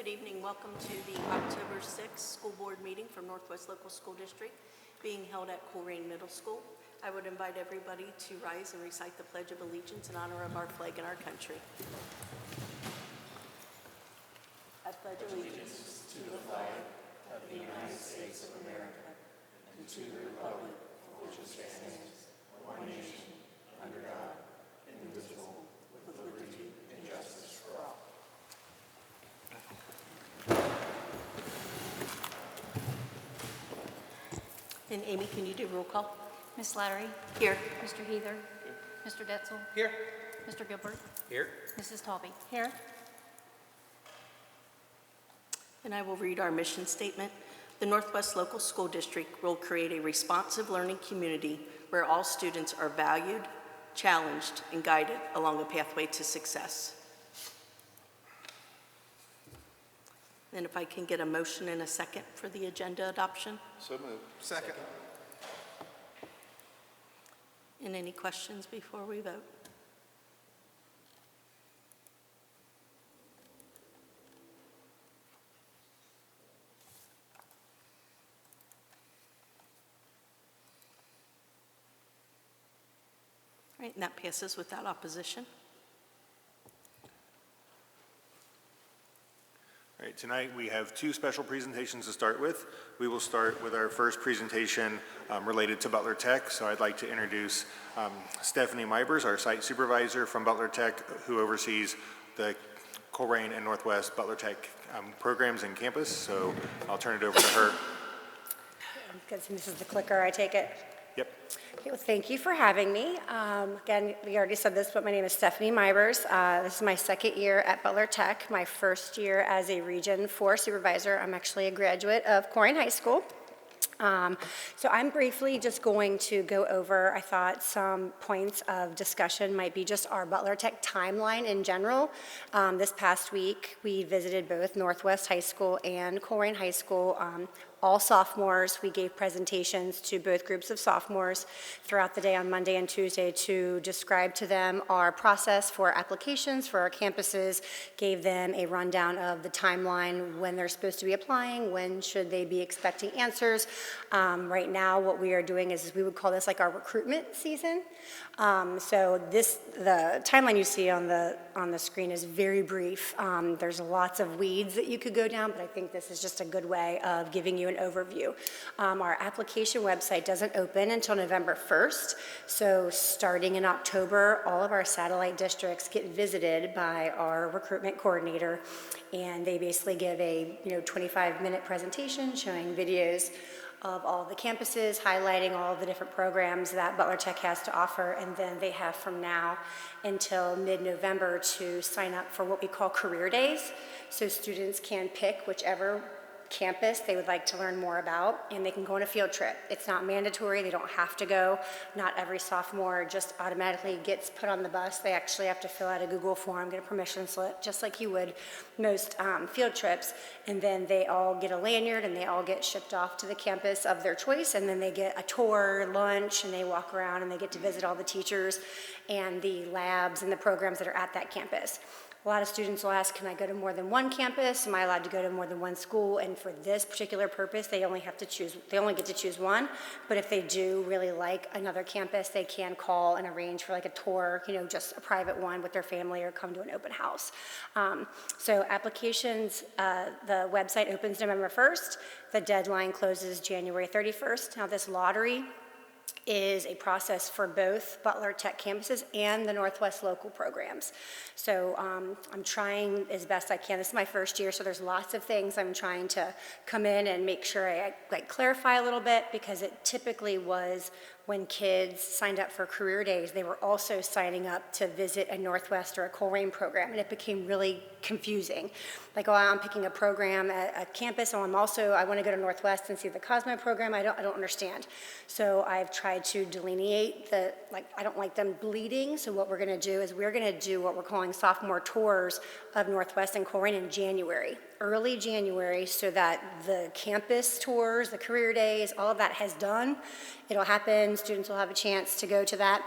Good evening. Welcome to the October 6th school board meeting from Northwest Local School District being held at Colerain Middle School. I would invite everybody to rise and recite the Pledge of Allegiance in honor of our flag and our country. I pledge allegiance to the flag of the United States of America and to the republic for which it stands, one nation, under God, indivisible, with liberty and justice for all. And Amy, can you do roll call? Ms. Slattery? Here. Mr. Heather? Mr. Detzel? Here. Mr. Gilbert? Here. Mrs. Taube? Here. And I will read our mission statement. The Northwest Local School District will create a responsive learning community where all students are valued, challenged, and guided along a pathway to success. And if I can get a motion and a second for the agenda adoption. So moved. Second. And any questions before we vote? All right, and that passes without opposition. All right, tonight we have two special presentations to start with. We will start with our first presentation related to Butler Tech. So I'd like to introduce Stephanie Mybers, our site supervisor from Butler Tech, who oversees the Colerain and Northwest Butler Tech programs and campus. So I'll turn it over to her. Because this is the clicker, I take it. Yep. Okay, well, thank you for having me. Again, we already said this, but my name is Stephanie Mybers. This is my second year at Butler Tech, my first year as a Region 4 supervisor. I'm actually a graduate of Colerain High School. So I'm briefly just going to go over, I thought, some points of discussion might be just our Butler Tech timeline in general. This past week, we visited both Northwest High School and Colerain High School. All sophomores. We gave presentations to both groups of sophomores throughout the day on Monday and Tuesday to describe to them our process for applications for our campuses, gave them a rundown of the timeline, when they're supposed to be applying, when should they be expecting answers. Right now, what we are doing is we would call this like our recruitment season. So the timeline you see on the screen is very brief. There's lots of weeds that you could go down, but I think this is just a good way of giving you an overview. Our application website doesn't open until November 1st, so starting in October, all of our satellite districts get visited by our recruitment coordinator, and they basically give a 25-minute presentation showing videos of all the campuses, highlighting all the different programs that Butler Tech has to offer, and then they have from now until mid-November to sign up for what we call career days. So students can pick whichever campus they would like to learn more about, and they can go on a field trip. It's not mandatory, they don't have to go. Not every sophomore just automatically gets put on the bus. They actually have to fill out a Google form, get a permission slip, just like you would most field trips, and then they all get a lanyard and they all get shipped off to the campus of their choice, and then they get a tour, lunch, and they walk around and they get to visit all the teachers and the labs and the programs that are at that campus. A lot of students will ask, can I go to more than one campus? Am I allowed to go to more than one school? And for this particular purpose, they only get to choose one. But if they do really like another campus, they can call and arrange for like a tour, just a private one with their family, or come to an open house. So applications, the website opens November 1st. The deadline closes January 31st. Now this lottery is a process for both Butler Tech campuses and the Northwest local programs. So I'm trying as best I can. This is my first year, so there's lots of things I'm trying to come in and make sure I clarify a little bit, because it typically was when kids signed up for career days, they were also signing up to visit a Northwest or a Colerain program, and it became really confusing. Like, oh, I'm picking a program at a campus, and I want to go to Northwest and see the Cosmo program. I don't understand. So I've tried to delineate I don't like them bleeding. So what we're going to do is we're going to do what we're calling sophomore tours of Northwest and Colerain in January, early January, so that the campus tours, the career days, all of that has done. It'll happen. Students will have a chance to go to that.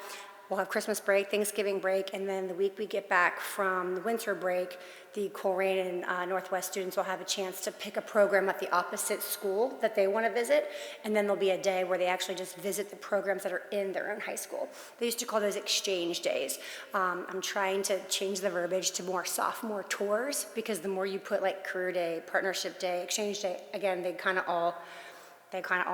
we'll have Christmas break, Thanksgiving break, and then the week we get back from the winter break, the Colerain and Northwest students will have a chance to pick a program at the opposite school that they want to visit, and then there'll be a day where they actually just visit the programs that are in their own high school. They used to call those exchange days. I'm trying to change the verbiage to more sophomore tours, because the more you put like career day, partnership day, exchange day, again, they kind of all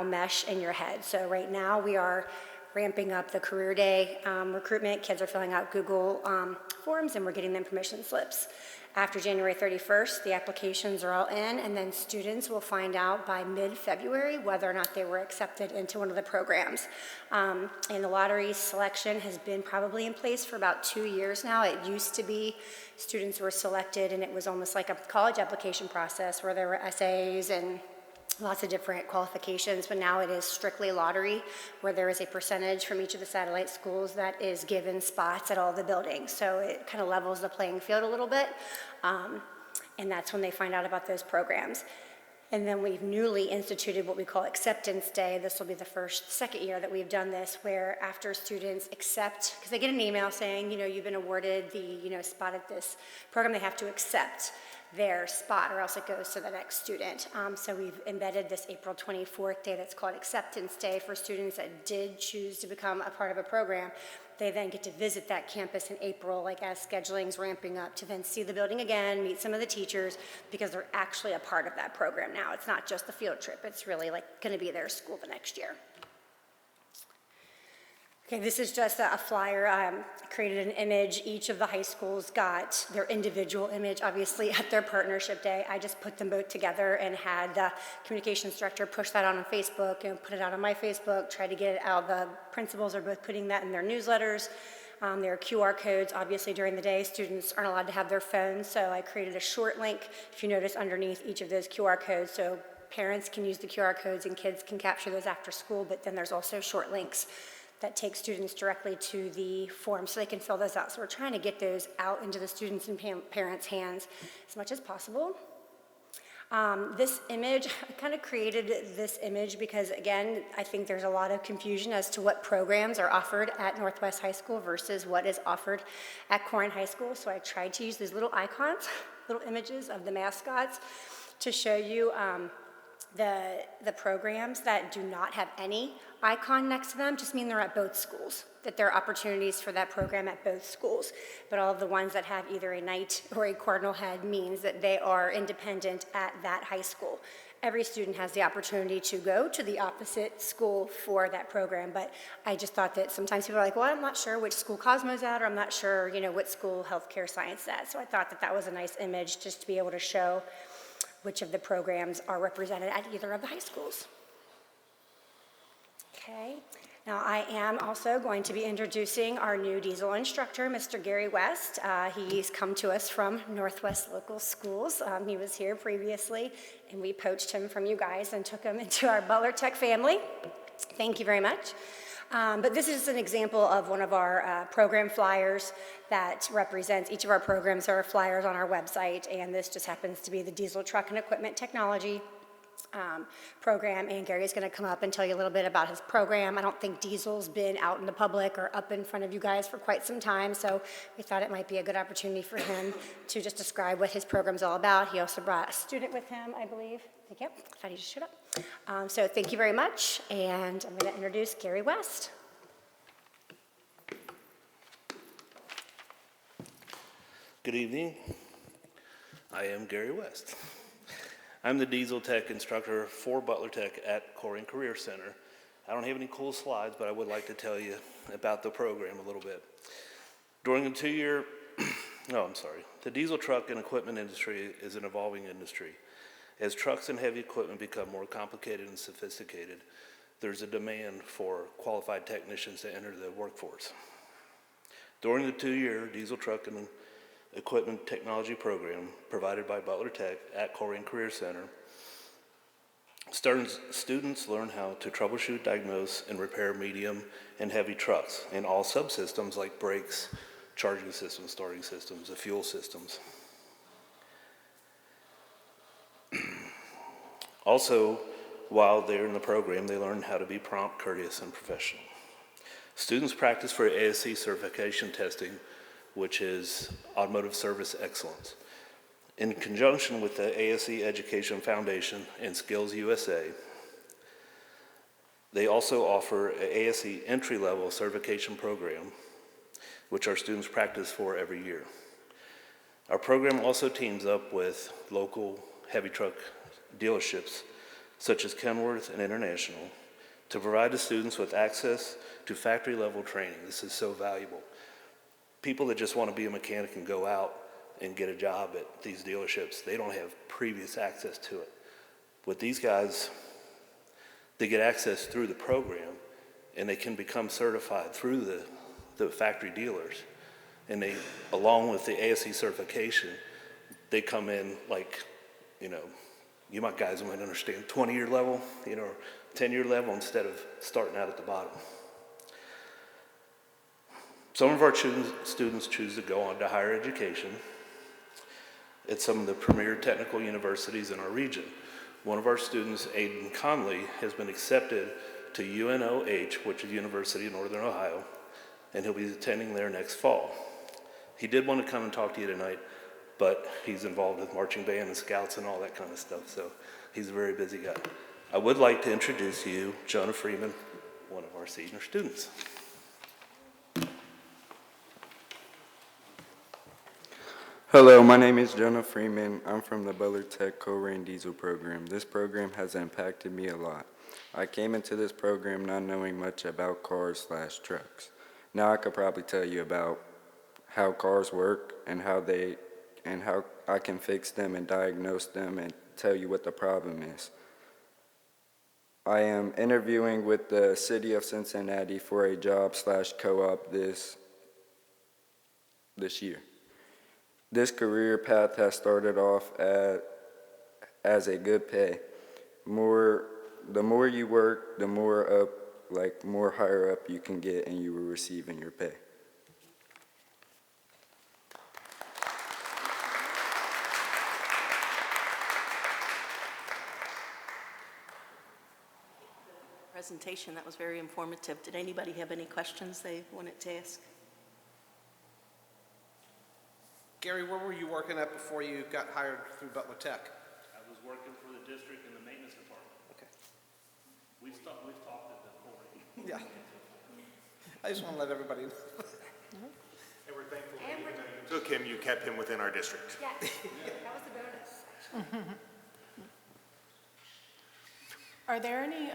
mesh in your head. So right now we are ramping up the career day recruitment. Kids are filling out Google forms, and we're getting them permission slips. After January 31st, the applications are all in, and then students will find out by mid-February whether or not they were accepted into one of the programs. And the lottery selection has been probably in place for about 2 years now. It used to be students were selected, and it was almost like a college application process where there were essays and lots of different qualifications, but now it is strictly lottery, where there is a percentage from each of the satellite schools that is given spots at all the buildings. So it kind of levels the playing field a little bit, and that's when they find out about those programs. And then we've newly instituted what we call Acceptance Day. This will be the second year that we've done this, where after students accept, because they get an email saying, you've been awarded the, spot at this program, they have to accept their spot, or else it goes to the next student. So we've embedded this April 24th day that's called Acceptance Day for students that did choose to become a part of a program. They then get to visit that campus in April, like as scheduling's ramping up, to then see the building again, meet some of the teachers, because they're actually a part of that program now. It's not just the field trip, it's really like gonna be their school the next year. Okay, this is just a flyer. I created an image. Each of the high schools got their individual image, obviously, at their partnership day. I just put them both together and had the communications director push that on Facebook and put it out on my Facebook, try to get it out. The principals are both putting that in their newsletters. There are QR codes, obviously, during the day. Students aren't allowed to have their phones, so I created a short link, if you notice, underneath each of those QR codes, so parents can use the QR codes and kids can capture those after school, but then there's also short links that take students directly to the form so they can fill those out. So we're trying to get those out into the students and parents' hands as much as possible. This image, I kind of created this image because, again, I think there's a lot of confusion as to what programs are offered at Northwest High School versus what is offered at Colerain High School. So I tried to use these little icons, little images of the mascots to show you the programs that do not have any icon next to them just mean they're at both schools, that there are opportunities for that program at both schools. But all of the ones that have either a knight or a cardinal head means that they are independent at that high school. Every student has the opportunity to go to the opposite school for that program, but I just thought that sometimes people are like, well, I'm not sure which school Cosmo's at, or I'm not sure, what school healthcare science is at. So I thought that that was a nice image just to be able to show which of the programs are represented at either of the high schools. Okay, now I am also going to be introducing our new diesel instructor, Mr. Gary West. He's come to us from Northwest Local Schools. He was here previously, and we poached him from you guys and took him into our Butler Tech family. Thank you very much. But this is an example of one of our program flyers that represents each of our programs. There are flyers on our website, and this just happens to be the Diesel Truck and Equipment Technology program, and Gary's going to come up and tell you a little bit about his program. I don't think Diesel's been out in the public or up in front of you guys for quite some time, so we thought it might be a good opportunity for him to just describe what his program's all about. He also brought a student with him, I believe. Yep, I thought he just showed up. So thank you very much, and I'm going to introduce Gary West. Good evening. I am Gary West. I'm the diesel tech instructor for Butler Tech at Colerain Career Center. I don't have any cool slides, but I would like to tell you about the program a little bit. During the the diesel truck and equipment industry is an evolving industry. As trucks and heavy equipment become more complicated and sophisticated, there's a demand for qualified technicians to enter the workforce. During the 2-year diesel truck and equipment technology program provided by Butler Tech at Colerain Career Center, students learn how to troubleshoot, diagnose, and repair medium and heavy trucks and all subsystems like brakes, charging systems, starting systems, and fuel systems. Also, while they're in the program, they learn how to be prompt, courteous, and professional. Students practice for ASE certification testing, which is Automotive Service Excellence. In conjunction with the ASE Education Foundation and Skills USA, they also offer an ASE entry-level certification program, which our students practice for every year. Our program also teams up with local heavy truck dealerships, such as Kenworth and International, to provide the students with access to factory-level training. This is so valuable. People that just want to be a mechanic and go out and get a job at these dealerships, they don't have previous access to it. With these guys, they get access through the program, and they can become certified through the factory dealers. And they, along with the ASE certification, they come in like, you guys might understand 20-year level, 10-year level instead of starting out at the bottom. Some of our students choose to go on to higher education at some of the premier technical universities in our region. One of our students, Aiden Conley, has been accepted to UNOH, which is University of Northern Ohio, and he'll be attending there next fall. He did want to come and talk to you tonight, but he's involved with marching band and scouts and all that kind of stuff, so he's a very busy guy. I would like to introduce you, Jonah Freeman, one of our senior students. Hello, my name is Jonah Freeman. I'm from the Butler Tech Co-Ran Diesel program. This program has impacted me a lot. I came into this program not knowing much about cars/trucks. Now I could probably tell you about how cars work and how I can fix them and diagnose them and tell you what the problem is. I am interviewing with the City of Cincinnati for a job/co-op this year. This career path has started off as a good pay. The more you work, the more higher up you can get and you will receive in your pay. Presentation, that was very informative. Did anybody have any questions they wanted to ask? Gary, where were you working at before you got hired through Butler Tech? I was working for the district in the maintenance department. Okay. We've talked at the quarry. Yeah. I just want to let everybody know. And we're thankful that even though you took him, you kept him within our district. Yes, that was the bonus, actually. Are there any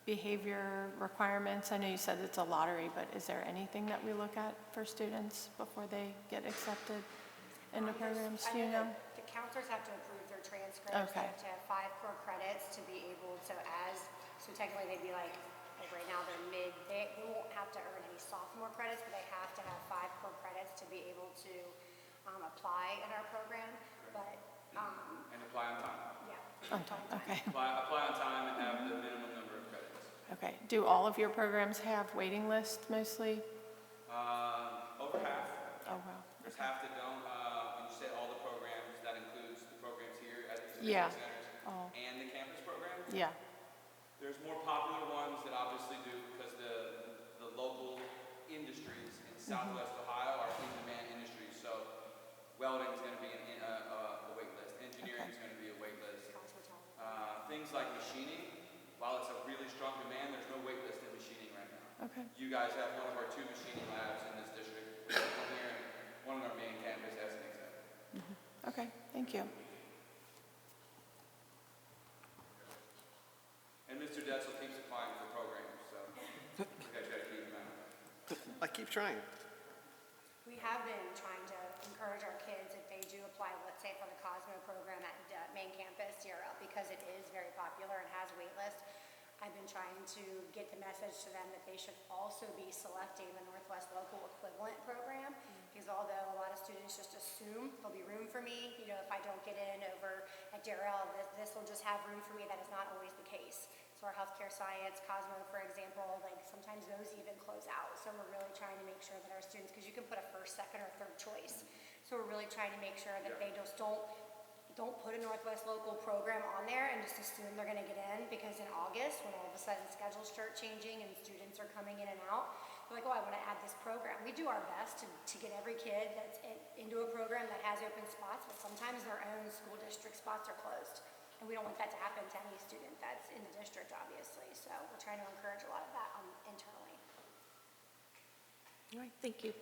behavior requirements? I know you said it's a lottery, but is there anything that we look at for students before they get accepted into programs? Do you know? The counselors have to approve their transcripts. Okay. They have to have 5 core credits to be able to, so technically they'd be like right now they're mid, they won't have to earn any sophomore credits, but they have to have 5 core credits to be able to apply in our program, but. And apply on time. Yeah. Okay. Apply on time and have the minimum number of credits. Okay. Do all of your programs have waiting lists mostly? Over half. Oh, wow. There's half that don't. When you say all the programs, that includes the programs here at the Yeah. centers Oh. and the campus program. Yeah. There's more popular ones that obviously do because the local industries in Southwest Ohio are in-demand industries. So welding is going to be a wait list. Engineering is going to be a wait list. Things like machining, while it's a really strong demand, there's no wait list in machining right now. Okay. You guys have one of our 2 machining labs in this district, one here and one on our main campus as an example. Okay. Thank you. And Mr. Detzel keeps applying for programs, so you guys got to keep him out. I keep trying. We have been trying to encourage our kids, if they do apply, let's say for the Cosmo program at main campus, DRL, because it is very popular and has a wait list. I've been trying to get the message to them that they should also be selecting the Northwest Local Equivalent program, because although a lot of students just assume there'll be room for me, if I don't get in over at DRL, this will just have room for me. That is not always the case. So our healthcare science, Cosmo, for example, sometimes those even close out. So we're really trying to make sure that our students, because you can put a first, second, or third choice. So we're really trying to make sure that they just don't don't put a Northwest local program on there and just assume they're gonna get in, because in August, when all of a sudden schedules start changing and students are coming in and out, they're like, oh, I wanna add this program. We do our best to get every kid that's into a program that has open spots, but sometimes their own school district spots are closed. And we don't want that to happen to any student that's in the district, obviously, so we're trying to encourage a lot of that internally. All right, thank you.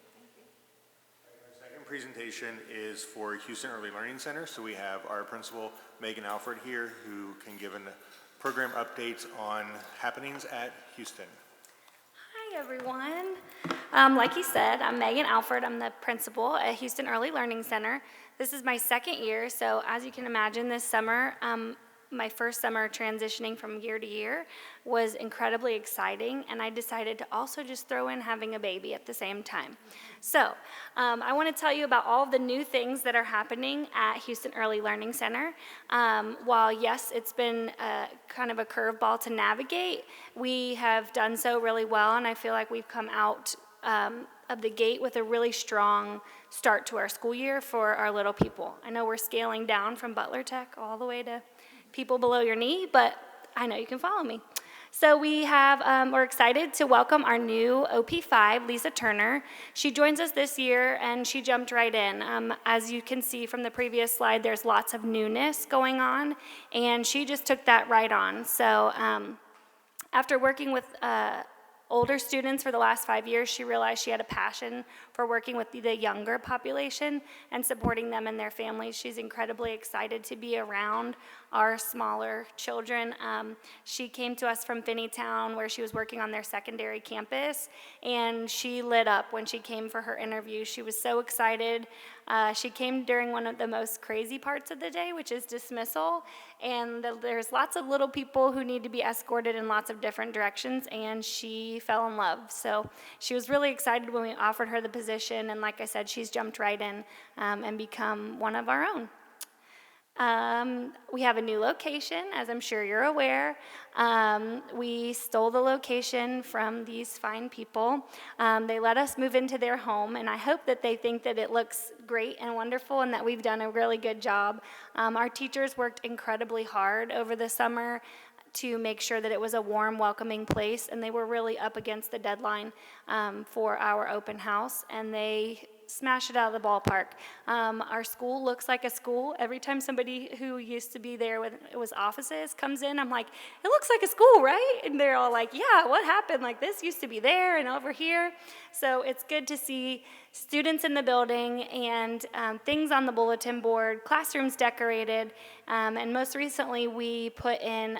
Second presentation is for Houston Early Learning Center. So we have our principal, Megan Alford, here, who can give program updates on happenings at Houston. Hi, everyone. Like he said, I'm Megan Alford. I'm the principal at Houston Early Learning Center. This is my second year, so as you can imagine, this summer, my first summer transitioning from year to year was incredibly exciting, and I decided to also just throw in having a baby at the same time. So I want to tell you about all of the new things that are happening at Houston Early Learning Center. While yes, it's been kind of a curveball to navigate, we have done so really well, and I feel like we've come out of the gate with a really strong start to our school year for our little people. I know we're scaling down from Butler Tech all the way to people below your knee, but I know you can follow me. So we're excited to welcome our new OP5, Lisa Turner. She joins us this year, and she jumped right in. As you can see from the previous slide, there's lots of newness going on, and she just took that right on. So after working with older students for the last 5 years, she realized she had a passion for working with the younger population and supporting them and their families. She's incredibly excited to be around our smaller children. She came to us from Finneytown, where she was working on their secondary campus, and she lit up when she came for her interview. She was so excited. She came during one of the most crazy parts of the day, which is dismissal, and there's lots of little people who need to be escorted in lots of different directions, and she fell in love. So she was really excited when we offered her the position, and like I said, she's jumped right in and become one of our own. We have a new location, as I'm sure you're aware. We stole the location from these fine people. They let us move into their home, and I hope that they think that it looks great and wonderful and that we've done a really good job. Our teachers worked incredibly hard over the summer to make sure that it was a warm, welcoming place, and they were really up against the deadline for our open house, and they smash it out of the ballpark. Our school looks like a school. Every time somebody who used to be there when it was offices comes in, I'm like, it looks like a school, right? And they're all like, yeah, what happened? Like, this used to be there and over here. So it's good to see students in the building and things on the bulletin board, classrooms decorated, and most recently we put in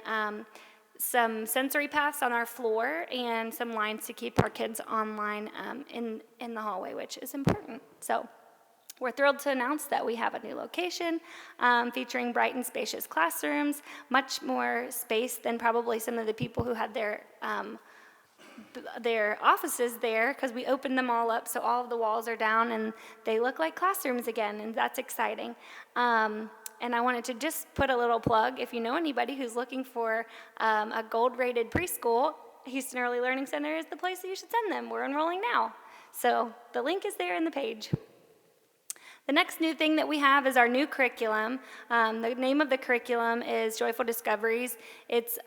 some sensory paths on our floor and some lines to keep our kids online in the hallway, which is important. So we're thrilled to announce that we have a new location featuring bright and spacious classrooms, much more space than probably some of the people who had their offices there, because we opened them all up so all of the walls are down and they look like classrooms again, and that's exciting. And I wanted to just put a little plug. If you know anybody who's looking for a gold-rated preschool, Houston Early Learning Center is the place that you should send them. We're enrolling now. So the link is there in the page. The next new thing that we have is our new curriculum. The name of the curriculum is Joyful Discoveries. It's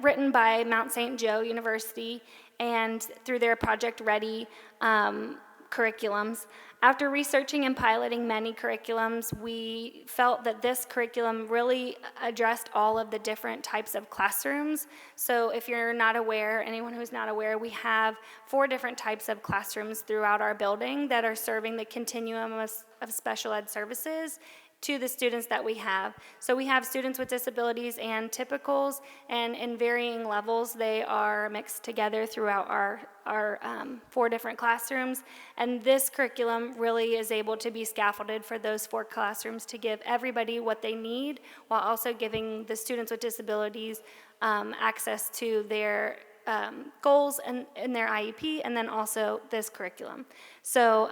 written by Mount St. Joe University and through their Project Ready curriculums. After researching and piloting many curriculums, we felt that this curriculum really addressed all of the different types of classrooms. So if you're not aware, anyone who's not aware, we have 4 different types of classrooms throughout our building that are serving the continuum of special ed services to the students that we have. So we have students with disabilities and typicals, and in varying levels, they are mixed together throughout our 4 different classrooms. And this curriculum really is able to be scaffolded for those 4 classrooms to give everybody what they need, while also giving the students with disabilities access to their goals and their IEP, and then also this curriculum. So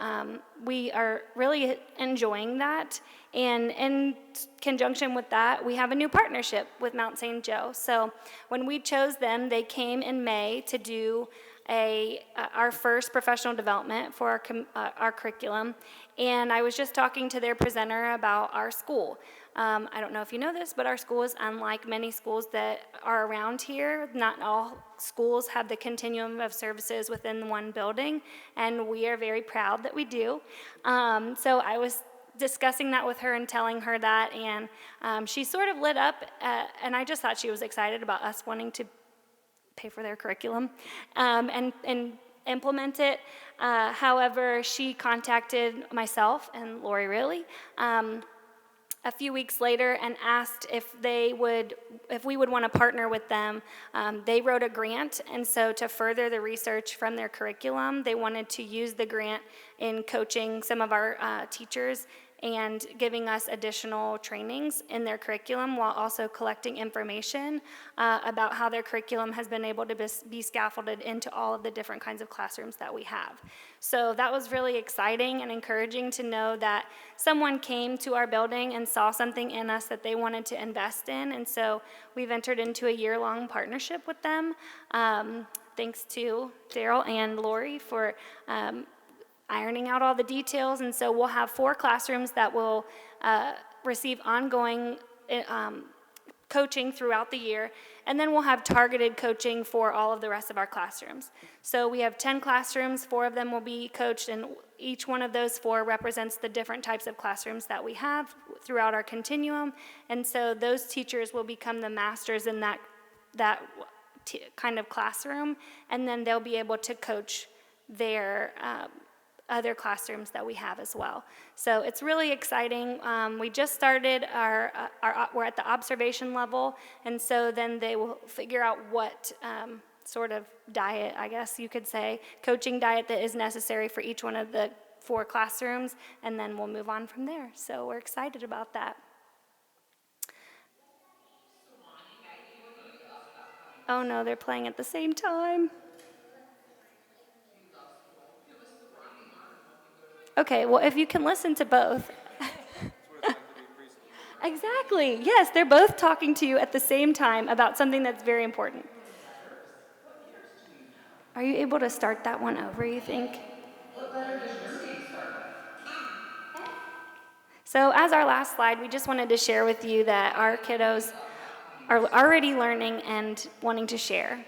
we are really enjoying that, and in conjunction with that, we have a new partnership with Mount St. Joe. So when we chose them, they came in May to do our first professional development for our curriculum, and I was just talking to their presenter about our school. I don't know if you know this, but our school is unlike many schools that are around here. Not all schools have the continuum of services within one building, and we are very proud that we do. So I was discussing that with her and telling her that, and she sort of lit up, and I just thought she was excited about us wanting to pay for their curriculum and implement it. However, she contacted myself and Lori Riley a few weeks later and asked if we would want to partner with them. They wrote a grant, and so to further the research from their curriculum, they wanted to use the grant in coaching some of our teachers and giving us additional trainings in their curriculum while also collecting information about how their curriculum has been able to be scaffolded into all of the different kinds of classrooms that we have. So that was really exciting and encouraging to know that someone came to our building and saw something in us that they wanted to invest in, and so we've entered into a year-long partnership with them. Thanks to Daryl and Lori for ironing out all the details, and so we'll have 4 classrooms that will receive ongoing coaching throughout the year, and then we'll have targeted coaching for all of the rest of our classrooms. So we have 10 classrooms, 4 of them will be coached, and each one of those 4 represents the different types of classrooms that we have throughout our continuum, and so those teachers will become the masters in that kind of classroom, and then they'll be able to coach their other classrooms that we have as well. So it's really exciting. We just started we're at the observation level, and so then they will figure out what sort of diet, I guess you could say, coaching diet that is necessary for each one of the 4 classrooms, and then we'll move on from there. So we're excited about that. Oh no, they're playing at the same time. Okay, well, if you can listen to both. Exactly, yes, they're both talking to you at the same time about something that's very important. Are you able to start that one over, you think? What letter does your name start with? So as our last slide, we just wanted to share with you that our kiddos are already learning and wanting to share.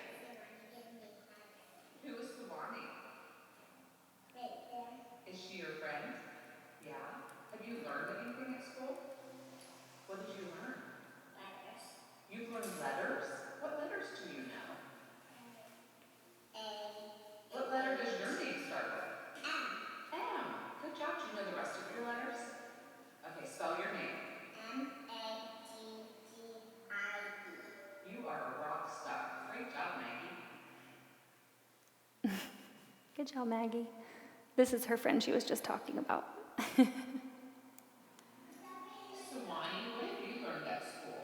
Who is Sawani? Is she your friend? Yeah. Have you learned anything at school? What did you learn? Letters. You've learned letters? What letters do you know? A. What letter does your name start with? M. M. Good job. Do you know the rest of your letters? Okay, spell your name. M-A-G-G-I-E. You are a rock star. Great job, Maggie. Good job, Maggie. This is her friend she was just talking about. Sawani, what have you learned at school?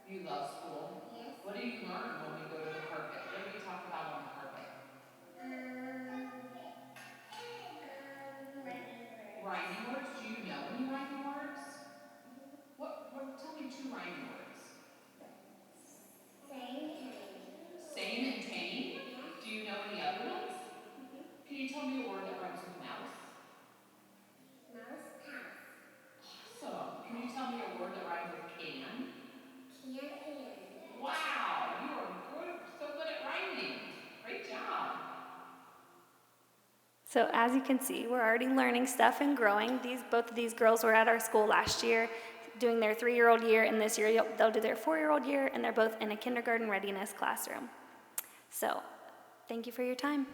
You love school? Yes. What do you learn when we go to the carpet? What do we talk about on the carpet? Rhyming words. Do you know any rhyming words? Tell me 2 rhyming words. Same and tame? Do you know any other ones? Can you tell me a word that rhymes with mouse? Mouse, house. Awesome. Can you tell me a word that rhymes with can? Can. Wow, you are good, so good at rhyming. Great job. So as you can see, we're already learning stuff and growing. Both of these girls were at our school last year doing their 3-year-old year, and this year they'll do their 4-year-old year, and they're both in a kindergarten readiness classroom. So thank you for your time.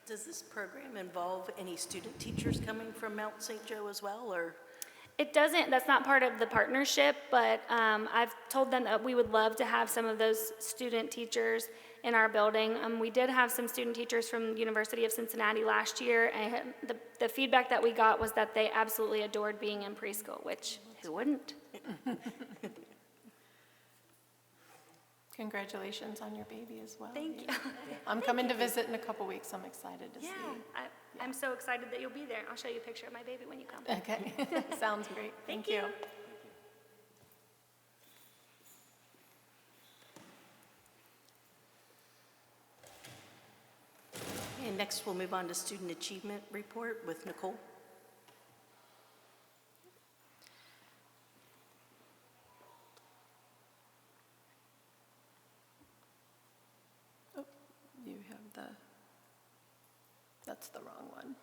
Does this program involve any student teachers coming from Mount St. Joe as well, or? It doesn't, that's not part of the partnership, but I've told them that we would love to have some of those student teachers in our building. We did have some student teachers from University of Cincinnati last year, and the feedback that we got was that they absolutely adored being in preschool, which who wouldn't? Congratulations on your baby as well. Thank you. I'm coming to visit in a couple weeks. I'm excited to see. I'm so excited that you'll be there. I'll show you a picture of my baby when you come. Okay, sounds great. Thank you. next we'll move on to Student Achievement Report with Nicole. Oh, you have that's the wrong one.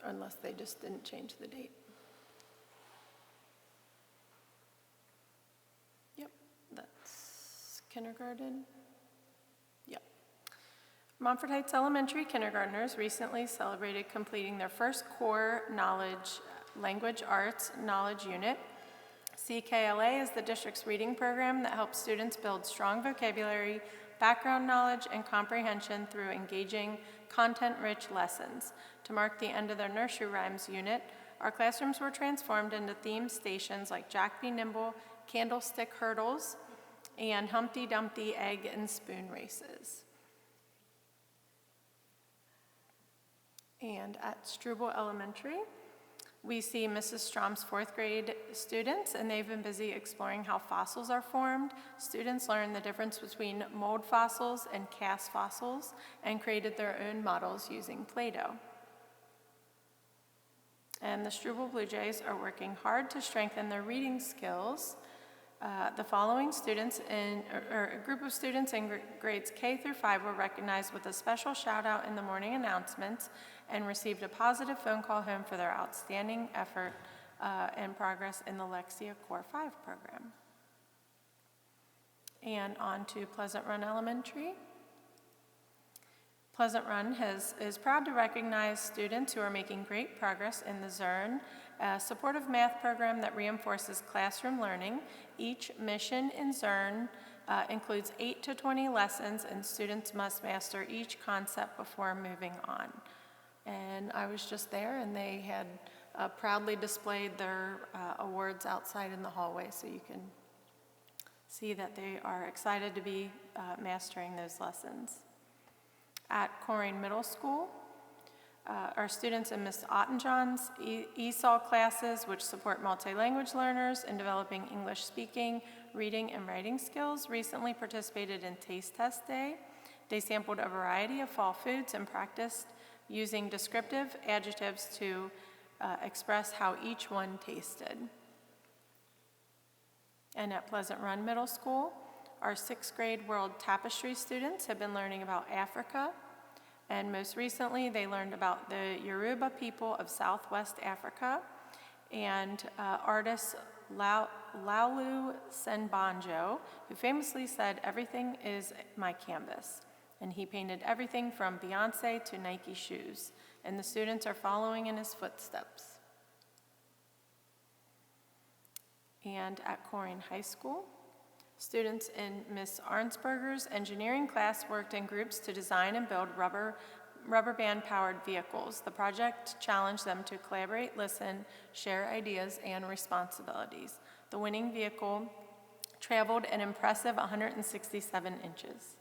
Unless they just didn't change the date. Yep, that's kindergarten. Yep. Montford Heights Elementary kindergartners recently celebrated completing their first core knowledge language arts knowledge unit. CKLA is the district's reading program that helps students build strong vocabulary, background knowledge, and comprehension through engaging, content-rich lessons. To mark the end of their nursery rhymes unit, our classrooms were transformed into themed stations like Jack Be Nimble, Candlestick Hurdles, and Humpty Dumpty Egg and Spoon Races. And at Struble Elementary, we see Mrs. Strom's fourth grade students, and they've been busy exploring how fossils are formed. Students learned the difference between mold fossils and cast fossils and created their own models using Play-Doh. And the Struble Blue Jays are working hard to strengthen their reading skills. The following students or a group of students in grades K through 5 were recognized with a special shout out in the morning announcements and received a positive phone call home for their outstanding effort and progress in the Lexia Core 5 program. And on to Pleasant Run Elementary. Pleasant Run is proud to recognize students who are making great progress in the ZERN, a supportive math program that reinforces classroom learning. Each mission in ZERN includes 8 to 20 lessons, and students must master each concept before moving on. And I was just there, and they had proudly displayed their awards outside in the hallway, so you can see that they are excited to be mastering those lessons. At Corrine Middle School, our students in Ms. Ottenjohn's ESOL classes, which support multi-language learners in developing English speaking, reading, and writing skills, recently participated in Taste Test Day. They sampled a variety of fall foods and practiced using descriptive adjectives to express how each one tasted. And at Pleasant Run Middle School, our 6th grade World Tapestry students have been learning about Africa, and most recently they learned about the Yoruba people of Southwest Africa, and artist Laulu Senbanjo, who famously said, "Everything is my canvas." And he painted everything from Beyonce to Nike shoes, and the students are following in his footsteps. And at Corrine High School, students in Ms. Arnsberger's engineering class worked in groups to design and build rubber band-powered vehicles. The project challenged them to collaborate, listen, share ideas, and responsibilities. The winning vehicle traveled an impressive 167 inches.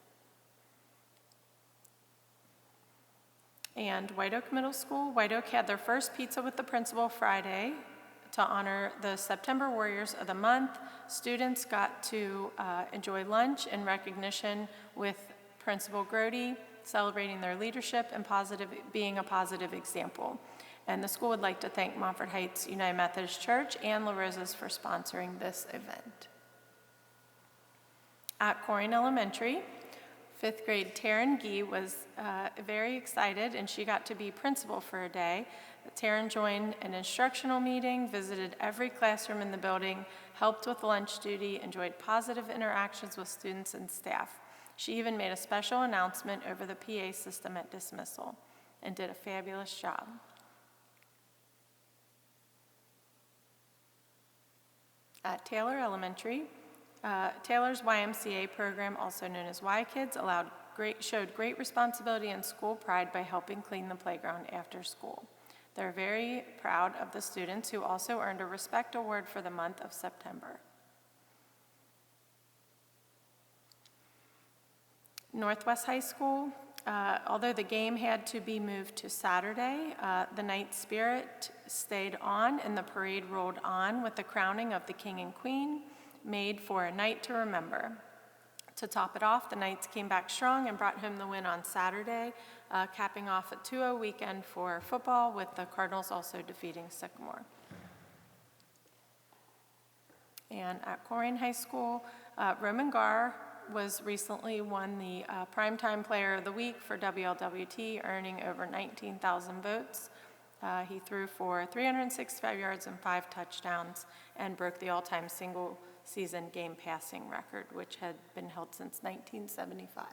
And White Oak Middle School, White Oak had their first pizza with the principal Friday to honor the September Warriors of the Month. Students got to enjoy lunch in recognition with Principal Grody, celebrating their leadership and being a positive example. And the school would like to thank Montford Heights United Methodist Church and La Rosa's for sponsoring this event. At Corrine Elementary, 5th grade Taryn Gee was very excited, and she got to be principal for a day. Taryn joined an instructional meeting, visited every classroom in the building, helped with lunch duty, enjoyed positive interactions with students and staff. She even made a special announcement over the PA system at dismissal and did a fabulous job. At Taylor Elementary, Taylor's YMCA program, also known as Y Kids, showed great responsibility and school pride by helping clean the playground after school. They're very proud of the students who also earned a Respect Award for the month of September. Northwest High School, although the game had to be moved to Saturday, the night spirit stayed on and the parade rolled on with the crowning of the King and Queen, made for a night to remember. To top it off, the Knights came back strong and brought home the win on Saturday, capping off a 2-0 weekend for football, with the Cardinals also defeating Sycamore. And at Colerain High School, Roman Gar was recently won the Primetime Player of the Week for WLWT, earning over 19,000 votes. He threw for 365 yards and 5 touchdowns and broke the all-time single-season game passing record, which had been held since 1975.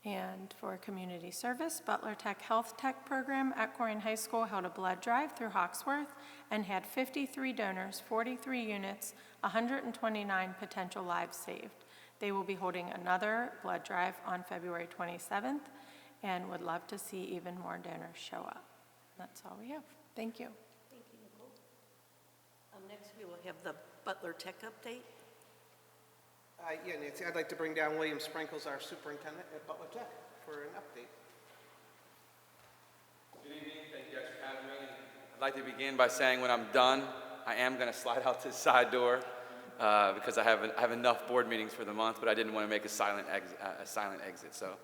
And for community service, Butler Tech Health Tech program at Colerain High School held a blood drive through Hawksworth and had 53 donors, 43 units, 129 potential lives saved. They will be holding another blood drive on February 27th and would love to see even more donors show up. That's all we have. Thank you. Thank you, Nicole. Next, we will have the Butler Tech update. Yeah, Nancy, I'd like to bring down William Sprinkles, our superintendent at Butler Tech, for an update. Good evening, thank you guys for having me. I'd like to begin by saying when I'm done, I am going to slide out this side door because I have enough board meetings for the month, but I didn't want to make a silent exit. So,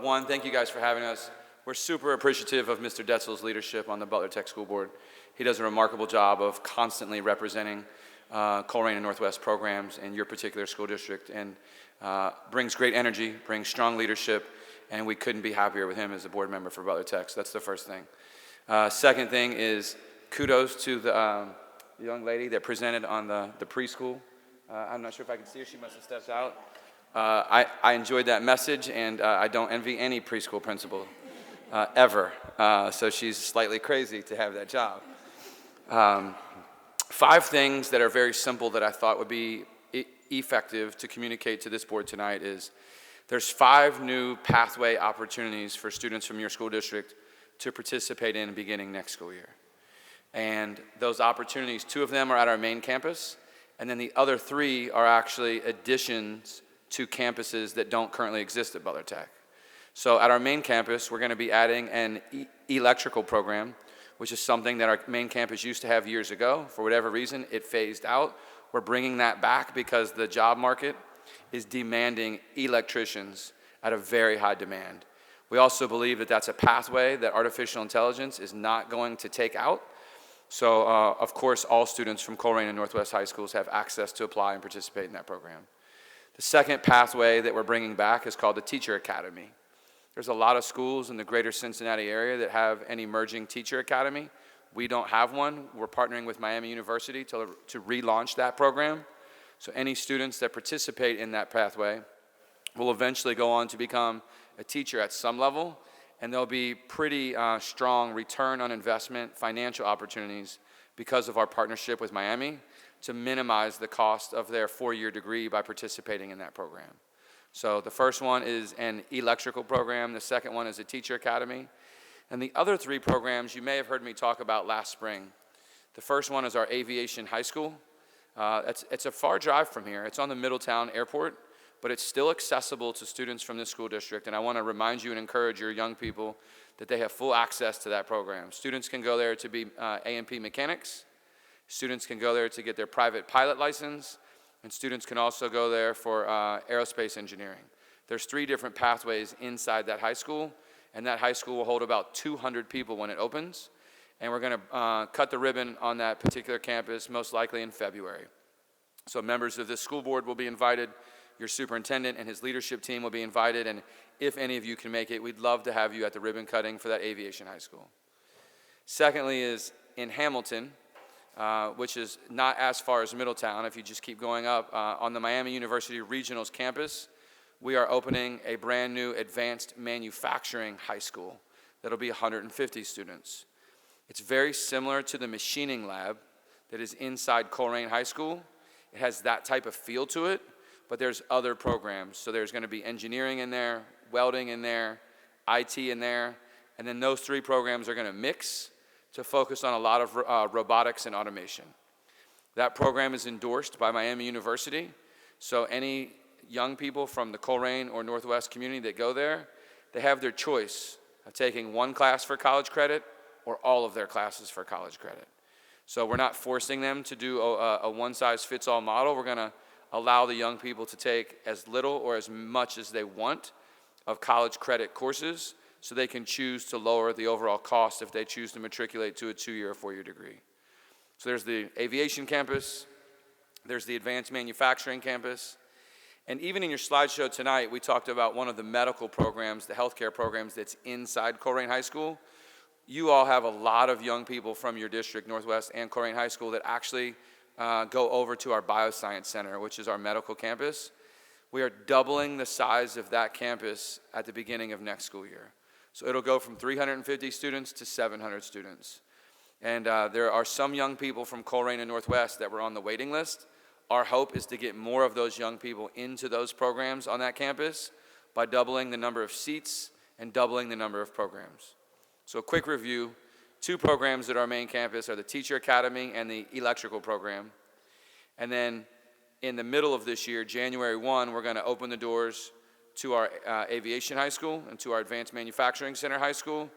one, thank you guys for having us. We're super appreciative of Mr. Detzel's leadership on the Butler Tech School Board. He does a remarkable job of constantly representing Colerain and Northwest programs in your particular school district, and brings great energy, brings strong leadership, and we couldn't be happier with him as a board member for Butler Tech. So that's the first thing. Second thing is kudos to the young lady that presented on the preschool. I'm not sure if I can see her. She must have stepped out. I enjoyed that message, and I don't envy any preschool principal ever. So she's slightly crazy to have that job. 5 things that are very simple that I thought would be effective to communicate to this board tonight is there's 5 new pathway opportunities for students from your school district to participate in beginning next school year. And those opportunities, 2 of them are at our main campus, and then the other 3 are actually additions to campuses that don't currently exist at Butler Tech. So at our main campus, we're going to be adding an electrical program, which is something that our main campus used to have years ago. For whatever reason, it phased out. We're bringing that back because the job market is demanding electricians at a very high demand. We also believe that that's a pathway that artificial intelligence is not going to take out. So, of course, all students from Colerain and Northwest high schools have access to apply and participate in that program. The second pathway that we're bringing back is called the Teacher Academy. There's a lot of schools in the greater Cincinnati area that have an emerging teacher academy. We don't have one. We're partnering with Miami University to relaunch that program. So any students that participate in that pathway will eventually go on to become a teacher at some level, and there'll be pretty strong return on investment financial opportunities because of our partnership with Miami to minimize the cost of their 4-year degree by participating in that program. So the first one is an electrical program. The second one is a teacher academy. And the other 3 programs you may have heard me talk about last spring. The first one is our aviation high school. It's a far drive from here. It's on the Middletown Airport, but it's still accessible to students from this school district. And I want to remind you and encourage your young people that they have full access to that program. Students can go there to be A&P mechanics. Students can go there to get their private pilot license. And students can also go there for aerospace engineering. There's 3 different pathways inside that high school, and that high school will hold about 200 people when it opens. And we're going to cut the ribbon on that particular campus most likely in February. So members of this school board will be invited. Your superintendent and his leadership team will be invited. And if any of you can make it, we'd love to have you at the ribbon cutting for that aviation high school. Secondly is in Hamilton, which is not as far as Middletown. If you just keep going up, on the Miami University Regionals campus, we are opening a brand new advanced manufacturing high school that'll be 150 students. It's very similar to the machining lab that is inside Colerain High School. It has that type of feel to it, but there's other programs. So there's going to be engineering in there, welding in there, IT in there, and then those 3 programs are going to mix to focus on a lot of robotics and automation. That program is endorsed by Miami University, so any young people from the Colerain or Northwest community that go there, they have their choice of taking 1 class for college credit or all of their classes for college credit. So we're not forcing them to do a one-size-fits-all model. We're going to allow the young people to take as little or as much as they want of college credit courses so they can choose to lower the overall cost if they choose to matriculate to a 2-year or 4-year degree. So there's the aviation campus, there's the advanced manufacturing campus, and even in your slideshow tonight, we talked about one of the medical programs, the healthcare programs that's inside Colerain High School. You all have a lot of young people from your district, Northwest and Colerain High School, that actually go over to our Bioscience Center, which is our medical campus. We are doubling the size of that campus at the beginning of next school year. So it'll go from 350 students to 700 students. And there are some young people from Colerain and Northwest that were on the waiting list. Our hope is to get more of those young people into those programs on that campus by doubling the number of seats and doubling the number of programs. So a quick review, 2 programs at our main campus are the Teacher Academy and the Electrical program. And then in the middle of this year, January 1, we're going to open the doors to our Aviation High School and to our Advanced Manufacturing Center High School.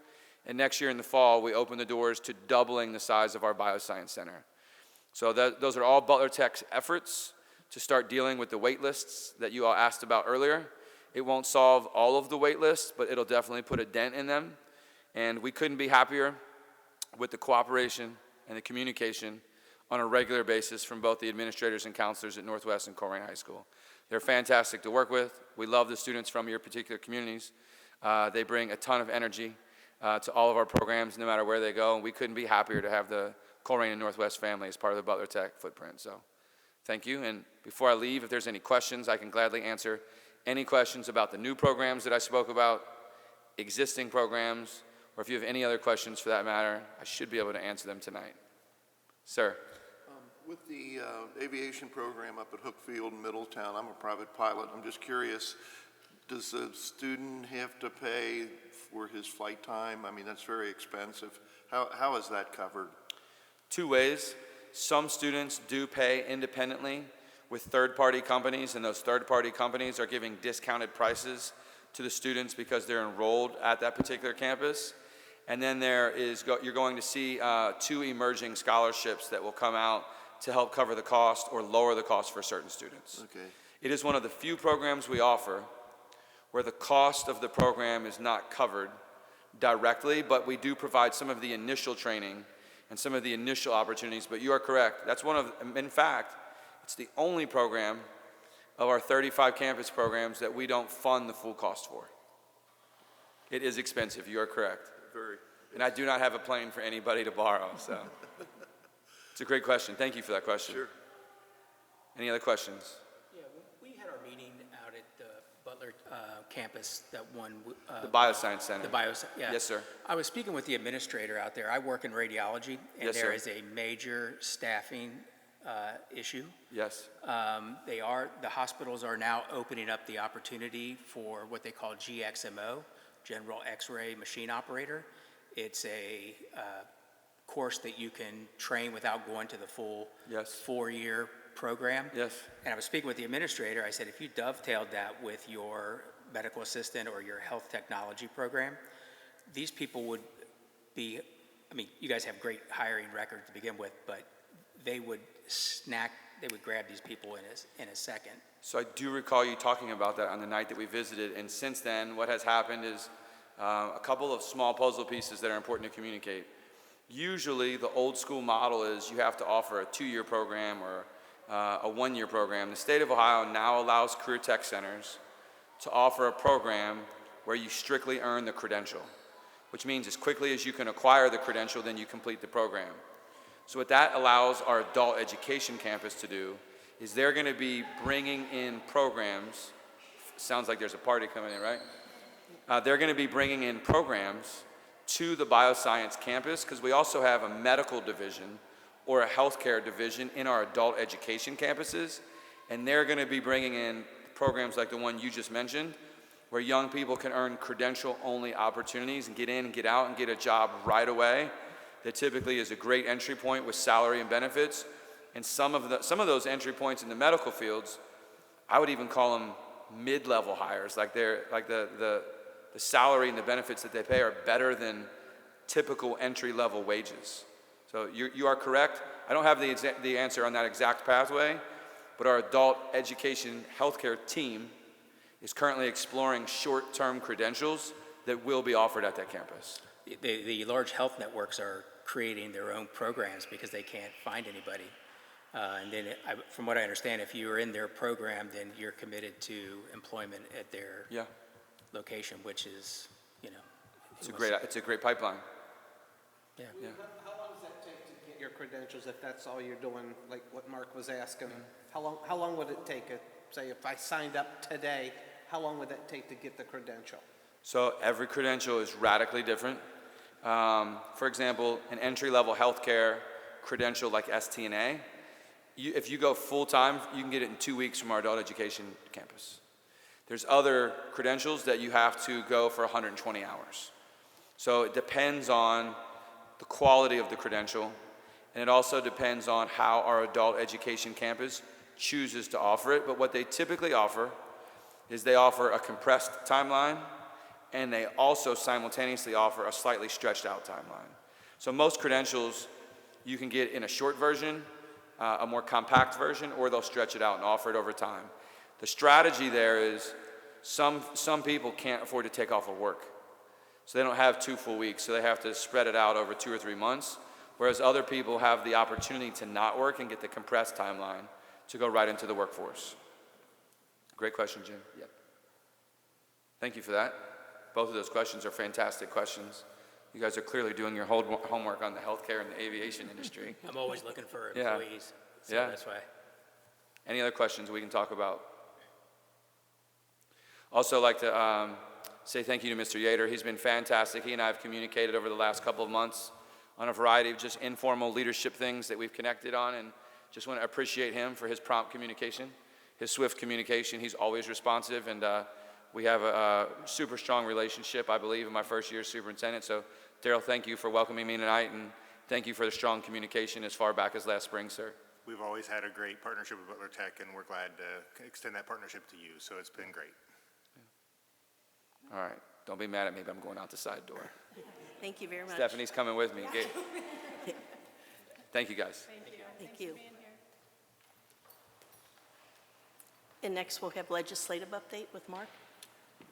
And next year in the fall, we open the doors to doubling the size of our Bioscience Center. So those are all Butler Tech's efforts to start dealing with the wait lists that you all asked about earlier. It won't solve all of the wait lists, but it'll definitely put a dent in them. And we couldn't be happier with the cooperation and the communication on a regular basis from both the administrators and counselors at Northwest and Colerain High School. They're fantastic to work with. We love the students from your particular communities. They bring a ton of energy to all of our programs, no matter where they go, and we couldn't be happier to have the Colerain and Northwest family as part of the Butler Tech footprint. So thank you, and before I leave, if there's any questions, I can gladly answer any questions about the new programs that I spoke about, existing programs, or if you have any other questions for that matter, I should be able to answer them tonight. Sir. With the aviation program up at Hookfield in Middletown, I'm a private pilot. I'm just curious, does the student have to pay for his flight time? I mean, that's very expensive. How is that covered? 2 ways. Some students do pay independently with third-party companies, and those third-party companies are giving discounted prices to the students because they're enrolled at that particular campus. And then you're going to see 2 emerging scholarships that will come out to help cover the cost or lower the cost for certain students. Okay. It is one of the few programs we offer where the cost of the program is not covered directly, but we do provide some of the initial training and some of the initial opportunities. But you are correct. That's in fact, it's the only program of our 35 campus programs that we don't fund the full cost for. It is expensive, you are correct. Very. And I do not have a plane for anybody to borrow, so. It's a great question. Thank you for that question. Sure. Any other questions? Yeah, we had our meeting out at the Butler campus, that one. The Bioscience Center. The Bioscience, yeah. Yes, sir. I was speaking with the administrator out there. I work in radiology, and Yes, there sir. is a major staffing issue. Yes. The hospitals are now opening up the opportunity for what they call GXMO, General X-ray Machine Operator. It's a course that you can train without going to the full Yes. 4-year program. Yes. And I was speaking with the administrator. I said, if you dovetailed that with your medical assistant or your health technology program, these people would be, I mean, you guys have great hiring records to begin with, but they would grab these people in a second. So I do recall you talking about that on the night that we visited, and since then, what has happened is a couple of small puzzle pieces that are important to communicate. Usually, the old school model is you have to offer a 2-year program or a 1-year program. The state of Ohio now allows career tech centers to offer a program where you strictly earn the credential, which means as quickly as you can acquire the credential, then you complete the program. So what that allows our adult education campus to do is they're going to be bringing in programs. Sounds like there's a party coming in, right? They're going to be bringing in programs to the bioscience campus because we also have a medical division or a healthcare division in our adult education campuses, and they're going to be bringing in programs like the one you just mentioned, where young people can earn credential-only opportunities and get in and get out and get a job right away. That typically is a great entry point with salary and benefits. And some of those entry points in the medical fields, I would even call them mid-level hires. Like the salary and the benefits that they pay are better than typical entry-level wages. So you are correct. I don't have the answer on that exact pathway, but our adult education healthcare team is currently exploring short-term credentials that will be offered at that campus. The large health networks are creating their own programs because they can't find anybody. And then, from what I understand, if you're in their program, then you're committed to employment at their location, which is, you know. It's a great pipeline. Yeah. How long does that take to get your credentials if that's all you're doing, like what Mark was asking? How long would it take, say if I signed up today, how long would that take to get the credential? So every credential is radically different. For example, an entry-level healthcare credential like STNA, if you go full-time, you can get it in 2 weeks from our adult education campus. There's other credentials that you have to go for 120 hours. So it depends on the quality of the credential, and it also depends on how our adult education campus chooses to offer it. But what they typically offer is they offer a compressed timeline, and they also simultaneously offer a slightly stretched out timeline. So most credentials you can get in a short version, a more compact version, or they'll stretch it out and offer it over time. The strategy there is some people can't afford to take off of work. So they don't have 2 full weeks, so they have to spread it out over 2 or 3 months, whereas other people have the opportunity to not work and get the compressed timeline to go right into the workforce. Great question, Jim. Yep. Thank you for that. Both of those questions are fantastic questions. You guys are clearly doing your homework on the healthcare and the aviation industry. I'm always looking for employees, so that's why. Any other questions we can talk about? Also like to say thank you to Mr. Yater. He's been fantastic. He and I have communicated over the last couple of months on a variety of just informal leadership things that we've connected on, and just want to appreciate him for his prompt communication, his swift communication. He's always responsive, and we have a super strong relationship, I believe, in my first year as superintendent. So, Daryl, thank you for welcoming me tonight, and thank you for the strong communication as far back as last spring, sir. We've always had a great partnership with Butler Tech, and we're glad to extend that partnership to you, so it's been great. All right, don't be mad at me, but I'm going out the side door. Thank you very much. Stephanie's coming with me. Thank you, guys. Thank you. And next, we'll have legislative update with Mark.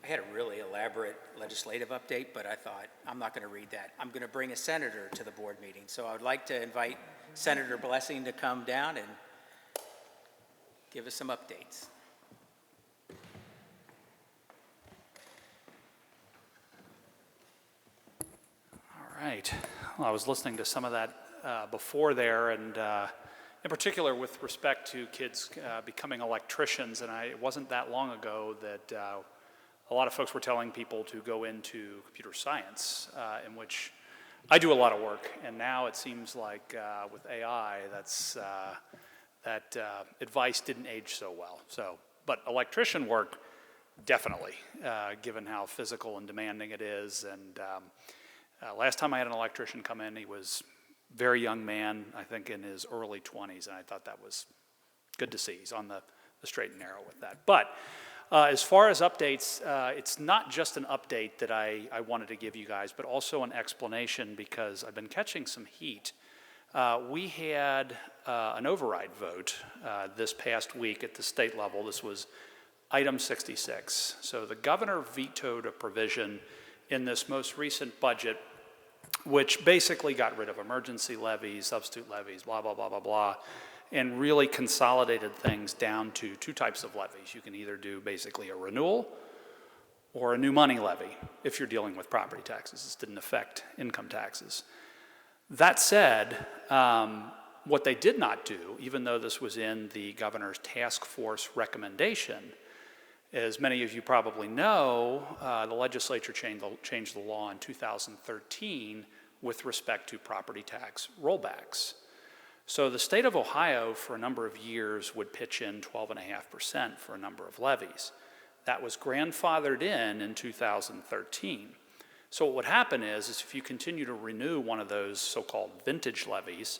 I had a really elaborate legislative update, but I thought, I'm not going to read that. I'm going to bring a senator to the board meeting. So I would like to invite Senator Blessing to come down and give us some updates. All right. Well, I was listening to some of that before there, and in particular with respect to kids becoming electricians, and it wasn't that long ago that a lot of folks were telling people to go into computer science, in which I do a lot of work, and now it seems like with AI, that advice didn't age so well. But electrician work, definitely, given how physical and demanding it is. And last time I had an electrician come in, he was a very young man, I think in his early 20s, and I thought that was good to see. He's on the straight and narrow with that. But as far as updates, it's not just an update that I wanted to give you guys, but also an explanation, because I've been catching some heat. We had an override vote this past week at the state level. This was item 66. So the governor vetoed a provision in this most recent budget, which basically got rid of emergency levies, substitute levies, blah, blah, blah, blah, blah, and really consolidated things down to 2 types of levies. You can either do basically a renewal or a new money levy if you're dealing with property taxes. This didn't affect income taxes. That said, what they did not do, even though this was in the governor's task force recommendation, as many of you probably know, the legislature changed the law in 2013 with respect to property tax rollbacks. So the state of Ohio, for a number of years, would pitch in 12.5% for a number of levies. That was grandfathered in 2013. So what would happen is if you continue to renew one of those so-called vintage levies,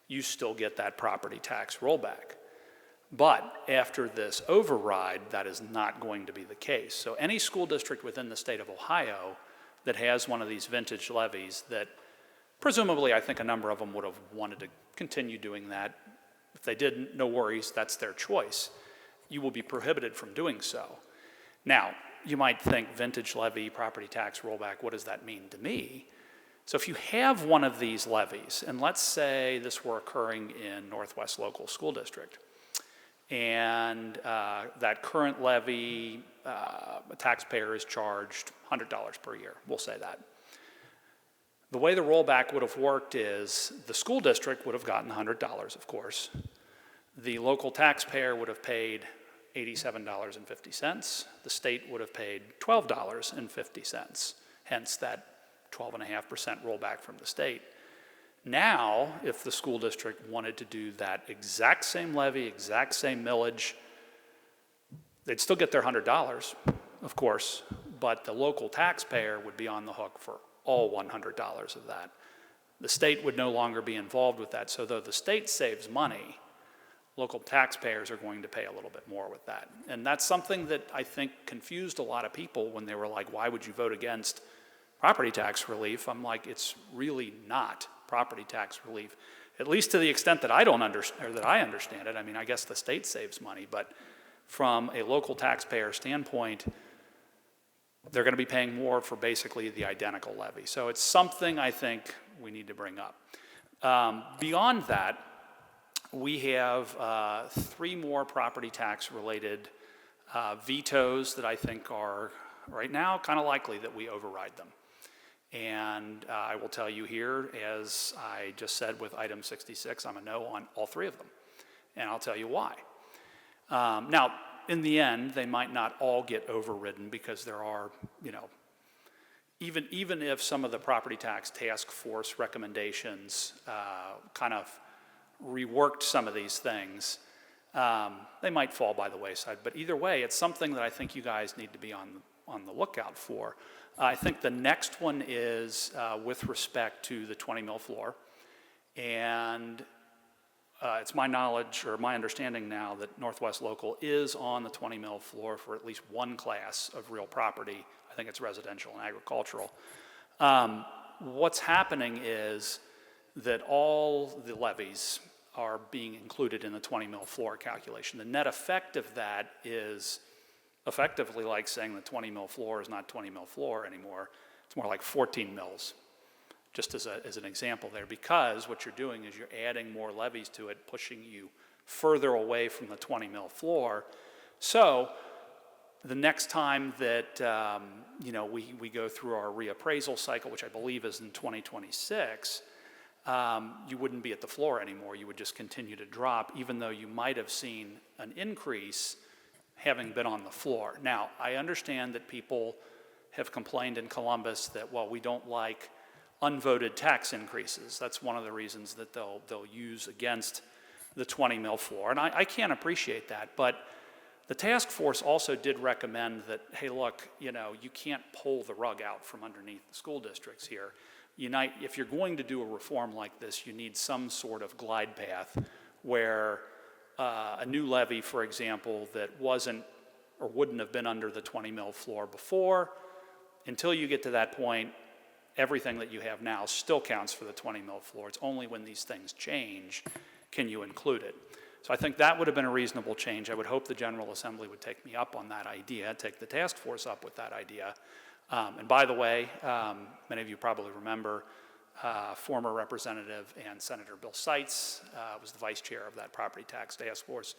you still get that property tax rollback. But after this override, that is not going to be the case. So any school district within the state of Ohio that has one of these vintage levies that Presumably, I think a number of them would have wanted to continue doing that. If they didn't, no worries, that's their choice. You will be prohibited from doing so. Now, you might think vintage levy, property tax rollback, what does that mean to me? So if you have one of these levies, and let's say this were occurring in Northwest Local School District, and that current levy, a taxpayer is charged $100 per year, we'll say that. The way the rollback would have worked is the school district would have gotten $100, of course. The local taxpayer would have paid $87.50. The state would have paid $12.50, hence that 12.5% rollback from the state. Now, if the school district wanted to do that exact same levy, exact same millage, they'd still get their $100, of course, but the local taxpayer would be on the hook for all $100 of that. The state would no longer be involved with that, so though the state saves money, local taxpayers are going to pay a little bit more with that. And that's something that I think confused a lot of people when they were like, why would you vote against property tax relief? I'm like, it's really not property tax relief, at least to the extent that I don't understand, or that I understand it. I mean, I guess the state saves money, but from a local taxpayer standpoint, they're going to be paying more for basically the identical levy. So it's something I think we need to bring up. Beyond that, we have 3 more property tax related vetoes that I think are right now kind of likely that we override them. And I will tell you here, as I just said with item 66, I'm a no on all 3 of them. And I'll tell you why. Now, in the end, they might not all get overridden because there are, you know, even if some of the property tax task force recommendations kind of reworked some of these things, they might fall by the wayside. But either way, it's something that I think you guys need to be on the lookout for. I think the next one is with respect to the 20 mil floor. And it's my knowledge or my understanding now that Northwest Local is on the 20 mil floor for at least one class of real property. I think it's residential and agricultural. What's happening is that all the levies are being included in the 20 mil floor calculation. The net effect of that is effectively like saying the 20 mil floor is not 20 mil floor anymore. It's more like 14 mils. Just as an example there, because what you're doing is you're adding more levies to it, pushing you further away from the 20 mil floor. So the next time that you know, we go through our reappraisal cycle, which I believe is in 2026, you wouldn't be at the floor anymore. You would just continue to drop, even though you might have seen an increase having been on the floor. Now, I understand that people have complained in Columbus that, well, we don't like unvoted tax increases. That's one of the reasons that they'll use against the 20 mil floor. And I can't appreciate that, but the task force also did recommend that, hey, look, you know, you can't pull the rug out from underneath the school districts here. If you're going to do a reform like this, you need some sort of glide path where a new levy, for example, that wasn't or wouldn't have been under the 20 mil floor before, until you get to that point, everything that you have now still counts for the 20 mil floor. It's only when these things change can you include it. So I think that would have been a reasonable change. I would hope the General Assembly would take me up on that idea, take the task force up with that idea. And by the way, many of you probably remember former Representative and Senator Bill Seitz was the vice chair of that property tax task force.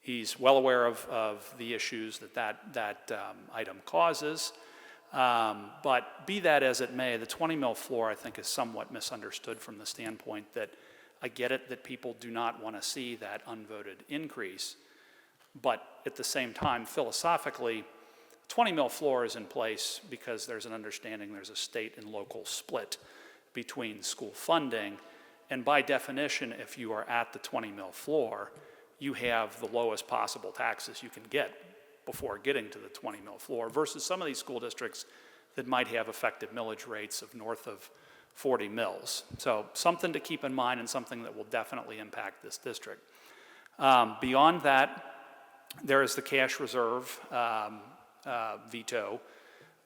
He's well aware of the issues that item causes. But be that as it may, the 20 mil floor I think is somewhat misunderstood from the standpoint that I get it that people do not want to see that unvoted increase, but at the same time, philosophically, 20 mil floor is in place because there's an understanding there's a state and local split between school funding, and by definition, if you are at the 20 mil floor, you have the lowest possible taxes you can get before getting to the 20 mil floor versus some of these school districts that might have effective millage rates of north of 40 mils. So something to keep in mind and something that will definitely impact this district. Beyond that, there is the cash reserve veto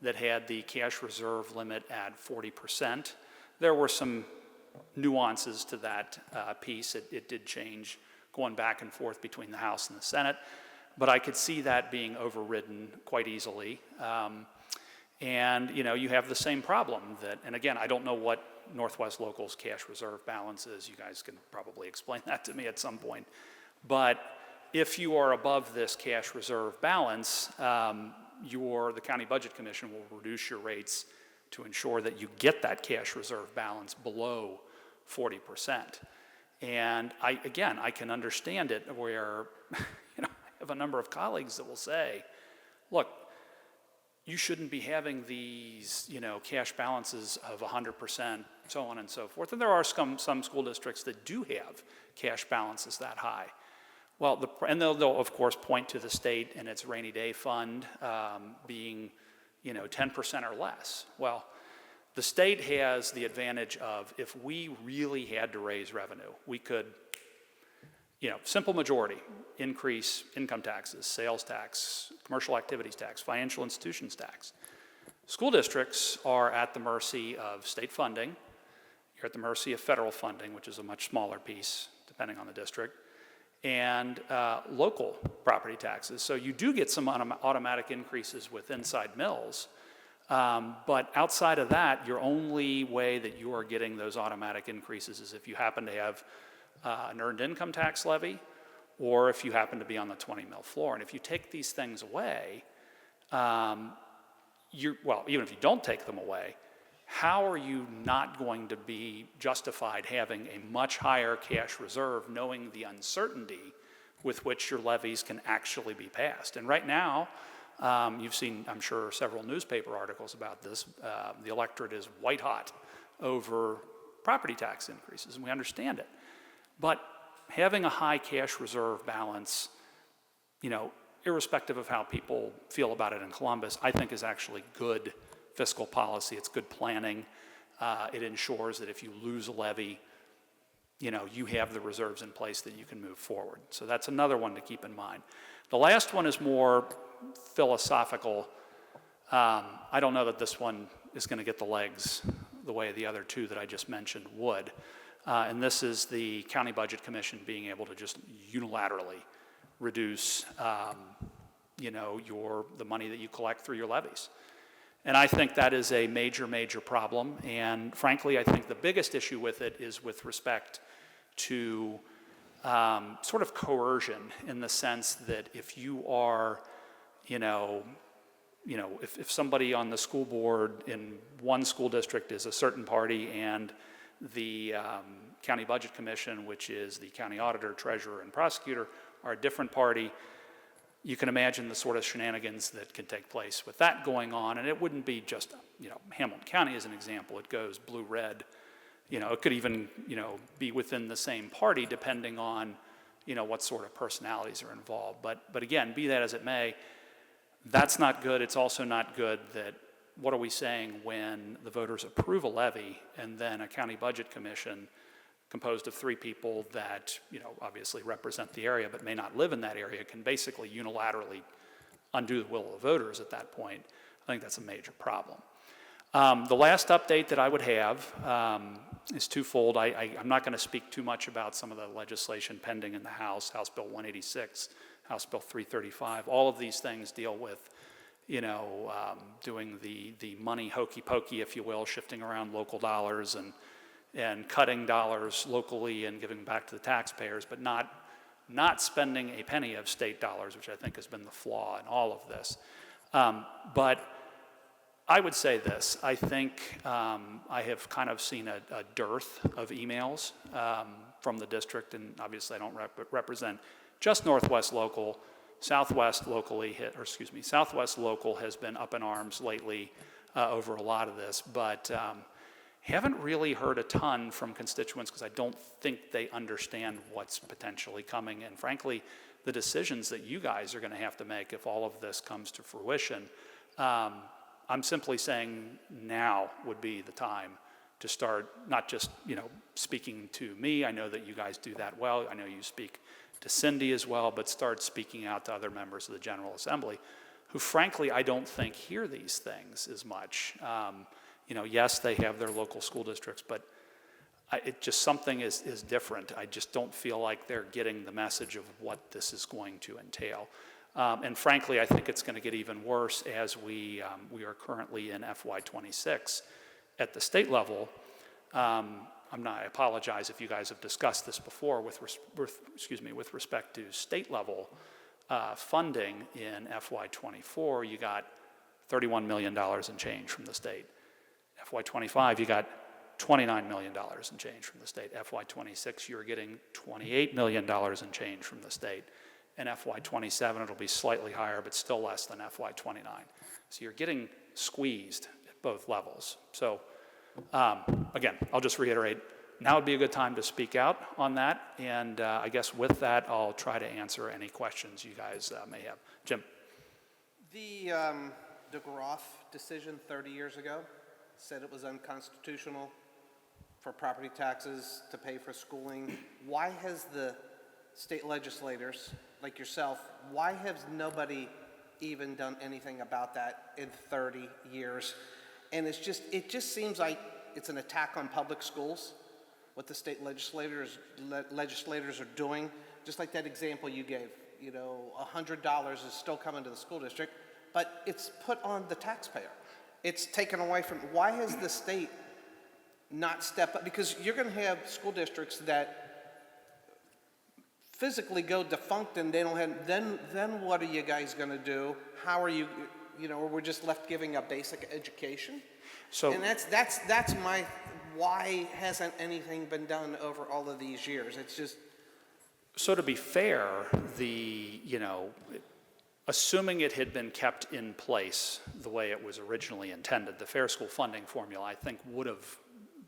that had the cash reserve limit at 40%. There were some nuances to that piece. It did change going back and forth between the House and the Senate, but I could see that being overridden quite easily. And you have the same problem that, and again, I don't know what Northwest Local's cash reserve balance is. You guys can probably explain that to me at some point. But if you are above this cash reserve balance, the County Budget Commission will reduce your rates to ensure that you get that cash reserve balance below 40%. And I can understand it where, I have a number of colleagues that will say, look, you shouldn't be having these, cash balances of 100%, so on and so forth. And there are some school districts that do have cash balances that high. Well, and they'll of course point to the state and its rainy day fund being, 10% or less. Well, the state has the advantage of, if we really had to raise revenue, we could, simple majority, increase income taxes, sales tax, commercial activities tax, financial institutions tax. School districts are at the mercy of state funding. You're at the mercy of federal funding, which is a much smaller piece, depending on the district, and local property taxes. So you do get some automatic increases with inside mills, but outside of that, your only way that you are getting those automatic increases is if you happen to have an earned income tax levy, or if you happen to be on the 20 mil floor. And if you take these things away, even if you don't take them away, how are you not going to be justified having a much higher cash reserve, knowing the uncertainty with which your levies can actually be passed? And right now, you've seen, I'm sure, several newspaper articles about this. The electorate is white hot over property tax increases, and we understand it. But having a high cash reserve balance, irrespective of how people feel about it in Columbus, I think is actually good fiscal policy. It's good planning. It ensures that if you lose a levy, you have the reserves in place that you can move forward. So that's another one to keep in mind. The last one is more philosophical. I don't know that this one is going to get the legs the way the other two that I just mentioned would. And this is the County Budget Commission being able to just unilaterally reduce, the money that you collect through your levies. And I think that is a major, major problem. And frankly, I think the biggest issue with it is with respect to sort of coercion, in the sense that if you are, if somebody on the school board in one school district is a certain party and the County Budget Commission, which is the county auditor, treasurer, and prosecutor, are a different party, you can imagine the sort of shenanigans that can take place with that going on. And it wouldn't be just, Hamilton County as an example. It goes blue-red. It could even, be within the same party, depending on, what sort of personalities are involved. But again, be that as it may, that's not good. It's also not good that, what are we saying when the voters approve a levy and then a County Budget Commission composed of 3 people that, obviously represent the area but may not live in that area, can basically unilaterally undo the will of the voters at that point? I think that's a major problem. The last update that I would have is twofold. I'm not going to speak too much about some of the legislation pending in the House, House Bill 186, House Bill 335. All of these things deal with doing the money hokey pokey, if you will, shifting around local dollars and cutting dollars locally and giving back to the taxpayers, but not spending a penny of state dollars, which I think has been the flaw in all of this. But I would say this. I think I have kind of seen a dearth of emails from the district, and obviously I don't represent just Northwest Local. Southwest Local has been up in arms lately over a lot of this, but haven't really heard a ton from constituents because I don't think they understand what's potentially coming. And frankly, the decisions that you guys are going to have to make if all of this comes to fruition, I'm simply saying now would be the time to start not just, speaking to me. I know that you guys do that well. I know you speak to Cindy as well, but start speaking out to other members of the General Assembly who frankly I don't think hear these things as much. Yes, they have their local school districts, but it just something is different. I just don't feel like they're getting the message of what this is going to entail. And frankly, I think it's going to get even worse as we are currently in FY26 at the state level. I apologize if you guys have discussed this before with respect to state level funding in FY24. You got $31 million in change from the state. FY25, you got $29 million in change from the state. FY26, you're getting $28 million in change from the state. In FY27, it'll be slightly higher, but still less than FY29. So you're getting squeezed at both levels. So again, I'll just reiterate, now would be a good time to speak out on that. And I guess with that, I'll try to answer any questions you guys may have. Jim. The DeGroff decision 30 years ago said it was unconstitutional for property taxes to pay for schooling. Why has the state legislators, like yourself, why has nobody even done anything about that in 30 years? And it just seems like it's an attack on public schools, what the state legislators are doing. Just like that example you gave, $100 is still coming to the school district, but it's put on the taxpayer. It's taken away from, why has the state not stepped up? Because you're going to have school districts that physically go defunct and they don't have, then what are you guys going to do? How are you, we're just left giving a basic education? So, and that's my, why hasn't anything been done over all of these years? It's just. So to be fair, assuming it had been kept in place the way it was originally intended, the Fair School Funding formula, I think, would have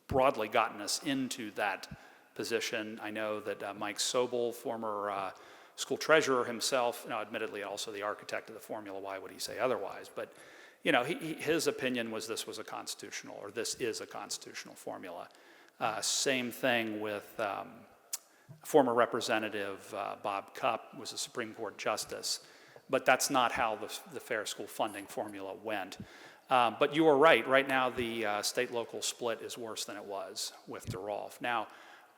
broadly gotten us into that position. I know that Mike Sobel, former school treasurer himself, admittedly also the architect of the formula, why would he say otherwise? But, his opinion was this is a constitutional formula. Same thing with former Representative Bob Cupp, was a Supreme Court justice. But that's not how the Fair School Funding formula went. But you are right. Right now, the state-local split is worse than it was with DeRolf. Now,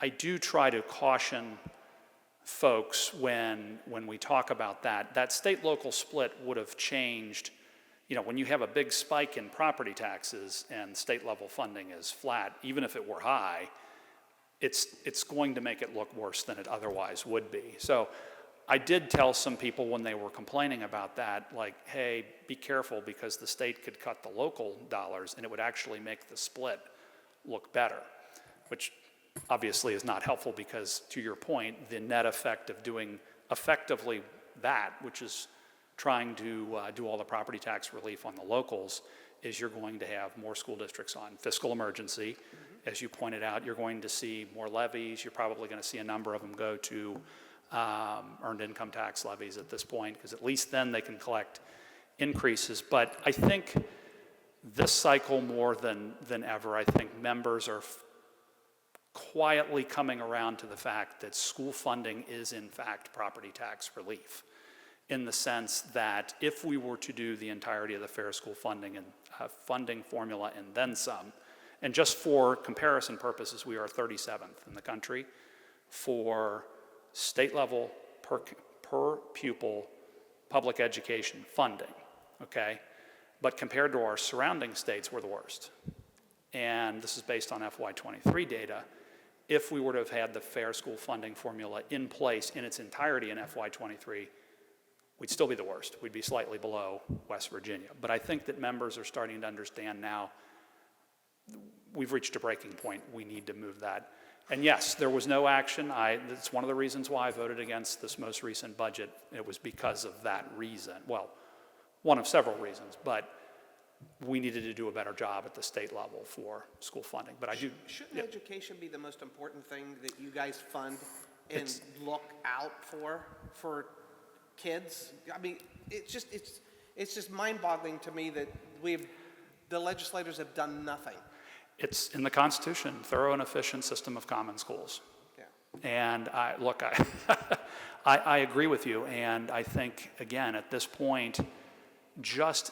I do try to caution folks when we talk about that state-local split would have changed. When you have a big spike in property taxes and state-level funding is flat, even if it were high, it's going to make it look worse than it otherwise would be. So I did tell some people when they were complaining about that, like, hey, be careful because the state could cut the local dollars and it would actually make the split look better, which obviously is not helpful because, to your point, the net effect of doing effectively that, which is trying to do all the property tax relief on the locals, is you're going to have more school districts on fiscal emergency. Mm-hmm. As you pointed out, you're going to see more levies. You're probably going to see a number of them go to earned income tax levies at this point, because at least then they can collect increases. But I think this cycle more than ever, I think members are quietly coming around to the fact that school funding is in fact property tax relief, in the sense that if we were to do the entirety of the Fair School Funding and funding formula and then some, and just for comparison purposes, we are 37th in the country for state level per pupil public education funding, okay? But compared to our surrounding states, we're the worst. And this is based on FY23 data. If we were to have had the Fair School Funding formula in place in its entirety in FY23, we'd still be the worst. We'd be slightly below West Virginia. But I think that members are starting to understand now we've reached a breaking point. We need to move that. And yes, there was no action. It's one of the reasons why I voted against this most recent budget. It was because of that reason. Well, one of several reasons, but we needed to do a better job at the state level for school funding. But Shouldn't education be the most important thing that you guys fund and look out for kids? I mean, it's just mind-boggling to me that the legislators have done nothing. It's in the Constitution, thorough and efficient system of common schools. Yeah. And I agree with you, and I think, again, at this point, just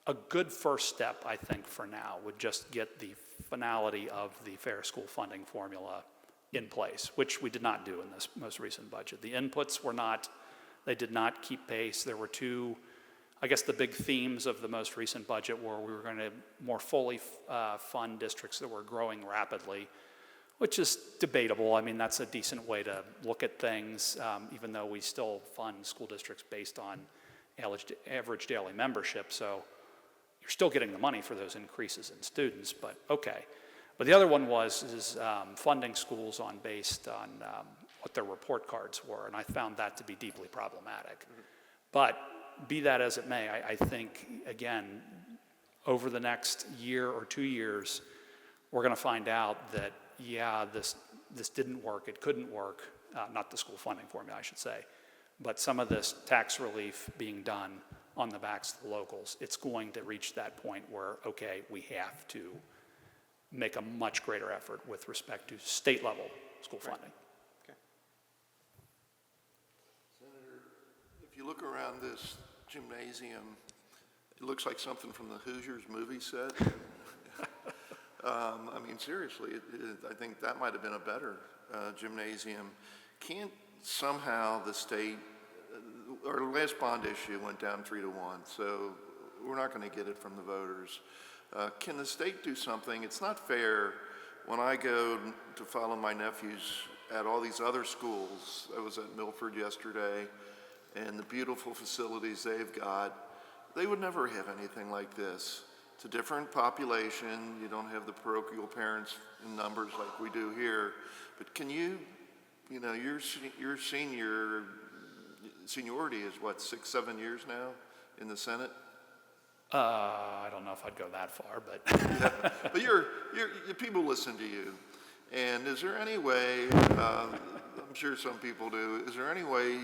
a good first step, I think, for now, would just get the finality of the fair school funding formula in place, which we did not do in this most recent budget. The inputs were not, they did not keep pace. There were two, I guess the big themes of the most recent budget were we were going to more fully fund districts that were growing rapidly, which is debatable. I mean, that's a decent way to look at things, even though we still fund school districts based on average daily membership. So you're still getting the money for those increases in students, but okay. But the other one is funding schools based on what their report cards were, and I found that to be deeply problematic. But be that as it may, I think, again, over the next year or 2 years, we're going to find out that, yeah, this didn't work, it couldn't work, not the school funding formula, I should say, but some of this tax relief being done on the backs of the locals, it's going to reach that point where, okay, we have to make a much greater effort with respect to state level school funding. Okay. Senator, if you look around this gymnasium, it looks like something from the Hoosiers movie set. I mean, seriously, I think that might have been a better gymnasium. Can't somehow the state, our last bond issue went down 3-1, so we're not going to get it from the voters. Can the state do something? It's not fair when I go to follow my nephews at all these other schools. I was at Milford yesterday, and the beautiful facilities they've got, they would never have anything like this. It's a different population. You don't have the parochial parents in numbers like we do here. But can you know, your seniority is what, 6-7 years now in the Senate? I don't know if I'd go that far, but. Yeah. But people listen to you. And is there any way, I'm sure some people do, is there any way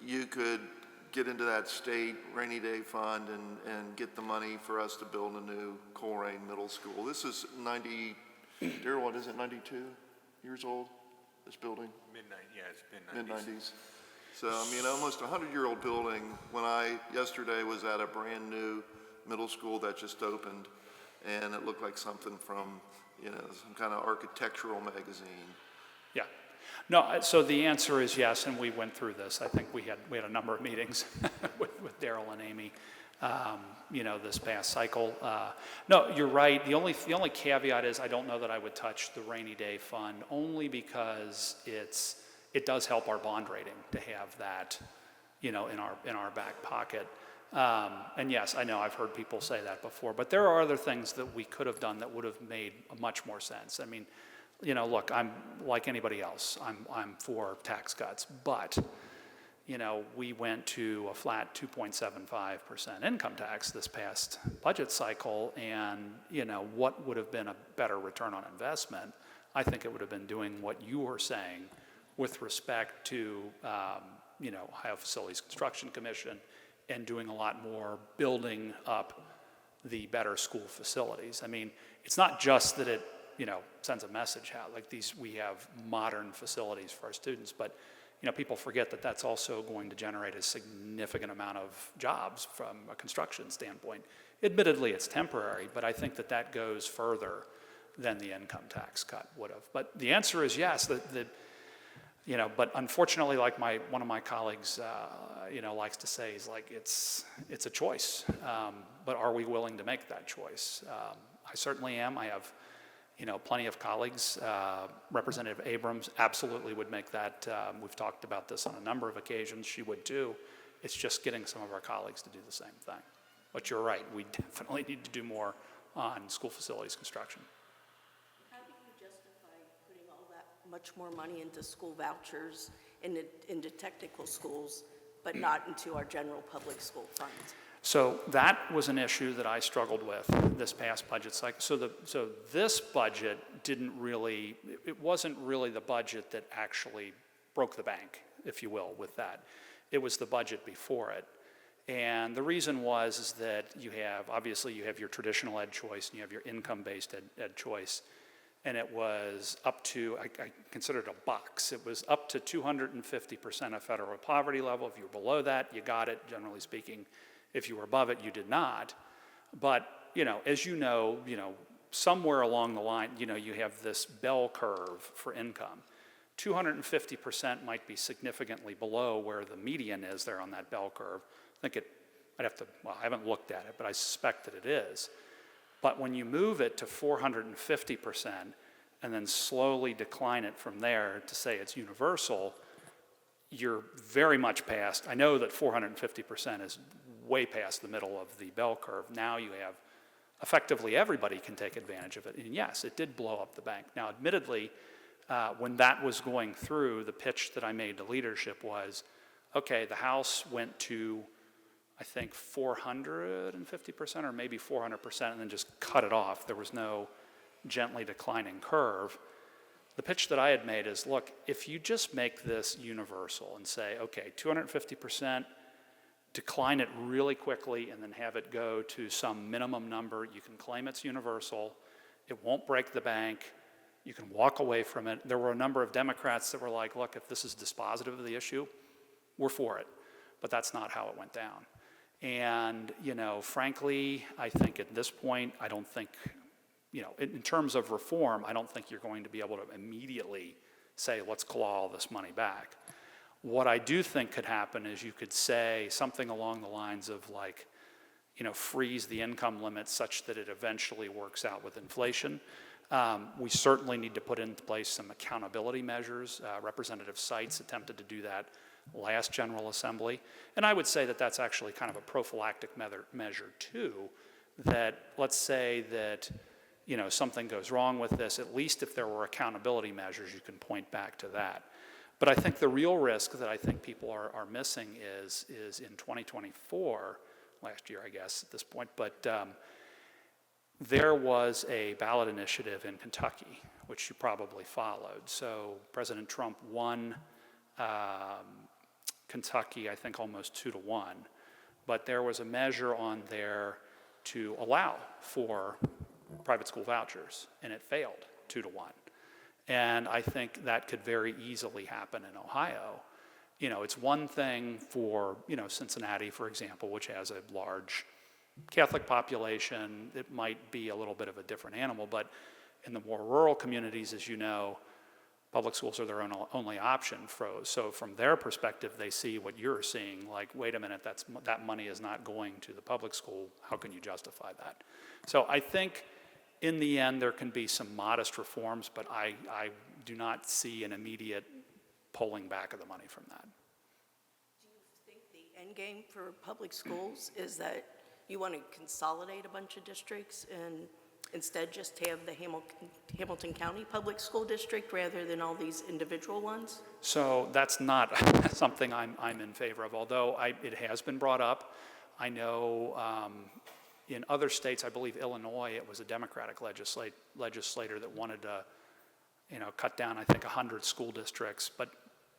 you could get into that state rainy day fund and get the money for us to build a new Colerain Middle School? This is 90, Darryl, what is it, 92 years old, this building? It's been Mid-90s. So, I mean, almost a 100-year-old building. When I yesterday was at a brand new middle school that just opened, and it looked like something from, some kind of architectural magazine. Yeah. No, so the answer is yes, and we went through this. I think we had a number of meetings with Darryl and Amy, this past cycle. No, you're right. The only caveat is I don't know that I would touch the rainy day fund, only because it does help our bond rating to have that, in our back pocket. And yes, I know I've heard people say that before, but there are other things that we could have done that would have made much more sense. I mean, look, I'm like anybody else. I'm for tax cuts, but we went to a flat 2.75% income tax this past budget cycle, and what would have been a better return on investment? I think it would have been doing what you were saying with respect to Ohio Facilities Construction Commission and doing a lot more building up the better school facilities. I mean, it's not just that it sends a message out, like we have modern facilities for our students, but people forget that that's also going to generate a significant amount of jobs from a construction standpoint. Admittedly, it's temporary, but I think that goes further than the income tax cut would have. But the answer is yes. But unfortunately, like one of my colleagues, likes to say, is like it's a choice. But are we willing to make that choice? I certainly am. I have, plenty of colleagues. Representative Abrams absolutely would make that. We've talked about this on a number of occasions. She would too. It's just getting some of our colleagues to do the same thing. But you're right. We definitely need to do more on school facilities construction. How do you justify putting all that much more money into school vouchers, into technical schools, but not into our general public school funds? So that was an issue that I struggled with this past budget cycle. So this budget it wasn't really the budget that actually broke the bank, if you will, with that. It was the budget before it. And the reason is that you have your traditional ed choice and you have your income-based ed choice. And it was up to, I considered a box. It was up to 250% of federal poverty level. If you were below that, you got it, generally speaking. If you were above it, you did not. But, as you know, somewhere along the line, you have this bell curve for income. 250% might be significantly below where the median is there on that bell curve. I haven't looked at it, but I suspect that it is. But when you move it to 450% and then slowly decline it from there to say it's universal, you're very much past. I know that 450% is way past the middle of the bell curve. Now you have effectively everybody can take advantage of it. And yes, it did blow up the bank. Now, admittedly, when that was going through, the pitch that I made to leadership was, okay, the House went to, I think, 450% or maybe 400% and then just cut it off. There was no gently declining curve. The pitch that I had made is, look, if you just make this universal and say, okay, 250%, decline it really quickly and then have it go to some minimum number, you can claim it's universal, it won't break the bank, you can walk away from it. There were a number of Democrats that were like, look, if this is dispositive of the issue, we're for it. But that's not how it went down. And, frankly, I think at this point, I don't think, in terms of reform, I don't think you're going to be able to immediately say, let's claw all this money back. What I do think could happen is you could say something along the lines of like, freeze the income limit such that it eventually works out with inflation. We certainly need to put into place some accountability measures. Representative Seitz attempted to do that last General Assembly. And I would say that that's actually kind of a prophylactic measure too, that let's say that something goes wrong with this, at least if there were accountability measures, you can point back to that. But I think the real risk that I think people are missing is in 2024, last year I guess at this point, but there was a ballot initiative in Kentucky, which you probably followed. So President Trump won Kentucky, I think almost 2-1, but there was a measure on there to allow for private school vouchers, and it failed 2-1. And I think that could very easily happen in Ohio. It's one thing for, Cincinnati, for example, which has a large Catholic population. It might be a little bit of a different animal, but in the more rural communities, as you know, public schools are their only option. So from their perspective, they see what you're seeing, like, wait a minute, that money is not going to the public school. How can you justify that? So I think in the end, there can be some modest reforms, but I do not see an immediate pulling back of the money from that. Do you think the end game for public schools is that you want to consolidate a bunch of districts and instead just have the Hamilton County Public School District rather than all these individual ones? So that's not something I'm in favor of, although it has been brought up. I know in other states, I believe Illinois, it was a Democratic legislator that wanted to, cut down, I think, 100 school districts. But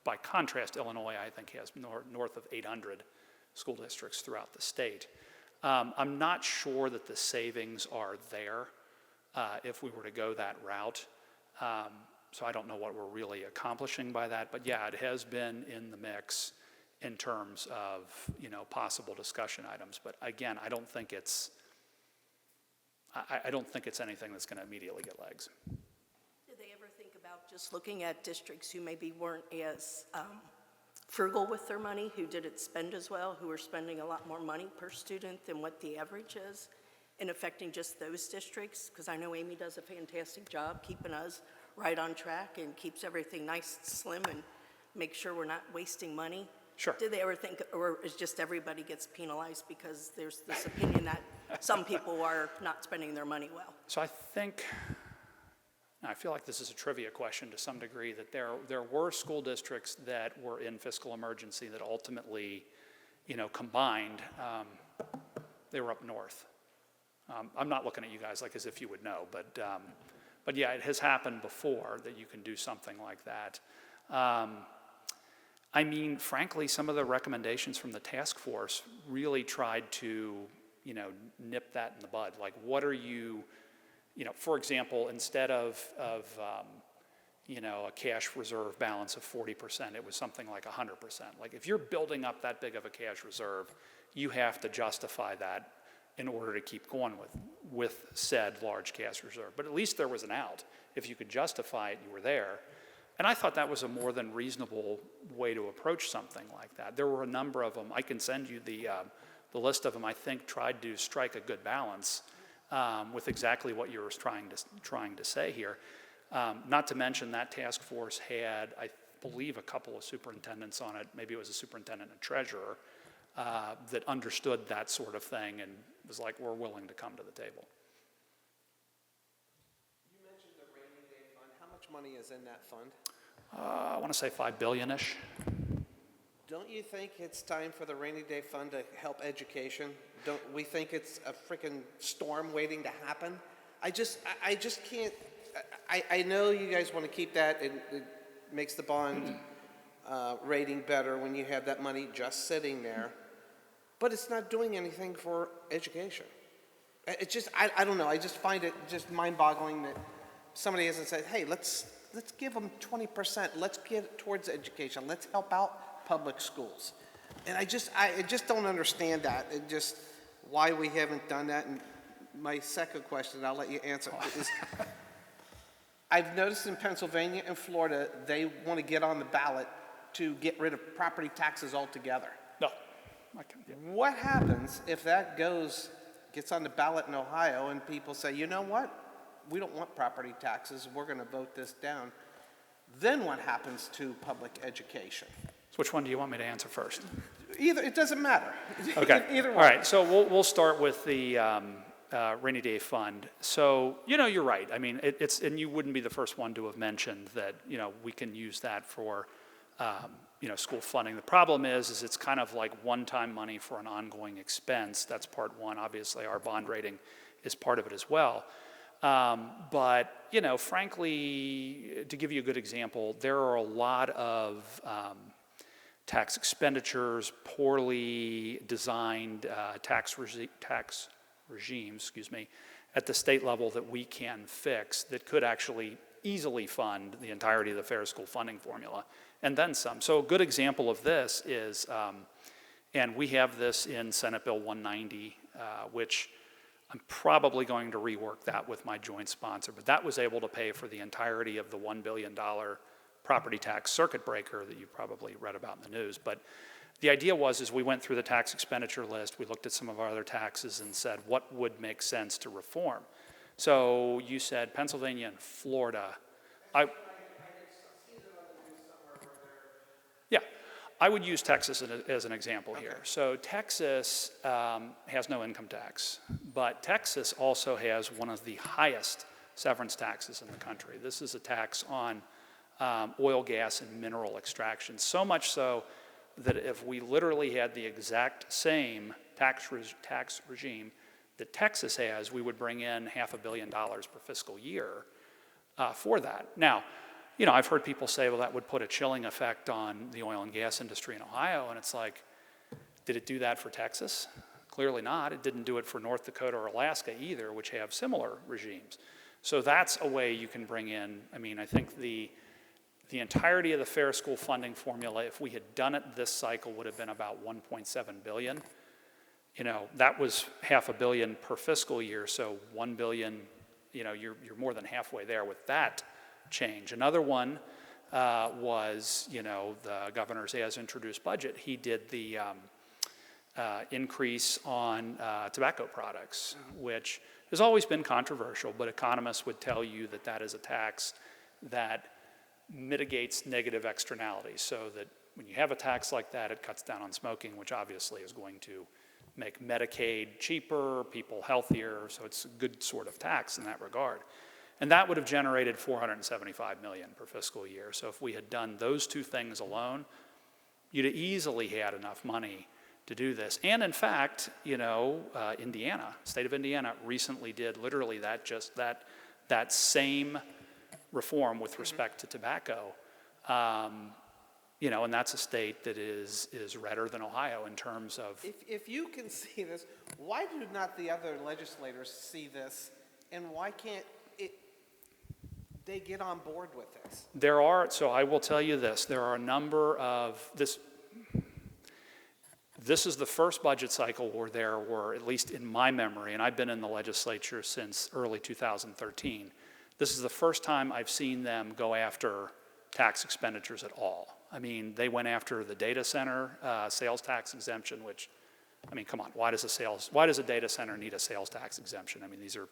by contrast, Illinois, I think, has north of 800 school districts throughout the state. I'm not sure that the savings are there if we were to go that route. So I don't know what we're really accomplishing by that. But yeah, it has been in the mix in terms of, possible discussion items. But again, I don't think it's anything that's going to immediately get legs. Did they ever think about just looking at districts who maybe weren't as frugal with their money, who didn't spend as well, who are spending a lot more money per student than what the average is, and affecting just those districts? Because I know Amy does a fantastic job keeping us right on track and keeps everything nice, slim, and make sure we're not wasting money. Sure. Did they ever think, or is just everybody gets penalized because there's this opinion that some people are not spending their money well? So I feel like this is a trivia question to some degree, that there were school districts that were in fiscal emergency that ultimately, combined, they were up north. I'm not looking at you guys like as if you would know, but yeah, it has happened before that you can do something like that. Frankly, some of the recommendations from the task force really tried to, nip that in the bud. Like, what are you, for example, instead of a cash reserve balance of 40%, it was something like 100%. Like, if you're building up that big of a cash reserve, you have to justify that in order to keep going with said large cash reserve. But at least there was an out. If you could justify it, you were there. And I thought that was a more than reasonable way to approach something like that. There were a number of them. I can send you the list of them. I think tried to strike a good balance with exactly what you were trying to say here. Not to mention that task force had, I believe, a couple of superintendents on it. Maybe it was a superintendent and a treasurer that understood that sort of thing and was like, we're willing to come to the table. You mentioned the rainy day fund. How much money is in that fund? I want to say $5 billion-ish. Don't you think it's time for the rainy day fund to help education? Don't we think it's a freaking storm waiting to happen? I just can't. I know you guys want to keep that. It makes the bond rating better when you have that money just sitting there, but it's not doing anything for education. It's just I don't know. I just find it just mind-boggling that somebody hasn't said, "Hey, let's give them 20%. Let's get it towards education. Let's help out public schools." And I just don't understand that. It just why we haven't done that. And my second question, I'll let you answer, is I've noticed in Pennsylvania and Florida, they want to get on the ballot to get rid of property taxes altogether. No. What happens if that gets on the ballot in Ohio and people say, you know what? We don't want property taxes. We're going to vote this down. Then what happens to public education? So which one do you want me to answer first? Either, it doesn't matter. Okay. Either one. All right, so we'll start with the rainy day fund. So, you're right. I mean, and you wouldn't be the first one to have mentioned that, we can use that for, school funding. The problem is it's kind of like one-time money for an ongoing expense. That's part one. Obviously, our bond rating is part of it as well. But, frankly, to give you a good example, there are a lot of tax expenditures, poorly designed tax regimes, at the state level that we can fix that could actually easily fund the entirety of the fair school funding formula, and then some. So a good example of this is, and we have this in Senate Bill 190, which I'm probably going to rework that with my joint sponsor, but that was able to pay for the entirety of the $1 billion property tax circuit breaker that you probably read about in the news. But the idea was we went through the tax expenditure list, we looked at some of our other taxes and said, what would make sense to reform? So you said Pennsylvania and Florida. I would use Texas as an example here. So Texas has no income tax, but Texas also has one of the highest severance taxes in the country. This is a tax on oil, gas, and mineral extraction, so much so that if we literally had the exact same tax regime that Texas has, we would bring in $500 million per fiscal year for that. Now, I've heard people say, well, that would put a chilling effect on the oil and gas industry in Ohio, and it's like, did it do that for Texas? Clearly not. It didn't do it for North Dakota or Alaska either, which have similar regimes. So that's a way you can bring in, I think the entirety of the fair school funding formula, if we had done it this cycle, would have been about $1.7 billion. That was $500 million per fiscal year, so $1 billion, you're more than halfway there with that change. Another one was, the governor's as-introduced budget. He did the increase on tobacco products, which has always been controversial, but economists would tell you that that is a tax that mitigates negative externalities, so that when you have a tax like that, it cuts down on smoking, which obviously is going to make Medicaid cheaper, people healthier, so it's a good sort of tax in that regard. And that would have generated $475 million per fiscal year. So if we had done those two things alone, you'd have easily had enough money to do this. And in fact, Indiana, state of Indiana recently did literally that same reform with respect to tobacco, and that's a state that is redder than Ohio in terms of. If you can see this, why do not the other legislators see this, and why can't they get on board with this? So I will tell you this, there are a number of This is the first budget cycle where there were, at least in my memory, and I've been in the legislature since early 2013, this is the first time I've seen them go after tax expenditures at all. I mean, they went after the data center sales tax exemption, which, I mean, come on, why does a data center need a sales tax exemption? I mean, these are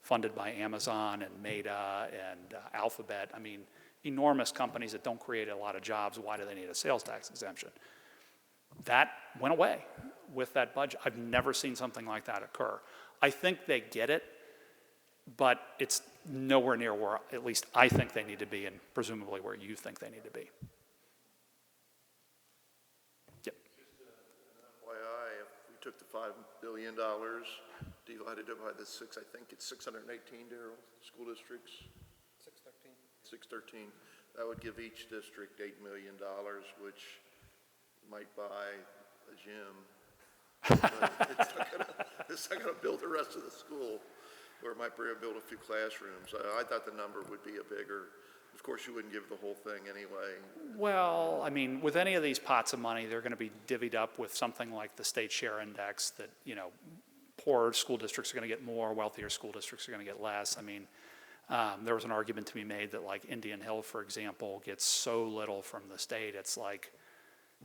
funded by Amazon and Meta and Alphabet. I mean, enormous companies that don't create a lot of jobs. Why do they need a sales tax exemption? That went away with that budget. I've never seen something like that occur. I think they get it, but it's nowhere near where at least I think they need to be, and presumably where you think they need to be. Yep. FYI, if we took the $5 billion, divided it by the six, I think it's 618, Darrell, school districts? 613. 613. That would give each district $8 million, which might buy a gym. But it's not gonna build the rest of the school, or it might build a few classrooms. I thought the number would be a bigger, of course you wouldn't give the whole thing anyway. Well, I mean, with any of these pots of money, they're going to be divvied up with something like the state share index that, you know, poorer school districts are going to get more, wealthier school districts are going to get less. I mean, there was an argument to be made that, like, Indian Hill, for example, gets so little from the state. It's like,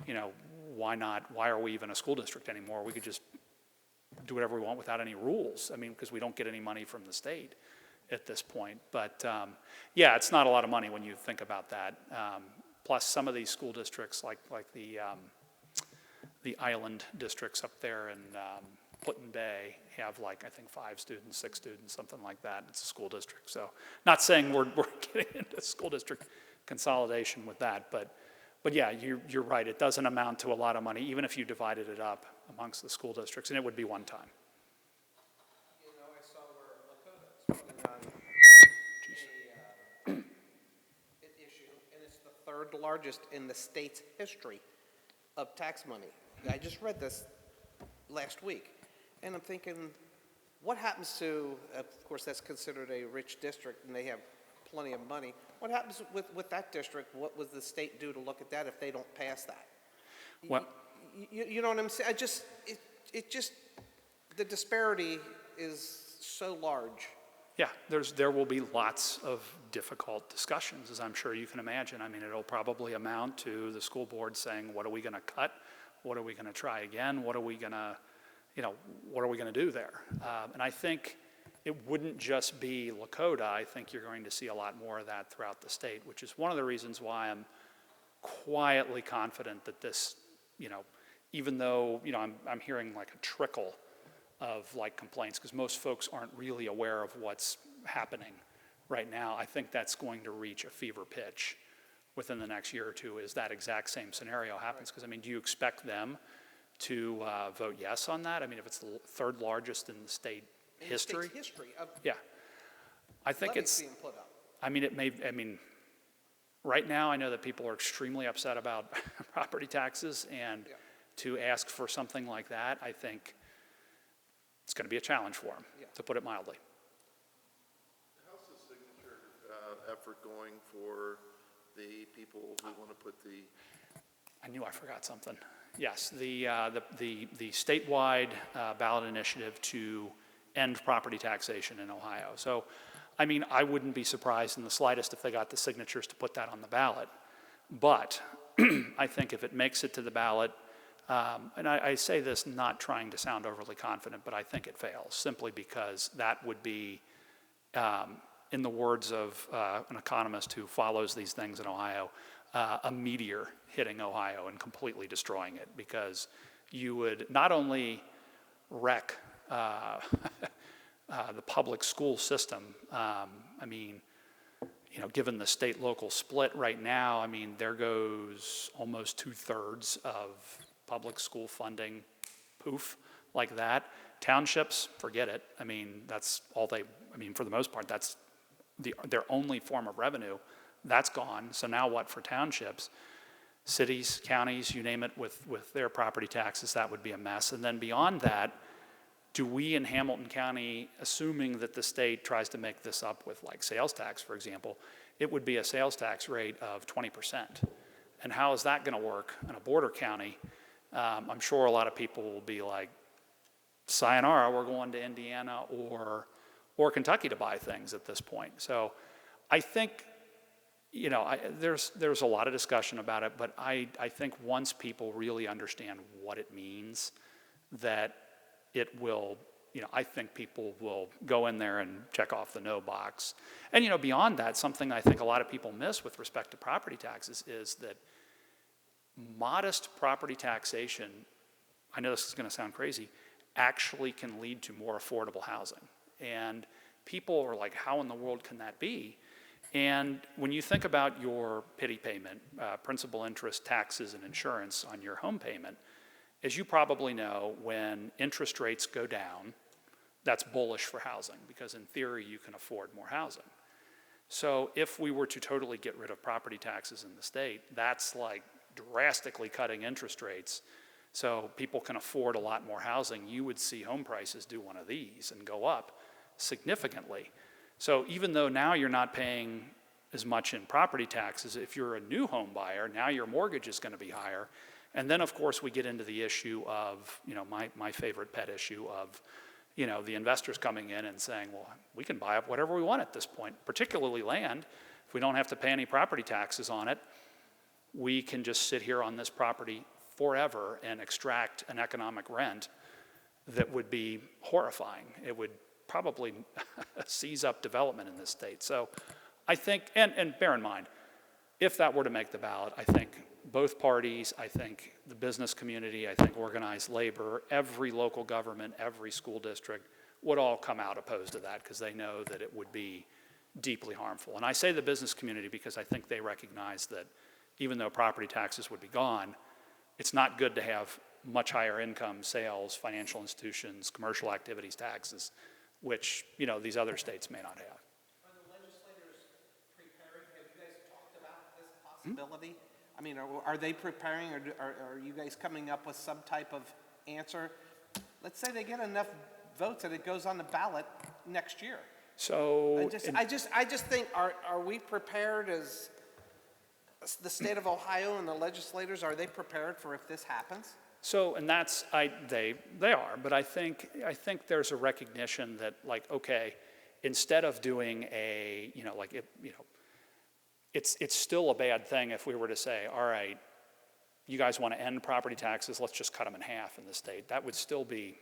you know, why are we even a school district anymore? We could just do whatever we want without any rules. I mean, because we don't get any money from the state at this point. But yeah, it's not a lot of money when you think about that. Plus, some of these school districts, like the island districts up there in Put-in Bay, have, like, I think 5 students, 6 students, something like that. It's a school district. So, not saying we're getting into school district consolidation with that, but yeah, you're right. It doesn't amount to a lot of money, even if you divided it up amongst the school districts, and it would be one time. You know, I saw where Lakota is working on an issue, and it's the third largest in the state's history of tax money. I just read this last week, and I'm thinking, what happens to, of course, that's considered a rich district, and they have plenty of money. What happens with that district? What would the state do to look at that if they don't pass that? Well, you know what I'm saying? The disparity is so large. yeah, there will be lots of difficult discussions, as I'm sure you can imagine. I mean, it'll probably amount to the school board saying, what are we going to cut? What are we going to try again? What are we going to, you know, what are we going to do there? And I think it wouldn't just be Lakota. I think you're going to see a lot more of that throughout the state, which is one of the reasons why I'm quietly confident that this, you know, even though, you know, I'm hearing like a trickle of, like, complaints, because most folks aren't really aware of what's happening right now. I think that's going to reach a fever pitch within the next year or two, is that exact same scenario happens. Because, I mean, do you expect them to vote yes on that? I mean, if it's the third largest in the state history? In the state's history of Yeah. I think levies it's, being put up. I mean, I mean, right now I know that people are extremely upset about property taxes, and to ask for something like that, I think it's going to be a challenge for them, to put it mildly. How's the signature effort going for the people who want to put the... I knew I forgot something. Yes, the statewide ballot initiative to end property taxation in Ohio. So, I mean, I wouldn't be surprised in the slightest if they got the signatures to put that on the ballot. But I think if it makes it to the ballot, and I say this not trying to sound overly confident, but I think it fails, simply because that would be, in the words of an economist who follows these things in Ohio, a meteor hitting Ohio and completely destroying it, because you would not only wreck the public school system. I mean, you know, given the state-local split right now, I mean, there goes almost 2/3 of public school funding, poof, like that. Townships, forget it. I mean, that's all they, I mean, for the most part, that's their only form of revenue. That's gone. So now what for townships? Cities, counties, you name it, with their property taxes, that would be a mess. And then beyond that, do we in Hamilton County, assuming that the state tries to make this up with, like, sales tax, for example, it would be a sales tax rate of 20%. And how is that going to work in a border county I'm sure a lot of people will be like, sayonara, we're going to Indiana or Kentucky to buy things at this point. So I think, you know, there's a lot of discussion about it, but I think once people really understand what it means, that it will, you know, I think people will go in there and check off the no box. And, you know, beyond that, something I think a lot of people miss with respect to property taxes is that modest property taxation, I know this is going to sound crazy, actually can lead to more affordable housing. And people are like, how in the world can that be? And when you think about your PITI payment, principal, interest, taxes, and insurance on your home payment, as you probably know, when interest rates go down, that's bullish for housing, because in theory you can afford more housing. So if we were to totally get rid of property taxes in the state, that's like drastically cutting interest rates, so people can afford a lot more housing. You would see home prices do one of these and go up significantly. So even though now you're not paying as much in property taxes, if you're a new home buyer, now your mortgage is going to be higher. And then, of course, we get into the issue of, you know, my favorite pet issue of, you know, the investors coming in and saying, well, we can buy up whatever we want at this point, particularly land. If we don't have to pay any property taxes on it, we can just sit here on this property forever and extract an economic rent that would be horrifying. It would probably seize up development in this state. So I think, and bear in mind, if that were to make the ballot, I think both parties, I think the business community, I think organized labor, every local government, every school district would all come out opposed to that, because they know that it would be deeply harmful. And I say the business community because I think they recognize that even though property taxes would be gone, it's not good to have much higher income sales, financial institutions, commercial activities taxes, which, you know, these other states may not have. Are the legislators preparing? Have you guys talked about this possibility? I mean, are they preparing, or are you guys coming up with some type of answer? Let's say they get enough votes that it goes on the ballot next year. So I just think, are we prepared as the state of Ohio and the legislators, are they prepared for if this happens? So, and that's, they are, but I think there's a recognition that, like, okay, instead of doing a, you know, like, it, you know, it's still a bad thing if we were to say, all right, you guys want to end property taxes, let's just cut them in half in the state. That would still be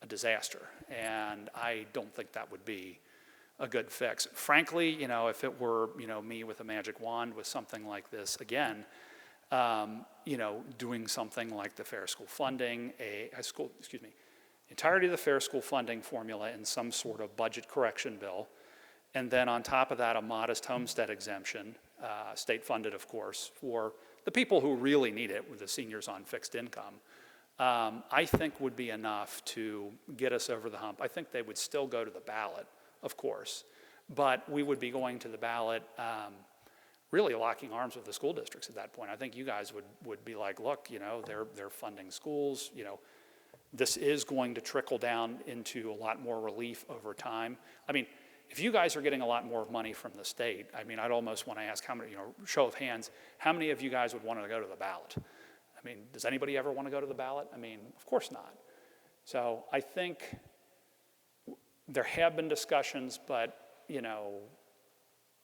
a disaster, and I don't think that would be a good fix. Frankly, you know, if it were, you know, me with a magic wand with something like this, again, you know, doing something like the Fair School Funding, entirety of the Fair School Funding formula in some sort of budget correction bill, and then on top of that, a modest homestead exemption, state funded, of course, for the people who really need it, with the seniors on fixed income, I think would be enough to get us over the hump. I think they would still go to the ballot, of course, but we would be going to the ballot really locking arms with the school districts at that point. I think you guys would be like, look, you know, they're funding schools, you know, this is going to trickle down into a lot more relief over time. I mean, if you guys are getting a lot more money from the state, I mean, I'd almost want to ask how many, you know, show of hands, how many of you guys would want to go to the ballot? I mean, does anybody ever want to go to the ballot? I mean, of course not. So I think there have been discussions, but, you know,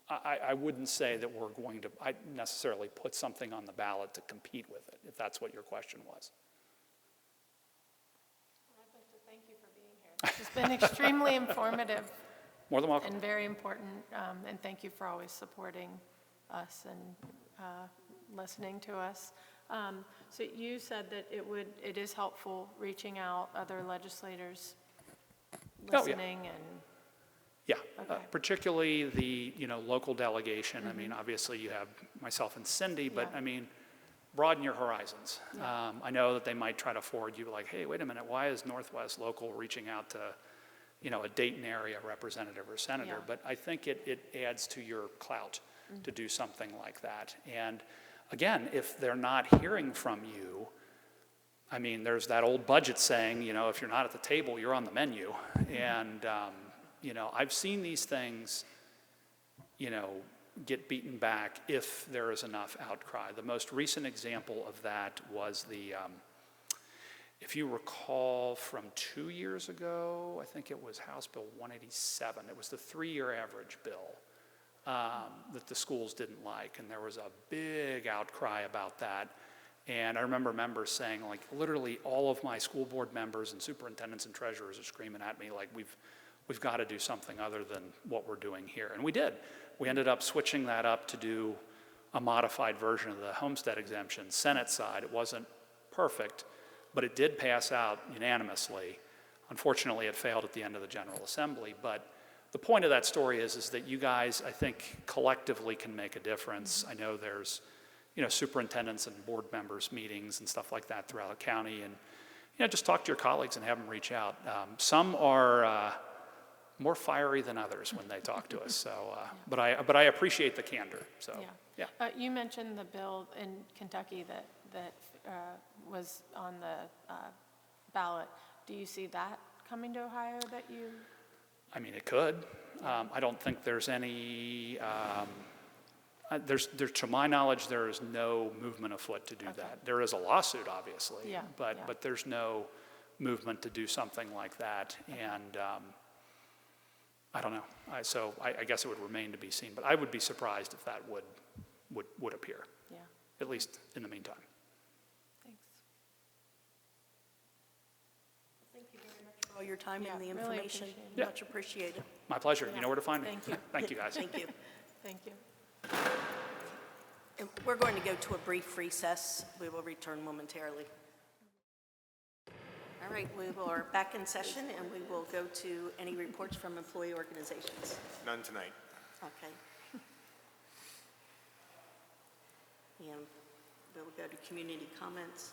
I wouldn't say that we're going to necessarily put something on the ballot to compete with it, if that's what your question was. I'd like to thank you for being here. This has been extremely informative. More than welcome. And very important, and thank you for always supporting us and listening to us. So you said that it is helpful reaching out, other legislators listening and... Yeah, Okay. particularly the, you know, local delegation. I mean, obviously you have myself and Cindy, but Yeah. I mean, broaden your horizons. Yeah. I know that they might try to forward you like, hey, wait a minute, why is Northwest Local reaching out to, you know, a Dayton area representative or senator? Yeah. But I think it adds to your clout to do something like that. And again, if they're not hearing from you, I mean, there's that old budget saying, you know, if you're not at the table, you're on the menu. And, you know, I've seen these things, you know, get beaten back if there is enough outcry. The most recent example of that was if you recall from 2 years ago, I think it was House Bill 187. It was the 3-year average bill that the schools didn't like, and there was a big outcry about that. And I remember members saying, like, literally all of my school board members and superintendents and treasurers are screaming at me, like, we've got to do something other than what we're doing here. And we did. We ended up switching that up to do a modified version of the homestead exemption, Senate side. It wasn't perfect, but it did pass out unanimously. Unfortunately, it failed at the end of the General Assembly. But the point of that story is that you guys, I think, collectively can make a difference. I know there's, superintendents and board members meetings and stuff like that throughout the county. And, just talk to your colleagues and have them reach out. Some are more fiery than others when they talk to us. So, but I appreciate the candor. So, yeah. You mentioned the bill in Kentucky that was on the ballot. Do you see that coming to Ohio that you? I mean, it could. I don't think there's any. To my knowledge, there is no movement afoot to do that. There is a lawsuit, obviously, but there's no movement to do something like that. And I don't know. So I guess it would remain to be seen. But I would be surprised if that would appear. Yeah. At least in the meantime. Thanks. Thank you very much for all your time and the really information. appreciate it. Much appreciated. My pleasure. You know where to find me. Thank you. Thank you, guys. Thank you. Thank you. And we're going to go to a brief recess. We will return momentarily. All right, we are back in session, and we will go to any reports from employee organizations. None tonight. Okay. And we'll go to community comments.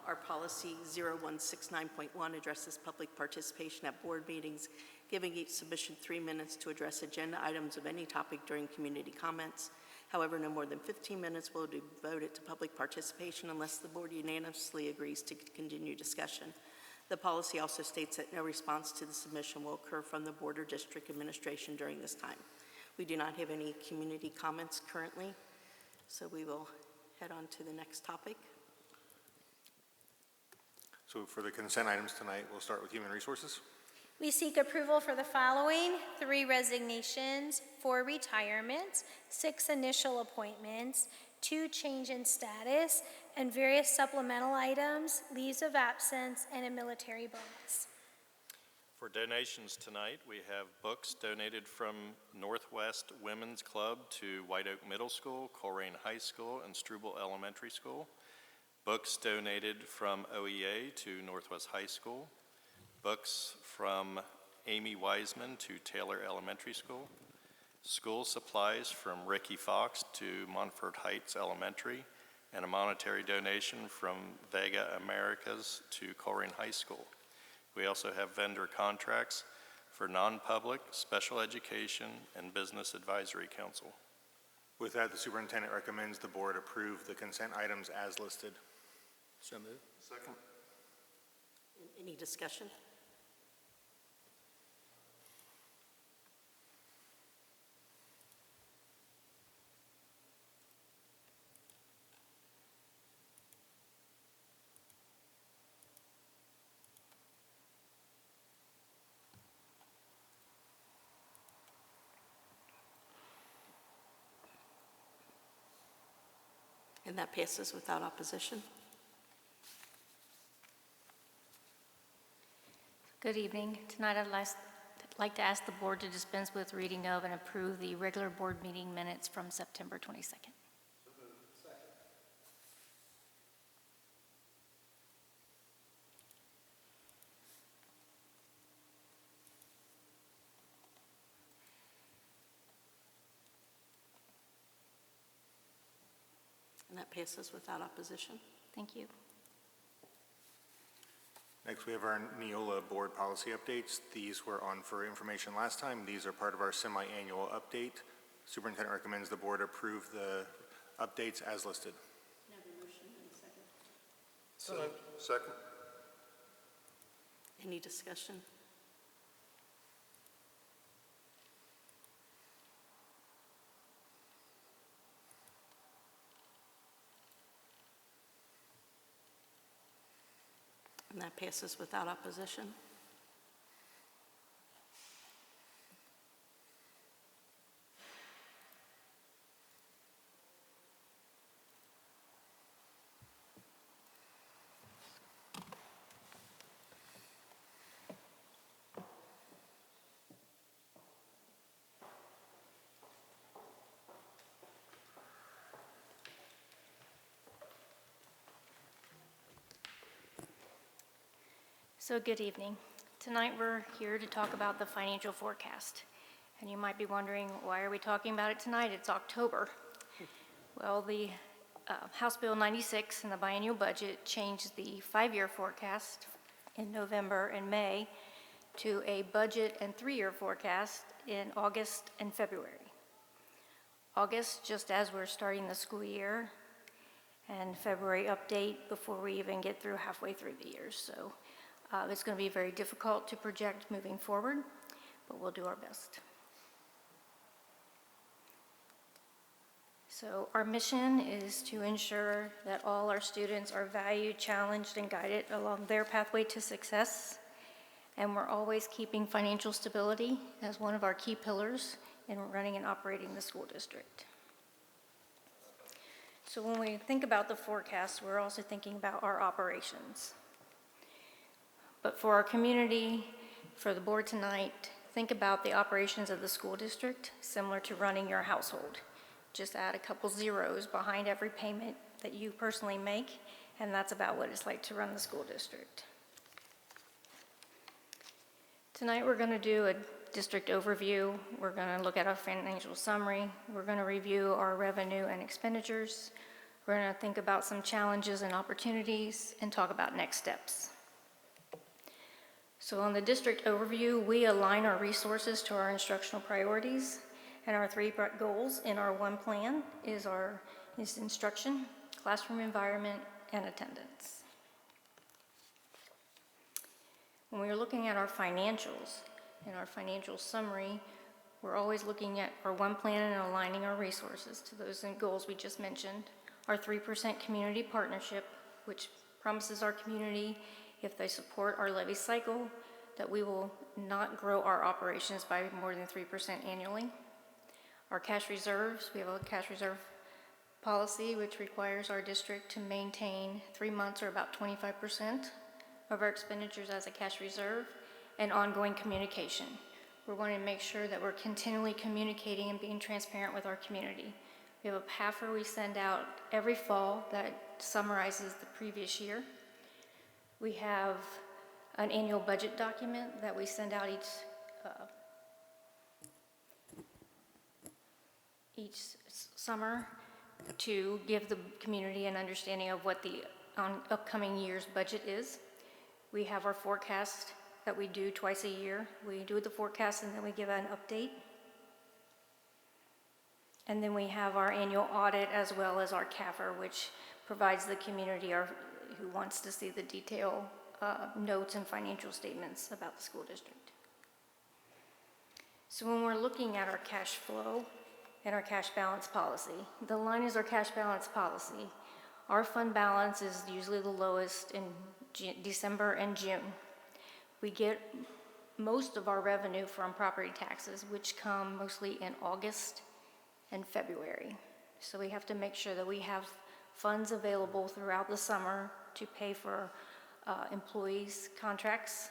Our policy 0169.1 addresses public participation at board meetings, giving each submission 3 minutes to address agenda items of any topic during community comments. However, no more than 15 minutes will be devoted to public participation unless the board unanimously agrees to continue discussion. The policy also states that no response to the submission will occur from the board or district administration during this time. We do not have any community comments currently, so we will head on to the next topic. So for the consent items tonight, we'll start with Human Resources. We seek approval for the following: 3 resignations, 4 retirements, 6 initial appointments, 2 change in status, and various supplemental items, leaves of absence, and a military bonus. For donations tonight, we have books donated from Northwest Women's Club to White Oak Middle School, Colerain High School, and Struble Elementary School. Books donated from OEA to Northwest High School. Books from Amy Wiseman to Taylor Elementary School. School supplies from Ricky Fox to Montford Heights Elementary, and a monetary donation from Vega Americas to Colerain High School. We also have vendor contracts for non-public, special education, and business advisory council. With that, the superintendent recommends the board approve the consent items as listed. So moved. Second. Any discussion? And that passes without opposition. Good evening. Tonight I'd like to ask the board to dispense with reading of and approve the regular board meeting minutes from September 22nd. And that passes without opposition. Thank you. Next, we have our Neola board policy updates. These were on for information last time. These are part of our semi-annual update. Superintendent recommends the board approve the updates as listed. Second. Any discussion? Passes without opposition. So good evening. Tonight we're here to talk about the financial forecast. And you might be wondering, why are we talking about it tonight? It's October. Well, the House Bill 96 and the biennial budget changed the 5-year forecast in November and May to a budget and 3-year forecast in August and February. August, just as we're starting the school year, and February update before we even get through halfway through the year. So it's going to be very difficult to project moving forward, but we'll do our best. So our mission is to ensure that all our students are valued, challenged, and guided along their pathway to success. And we're always keeping financial stability as one of our key pillars in running and operating the school district. So when we think about the forecast, we're also thinking about our operations. But for our community, for the board tonight, think about the operations of the school district, similar to running your household. Just add a couple zeros behind every payment that you personally make, and that's about what it's like to run the school district. Tonight we're going to do a district overview. We're going to look at our financial summary. We're going to review our revenue and expenditures. We're going to think about some challenges and opportunities and talk about next steps. So on the district overview, we align our resources to our instructional priorities, and our 3 goals in our one plan is instruction, classroom environment, and attendance. When we're looking at our financials, in our financial summary, we're always looking at our one plan and aligning our resources to those goals we just mentioned. Our 3% community partnership, which promises our community, if they support our levy cycle, that we will not grow our operations by more than 3% annually. Our cash reserves, we have a cash reserve policy which requires our district to maintain 3 months or about 25% of our expenditures as a cash reserve, and ongoing communication. We're going to make sure that we're continually communicating and being transparent with our community. We have a PAFR we send out every fall that summarizes the previous year. We have an annual budget document that we send out each summer to give the community an understanding of what the upcoming year's budget is. We have our forecast that we do twice a year. We do the forecast and then we give an update. And then we have our annual audit as well as our CAFR, which provides the community who wants to see the detailed notes and financial statements about the school district. So when we're looking at our cash flow and our cash balance policy, the line is our cash balance policy. Our fund balance is usually the lowest in December and June. We get most of our revenue from property taxes, which come mostly in August and February. So we have to make sure that we have funds available throughout the summer to pay for employees' contracts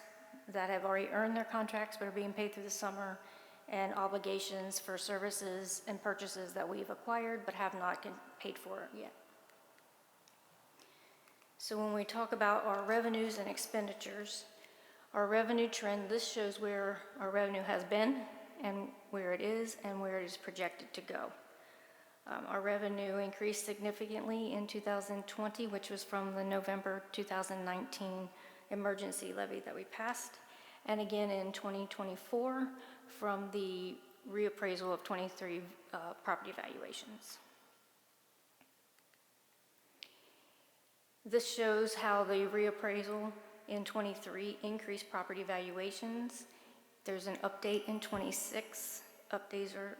that have already earned their contracts but are being paid through the summer, and obligations for services and purchases that we've acquired but have not paid for yet. So when we talk about our revenues and expenditures, our revenue trend, this shows where our revenue has been and where it is and where it is projected to go. Our revenue increased significantly in 2020, which was from the November 2019 emergency levy that we passed, and again in 2024 from the reappraisal of 23 property valuations. This shows how the reappraisal in 23 increased property valuations. There's an update in 26. Updates are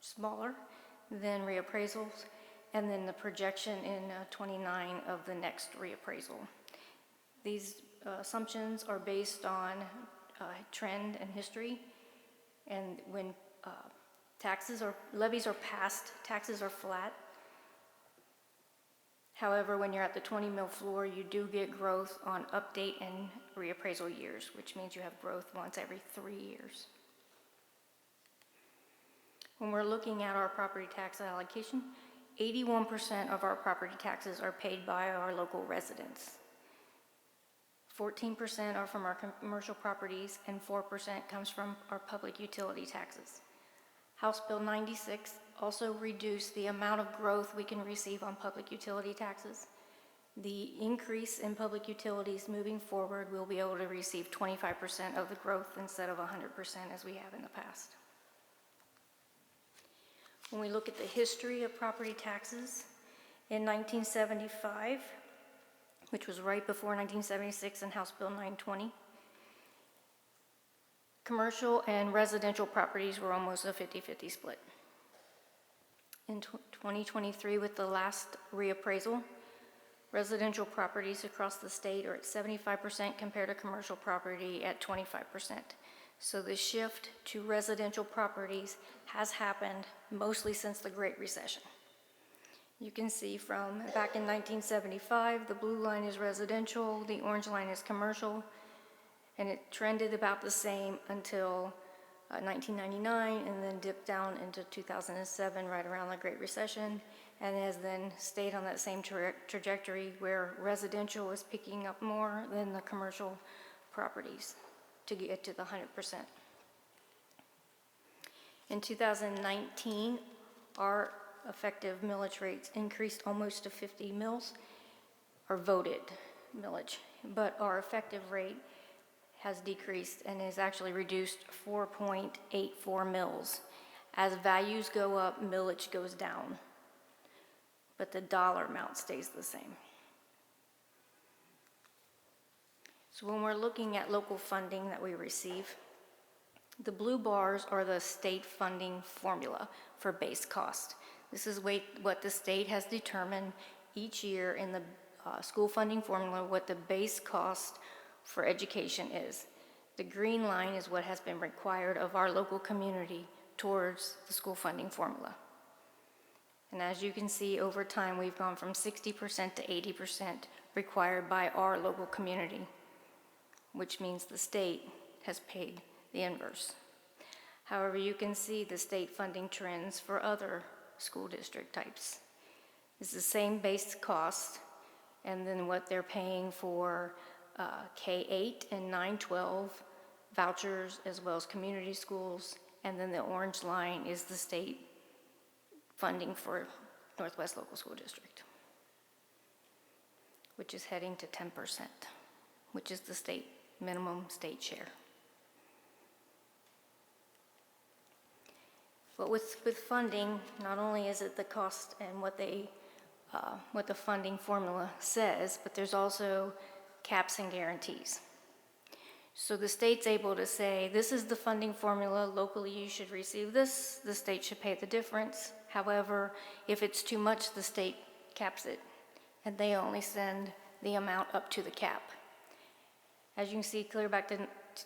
smaller than reappraisals, and then the projection in 29 of the next reappraisal. These assumptions are based on trend and history, and when levies are passed, taxes are flat. However, when you're at the 20 mil floor, you do get growth on update and reappraisal years, which means you have growth once every 3 years. When we're looking at our property tax allocation, 81% of our property taxes are paid by our local residents. 14% are from our commercial properties, and 4% comes from our public utility taxes. House Bill 96 also reduced the amount of growth we can receive on public utility taxes. The increase in public utilities moving forward, we'll be able to receive 25% of the growth instead of 100% as we have in the past. When we look at the history of property taxes, in 1975, which was right before 1976 and House Bill 920, commercial and residential properties were almost a 50-50 split. In 2023, with the last reappraisal, residential properties across the state are at 75% compared to commercial property at 25%. So the shift to residential properties has happened mostly since the Great Recession. You can see from back in 1975, the blue line is residential, the orange line is commercial, and it trended about the same until 1999 and then dipped down into 2007 right around the Great Recession, and has then stayed on that same trajectory where residential is picking up more than the commercial properties to get to the 100%. In 2019, our effective millage rates increased almost to 50 mils, or voted millage, but our effective rate has decreased and is actually reduced 4.84 mils. As values go up, millage goes down, but the dollar amount stays the same. So when we're looking at local funding that we receive, the blue bars are the state funding formula for base cost. This is what the state has determined each year in the school funding formula, what the base cost for education is. The green line is what has been required of our local community towards the school funding formula. And as you can see, over time, we've gone from 60% to 80% required by our local community, which means the state has paid the inverse. However, you can see the state funding trends for other school district types. It's the same base cost, and then what they're paying for K-8 and 9-12 vouchers, as well as community schools, and then the orange line is the state funding for Northwest Local School District, which is heading to 10%, which is the state minimum state share. But with funding, not only is it the cost and what the funding formula says, but there's also caps and guarantees. So the state's able to say, this is the funding formula, locally you should receive this, the state should pay the difference. However, if it's too much, the state caps it, and they only send the amount up to the cap. As you can see clear back to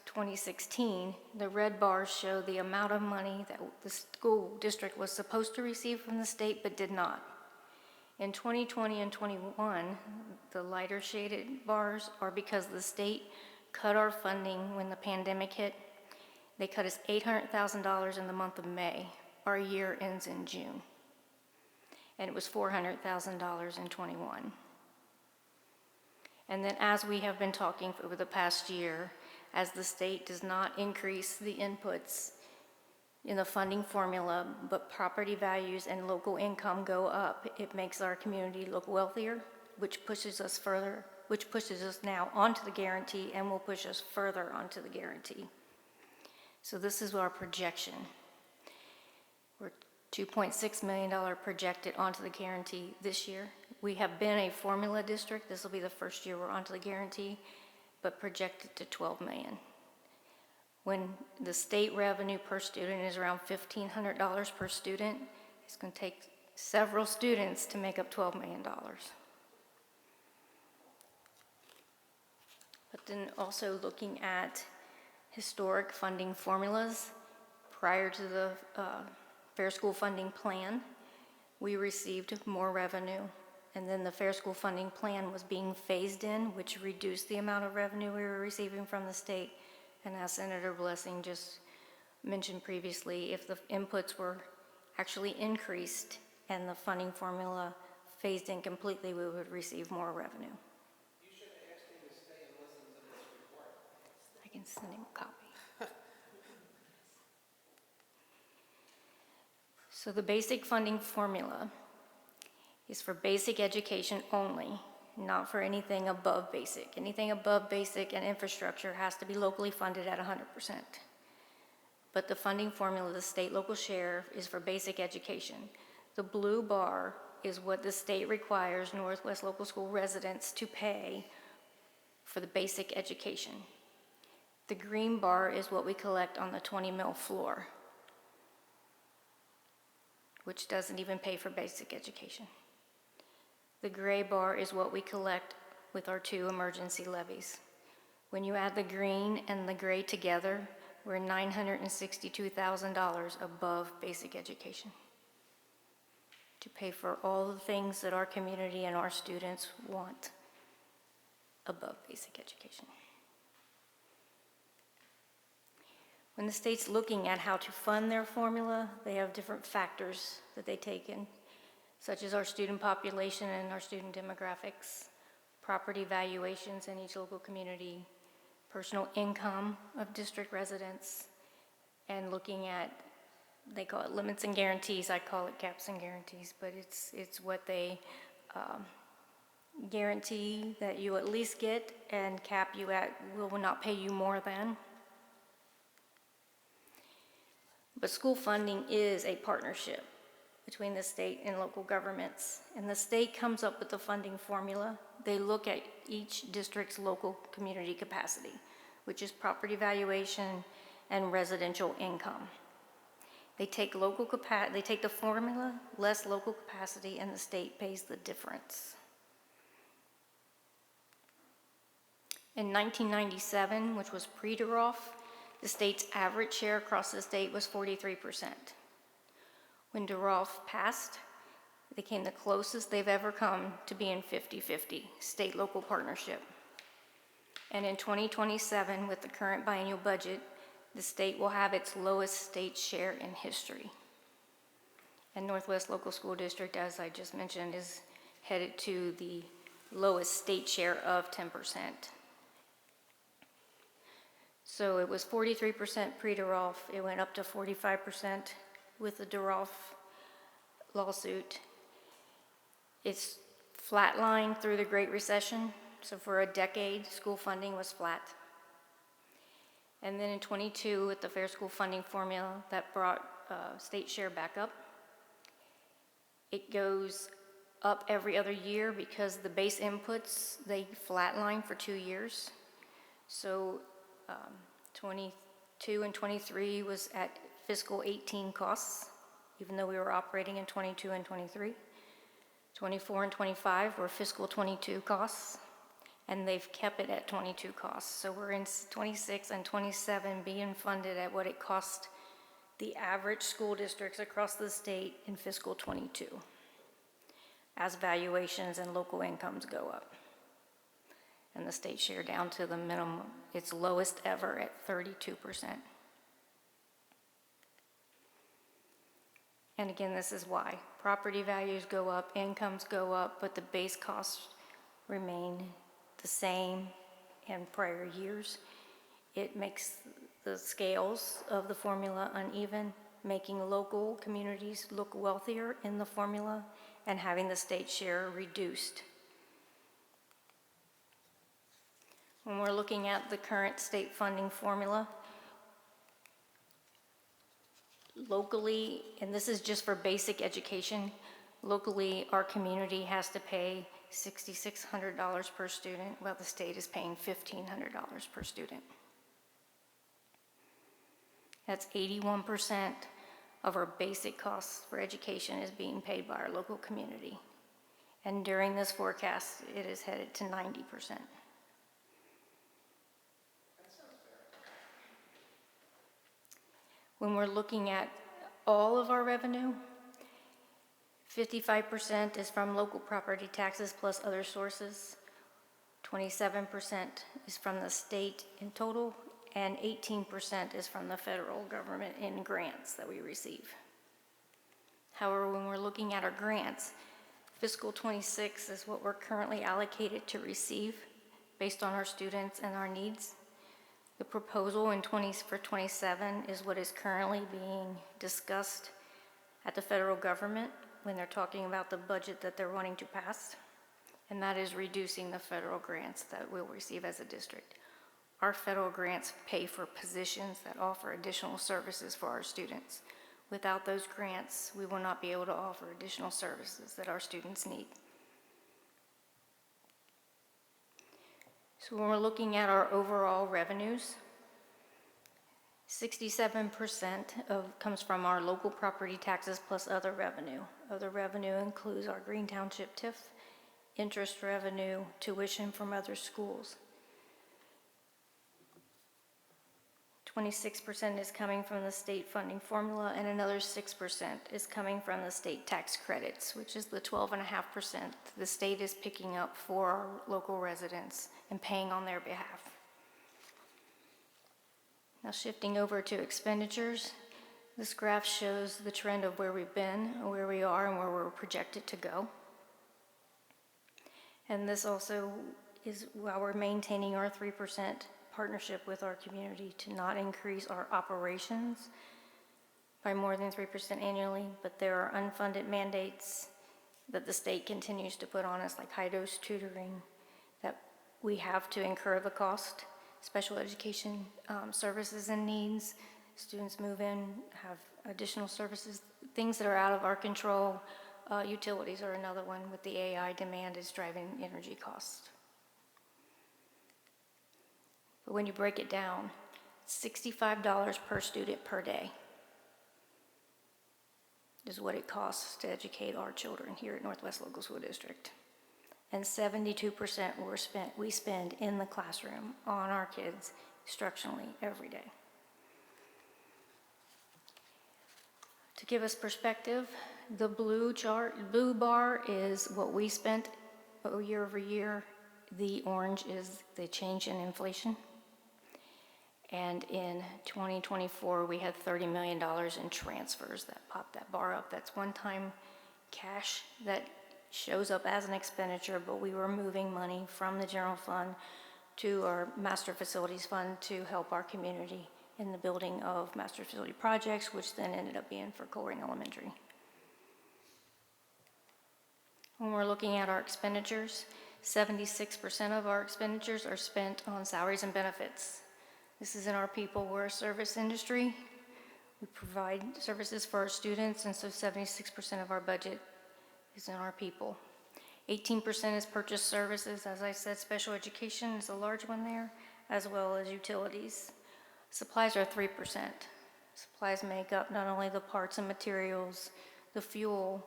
2016, the red bars show the amount of money that the school district was supposed to receive from the state but did not. In 2020 and 21, the lighter shaded bars are because the state cut our funding when the pandemic hit. They cut us $800,000 in the month of May. Our year ends in June. And it was $400,000 in 21. And then as we have been talking over the past year, as the state does not increase the inputs in the funding formula, but property values and local income go up, it makes our community look wealthier, which pushes us now onto the guarantee and will push us further onto the guarantee. So this is our projection. We're $2.6 million projected onto the guarantee this year. We have been a formula district. This will be the first year we're onto the guarantee, but projected to $12 million. When the state revenue per student is around $1,500 per student, it's going to take several students to make up $12 million. then also looking at historic funding formulas prior to the Fair School Funding Plan, we received more revenue. And then the Fair School Funding Plan was being phased in, which reduced the amount of revenue we were receiving from the state. And as Senator Blessing just mentioned previously, if the inputs were actually increased and the funding formula phased in completely, we would receive more revenue. You should have asked him to stay and listen to this report. I can send him a copy. So the basic funding formula is for basic education only, not for anything above basic. Anything above basic and infrastructure has to be locally funded at 100%. But the funding formula, the state local share, is for basic education. The blue bar is what the state requires Northwest Local School residents to pay for the basic education. The green bar is what we collect on the 20 mil floor, which doesn't even pay for basic education. The gray bar is what we collect with our 2 emergency levies. When you add the green and the gray together, we're $962,000 above basic education to pay for all the things that our community and our students want above basic education. When the state's looking at how to fund their formula, they have different factors that they take in, such as our student population and our student demographics, property valuations in each local community, personal income of district residents, and looking at, they call it limits and guarantees, I call it caps and guarantees, but it's what they guarantee that you at least get and cap you at will not pay you more than. But school funding is a partnership between the state and local governments, and the state comes up with the funding formula. They look at each district's local community capacity, which is property valuation and residential income. They take the formula, less local capacity, and the state pays the difference. In 1997, which was pre-Duroff, the state's average share across the state was 43%. When Duroff passed, they came the closest they've ever come to being 50-50, state-local partnership. And in 2027, with the current biennial budget, the state will have its lowest state share in history. And Northwest Local School District, as I just mentioned, is headed to the lowest state share of 10%. So it was 43% pre-Duroff. It went up to 45% with the Duroff lawsuit. It's flatlined through the Great Recession. So for a decade, school funding was flat. And then in 22, with the Fair School Funding Formula, that brought state share back up. It goes up every other year because the base inputs, they flatline for 2 years. So 22 and 23 was at fiscal 18 costs, even though we were operating in 22 and 23. 24 and 25 were fiscal 22 costs, and they've kept it at 22 costs. So we're in 26 and 27 being funded at what it cost the average school districts across the state in fiscal 22, as valuations and local incomes go up. And the state share down to the minimum, its lowest ever at 32%. And again, this is why. Property values go up, incomes go up, but the base costs remain the same in prior years. It makes the scales of the formula uneven, making local communities look wealthier in the formula and having the state share reduced. When we're looking at the current state funding formula, locally, and this is just for basic education, locally our community has to pay $6,600 per student, while the state is paying $1,500 per student. That's 81% of our basic costs for education is being paid by our local community. And during this forecast, it is headed to 90%. When we're looking at all of our revenue, 55% is from local property taxes plus other sources, 27% is from the state in total, and 18% is from the federal government in grants that we receive. However, when we're looking at our grants, fiscal 26 is what we're currently allocated to receive based on our students and our needs. The proposal for 27 is what is currently being discussed at the federal government when they're talking about the budget that they're wanting to pass, and that is reducing the federal grants that we'll receive as a district. Our federal grants pay for positions that offer additional services for our students. Without those grants, we will not be able to offer additional services that our students need. So when we're looking at our overall revenues, 67% comes from our local property taxes plus other revenue. Other revenue includes our Green Township TIF, interest revenue, tuition from other schools. 26% is coming from the state funding formula, and another 6% is coming from the state tax credits, which is the 12.5% the state is picking up for our local residents and paying on their behalf. Now shifting over to expenditures, this graph shows the trend of where we've been, where we are, and where we're projected to go. And this also is while we're maintaining our 3% partnership with our community to not increase our operations by more than 3% annually, but there are unfunded mandates that the state continues to put on us, like high-dose tutoring, that we have to incur the cost, special education services and needs. Students move in, have additional services, things that are out of our control. Utilities are another one with the AI demand is driving energy costs. But when you break it down, $65 per student per day is what it costs to educate our children here at Northwest Local School District. And 72% we spend in the classroom on our kids instructionally every day. To give us perspective, the blue bar is what we spent year over year. The orange is the change in inflation. And in 2024, we had $30 million in transfers that popped that bar up. That's one-time cash that shows up as an expenditure, but we were moving money from the general fund to our master facilities fund to help our community in the building of master facility projects, which then ended up being for Colerain Elementary. When we're looking at our expenditures, 76% of our expenditures are spent on salaries and benefits. This is in our people. We're a service industry. We provide services for our students, and so 76% of our budget is in our people. 18% is purchase services. As I said, special education is a large one there, as well as utilities. Supplies are 3%. Supplies make up not only the parts and materials, the fuel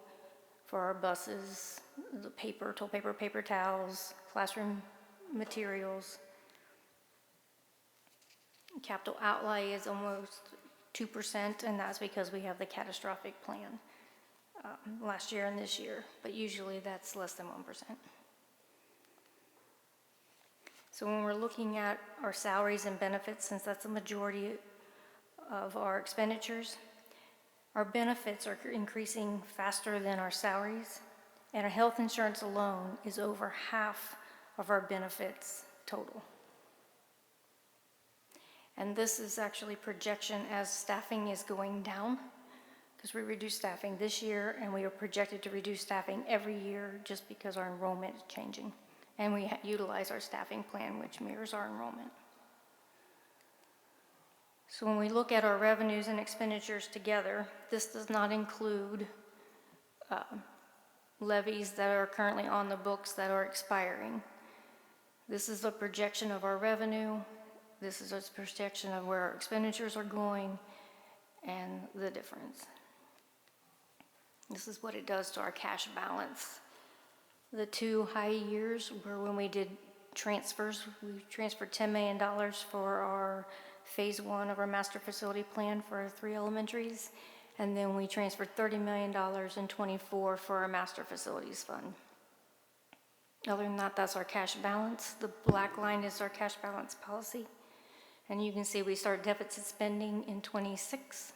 for our buses, the paper, toilet paper, paper towels, classroom materials. Capital outlay is almost 2%, and that's because we have the catastrophic plan last year and this year, but usually that's less than 1%. So when we're looking at our salaries and benefits, since that's the majority of our expenditures, our benefits are increasing faster than our salaries, and our health insurance alone is over half of our benefits total. And this is actually projection as staffing is going down, because we reduced staffing this year, and we are projected to reduce staffing every year just because our enrollment is changing. And we utilize our staffing plan, which mirrors our enrollment. So when we look at our revenues and expenditures together, this does not include levies that are currently on the books that are expiring. This is a projection of our revenue. This is a projection of where our expenditures are going and the difference. This is what it does to our cash balance. The two high years were when we did transfers. We transferred $10 million for our phase one of our master facility plan for our 3 elementaries. And then we transferred $30 million in '24 for our master facilities fund. Other than that, that's our cash balance. The black line is our cash balance policy. And you can see we start deficit spending in '26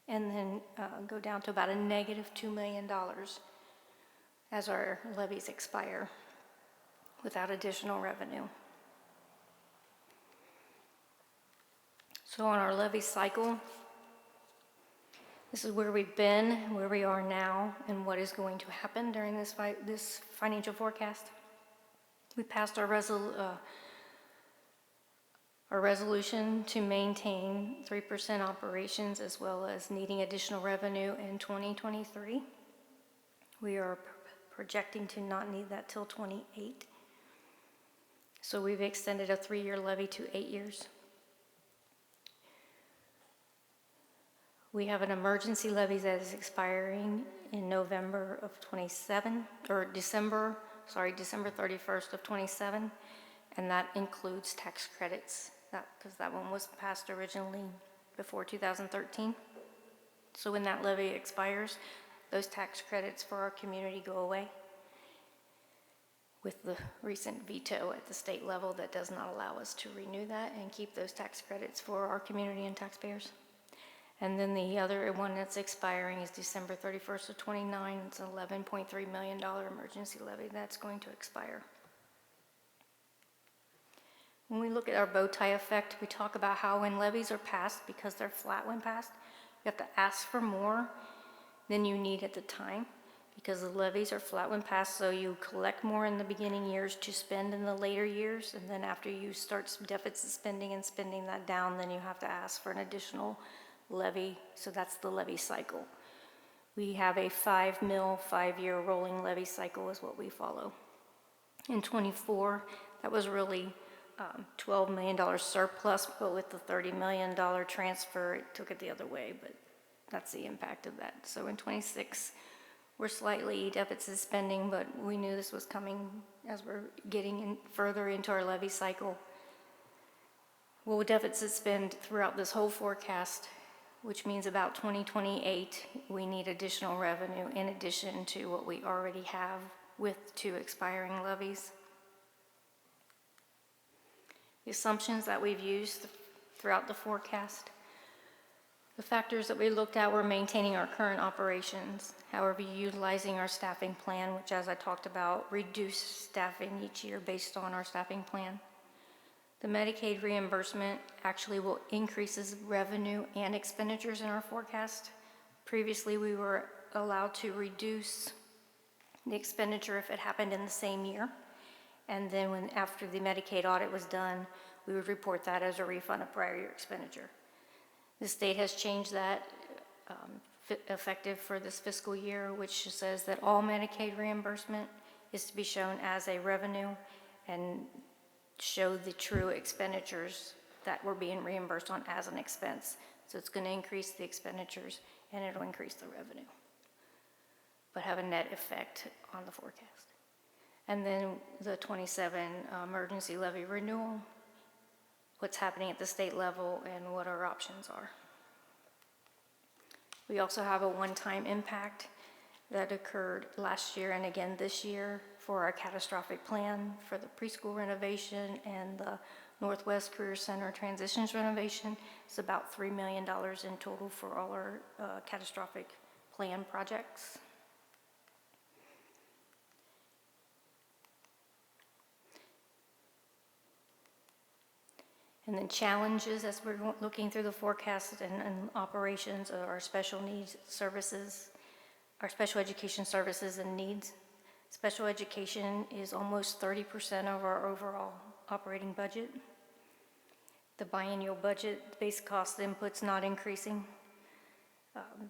and then go down to about a negative $2 million as our levies expire without additional revenue. So on our levy cycle, this is where we've been, where we are now, and what is going to happen during this financial forecast. We passed our resolution to maintain 3% operations as well as needing additional revenue in 2023. We are projecting to not need that till '28. So we've extended a 3-year levy to 8 years. We have an emergency levy that is expiring in November of '27, or December 31st of '27, and that includes tax credits, because that one was passed originally before 2013. So when that levy expires, those tax credits for our community go away with the recent veto at the state level that does not allow us to renew that and keep those tax credits for our community and taxpayers. And then the other one that's expiring is December 31st of '29. It's an $11.3 million emergency levy that's going to expire. When we look at our bow tie effect, we talk about how when levies are passed, because they're flat when passed, you have to ask for more than you need at the time, because the levies are flat when passed, so you collect more in the beginning years to spend in the later years, and then after you start deficit spending and spending that down, then you have to ask for an additional levy, so that's the levy cycle. We have a 5-year rolling levy cycle is what we follow. In '24, that was really $12 million surplus, but with the $30 million transfer, it took it the other way, but that's the impact of that. So in '26, we're slightly deficit spending, but we knew this was coming as we're getting further into our levy cycle. We'll deficit spend throughout this whole forecast, which means about 2028, we need additional revenue in addition to what we already have with 2 expiring levies. The assumptions that we've used throughout the forecast, the factors that we looked at were maintaining our current operations, however, utilizing our staffing plan, which, as I talked about, reduce staffing each year based on our staffing plan. The Medicaid reimbursement actually will increase revenue and expenditures in our forecast. Previously, we were allowed to reduce the expenditure if it happened in the same year. And then after the Medicaid audit was done, we would report that as a refund of prior year expenditure. The state has changed that effective for this fiscal year, which says that all Medicaid reimbursement is to be shown as a revenue and show the true expenditures that were being reimbursed on as an expense. So it's going to increase the expenditures and it'll increase the revenue, but have a net effect on the forecast. And then the '27 emergency levy renewal, what's happening at the state level and what our options are. We also have a one-time impact that occurred last year and again this year for our catastrophic plan for the preschool renovation and the Northwest Career Center transitions renovation. It's about $3 million in total for all our catastrophic plan projects. And then challenges as we're looking through the forecast and operations of our special needs services, our special education services and needs. Special education is almost 30% of our overall operating budget. The biennial budget base cost input's not increasing.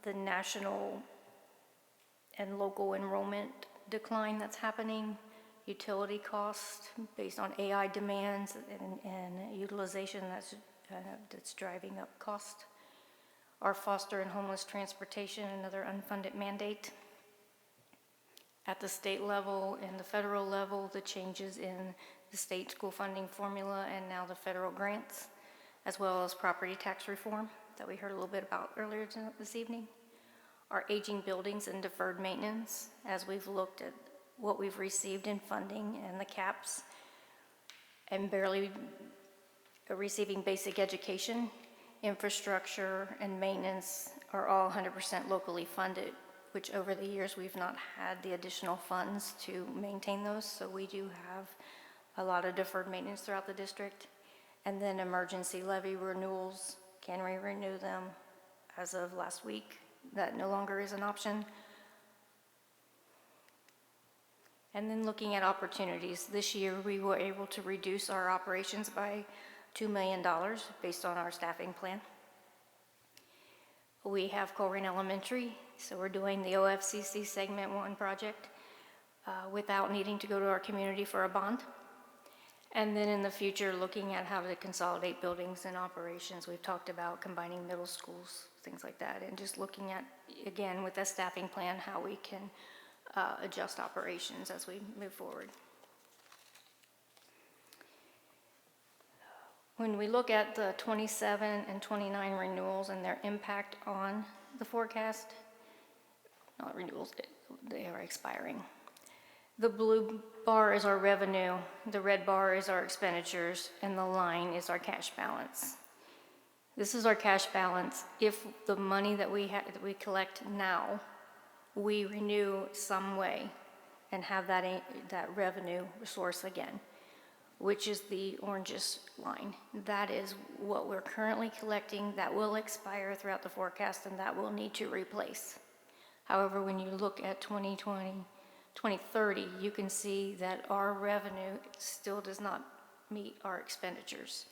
The national and local enrollment decline that's happening, utility cost based on AI demands and utilization that's driving up cost. Our foster and homeless transportation, another unfunded mandate. At the state level and the federal level, the changes in the state school funding formula and now the federal grants. as well as property tax reform that we heard a little bit about earlier this evening. Our aging buildings and deferred maintenance, as we've looked at what we've received in funding and the caps, and barely receiving basic education, infrastructure, and maintenance are all 100% locally funded, which over the years we've not had the additional funds to maintain those, so we do have a lot of deferred maintenance throughout the district. And then emergency levy renewals, can we renew them? As of last week, that no longer is an option. And then looking at opportunities, this year we were able to reduce our operations by $2 million based on our staffing plan. We have Colerain Elementary, so we're doing the OFCC Segment 1 project without needing to go to our community for a bond. And then in the future, looking at how to consolidate buildings and operations. We've talked about combining middle schools, things like that, and just looking at, again, with a staffing plan, how we can adjust operations as we move forward. When we look at the 27 and 29 renewals and their impact on the forecast, not renewals, they are expiring. The blue bar is our revenue, the red bar is our expenditures, and the line is our cash balance. This is our cash balance. If the money that we collect now, we renew some way and have that revenue source again, which is the orangish line. That is what we're currently collecting that will expire throughout the forecast and that we'll need to replace. However, when you look at 2030, you can see that our revenue still does not meet our expenditures.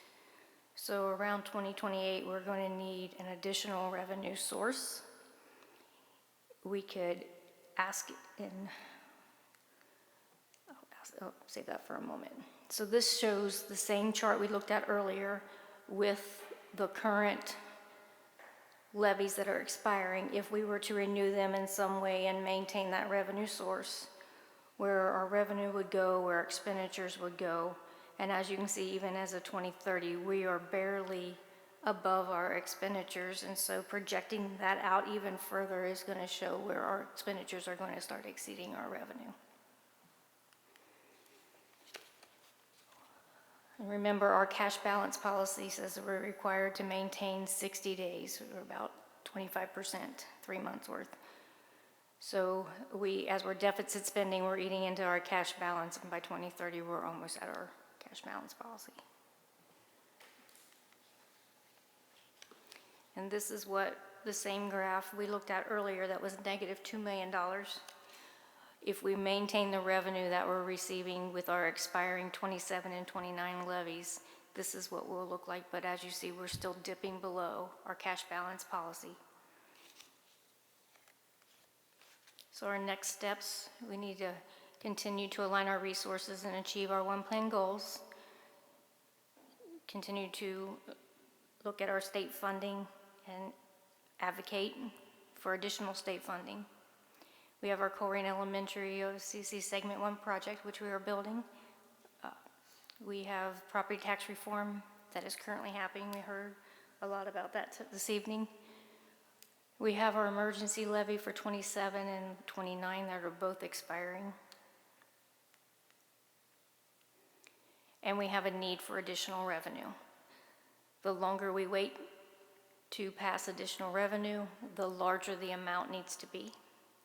So around 2028, we're going to need an additional revenue source. We could ask I'll save that for a moment. So this shows the same chart we looked at earlier with the current levies that are expiring. If we were to renew them in some way and maintain that revenue source, where our revenue would go, where our expenditures would go. And as you can see, even as of 2030, we are barely above our expenditures. And so projecting that out even further is going to show where our expenditures are going to start exceeding our revenue. And remember, our cash balance policy says that we're required to maintain 60 days, or about 25%, 3 months worth. So as we're deficit spending, we're eating into our cash balance, and by 2030, we're almost at our cash balance policy. And this is what the same graph we looked at earlier that was negative $2 million. If we maintain the revenue that we're receiving with our expiring 27 and 29 levies, this is what we'll look like. But as you see, we're still dipping below our cash balance policy. So our next steps, we need to continue to align our resources and achieve our one plan goals. Continue to look at our state funding and advocate for additional state funding. We have our Colerain Elementary OCC Segment 1 project, which we are building. We have property tax reform that is currently happening. We heard a lot about that this evening. We have our emergency levy for 27 and 29 that are both expiring. And we have a need for additional revenue. The longer we wait to pass additional revenue, the larger the amount needs to be,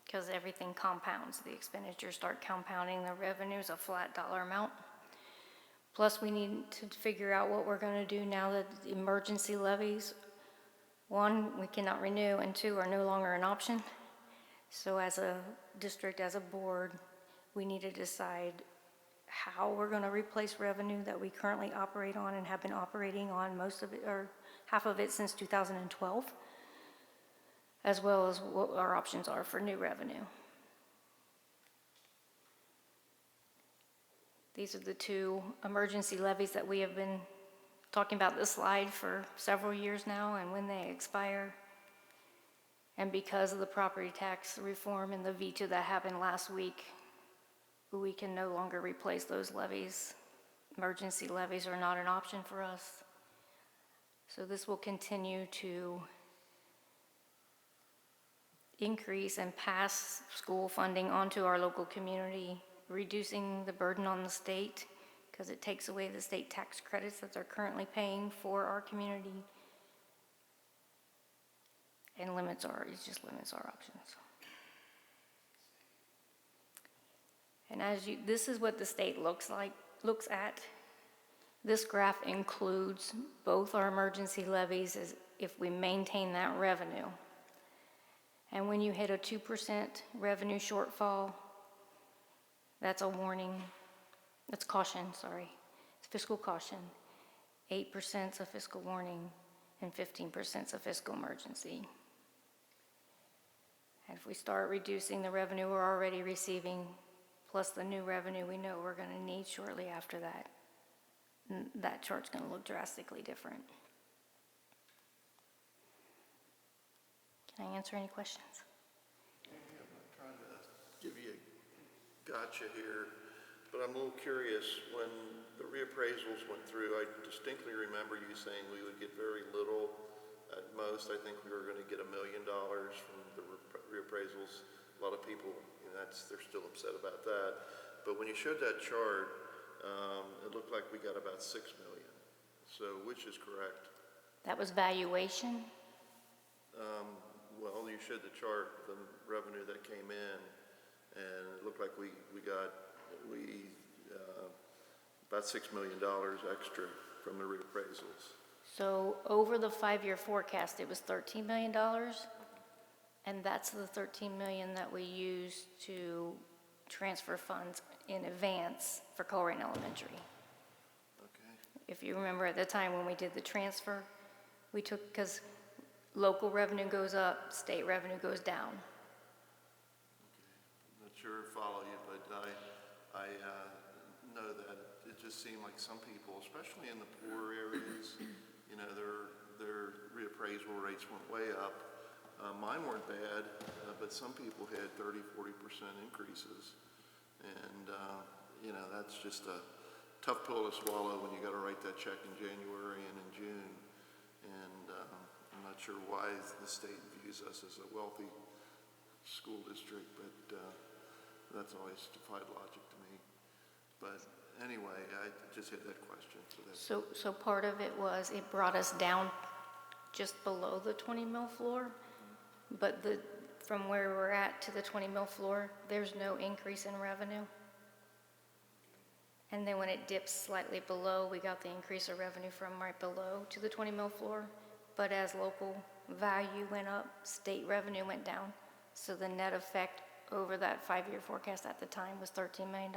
because everything compounds. The expenditures start compounding, the revenue is a flat dollar amount. Plus, we need to figure out what we're going to do now that the emergency levies, 1, we cannot renew, and 2, are no longer an option. So as a district, as a board, we need to decide how we're going to replace revenue that we currently operate on and have been operating on most of it, or half of it, since 2012, as well as what our options are for new revenue. These are the 2 emergency levies that we have been talking about this slide for several years now, and when they expire. And because of the property tax reform and the veto that happened last week, we can no longer replace those levies. Emergency levies are not an option for us. So this will continue to increase and pass school funding onto our local community, reducing the burden on the state because it takes away the state tax credits that they're currently paying for our community and it just limits our options. And this is what the state looks at. This graph includes both our emergency levies as if we maintain that revenue. And when you hit a 2% revenue shortfall, that's a warning. That's caution, sorry. It's fiscal caution. 8% is a fiscal warning, and 15% is a fiscal emergency. And if we start reducing the revenue we're already receiving, plus the new revenue we know we're going to need shortly after that, that chart's going to look drastically different. Can I answer any questions? I'm not trying to give you a gotcha here, but I'm a little curious. When the reappraisals went through, I distinctly remember you saying we would get very little. At most, I think we were going to get $1 million from the reappraisals. A lot of people, they're still upset about that. But when you showed that chart, it looked like we got about $6 million. So which is correct? That was valuation. Well, you showed the chart, the revenue that came in, and it looked like we got about $6 million extra from the reappraisals. So over the 5-year forecast, it was $13 million, and that's the $13 million that we used to transfer funds in advance for Colerain Elementary. Okay. If you remember at the time when we did the transfer, we took, because local revenue goes up, state revenue goes down. I'm not sure I follow you, but I know that it just seemed like some people, especially in the poor areas, their reappraisal rates went way up. Mine weren't bad, but some people had 30, 40% increases. And, that's just a tough pill to swallow when you got to write that check in January and in June. And I'm not sure why the state views us as a wealthy school district, but that's always defied logic to me. But anyway, I just had that question. So part of it was, it brought us down just below the 20 mil floor, but from where we're at to the 20 mil floor, there's no increase in revenue. And then when it dips slightly below, we got the increase of revenue from right below to the 20 mil floor. But as local value went up, state revenue went down. So the net effect over that 5-year forecast at the time was $13 million.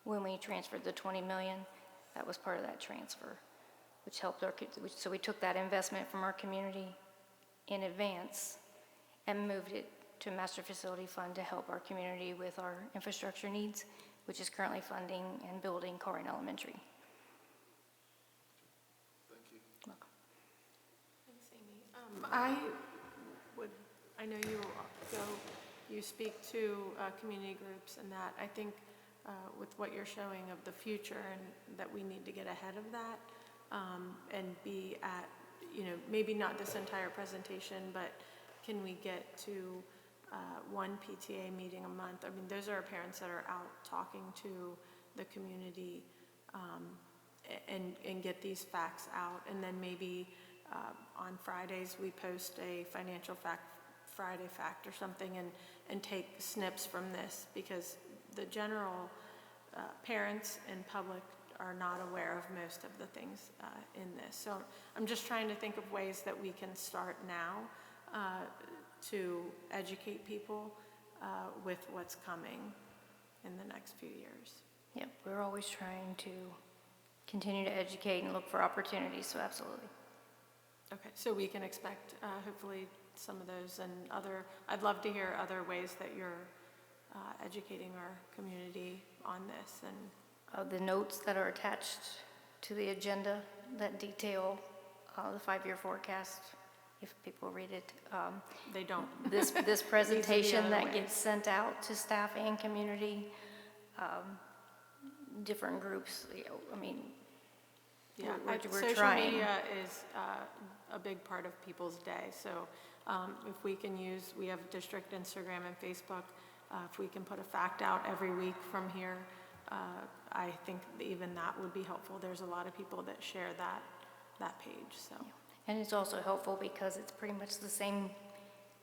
When we transferred the 20 million, that was part of that transfer, which helped so we took that investment from our community in advance and moved it to Master Facility Fund to help our community with our infrastructure needs, which is currently funding and building Colerain Elementary. Thank you. Welcome. Thanks, Amy. I know you speak to community groups and that. I think with what you're showing of the future and that we need to get ahead of that and be at, maybe not this entire presentation, but can we get to one PTA meeting a month? I mean, those are parents that are out talking to the community and get these facts out. And then maybe on Fridays, we post a financial Friday fact or something and take snips from this, because the general parents and public are not aware of most of the things in this. So I'm just trying to think of ways that we can start now to educate people with what's coming in the next few years. Yep, we're always trying to continue to educate and look for opportunities, so absolutely. Okay, so we can expect hopefully some of those and I'd love to hear other ways that you're educating our community on this. And the notes that are attached to the agenda that detail the 5-year forecast, if people read it. They don't. This presentation that gets sent out to staff and community, different groups, Yeah, we're social trying. media is a big part of people's day, so if we can use, we have district Instagram and Facebook, if we can put a fact out every week from here, I think even that would be helpful. There's a lot of people that share that page, so. And it's also helpful because it's pretty much the same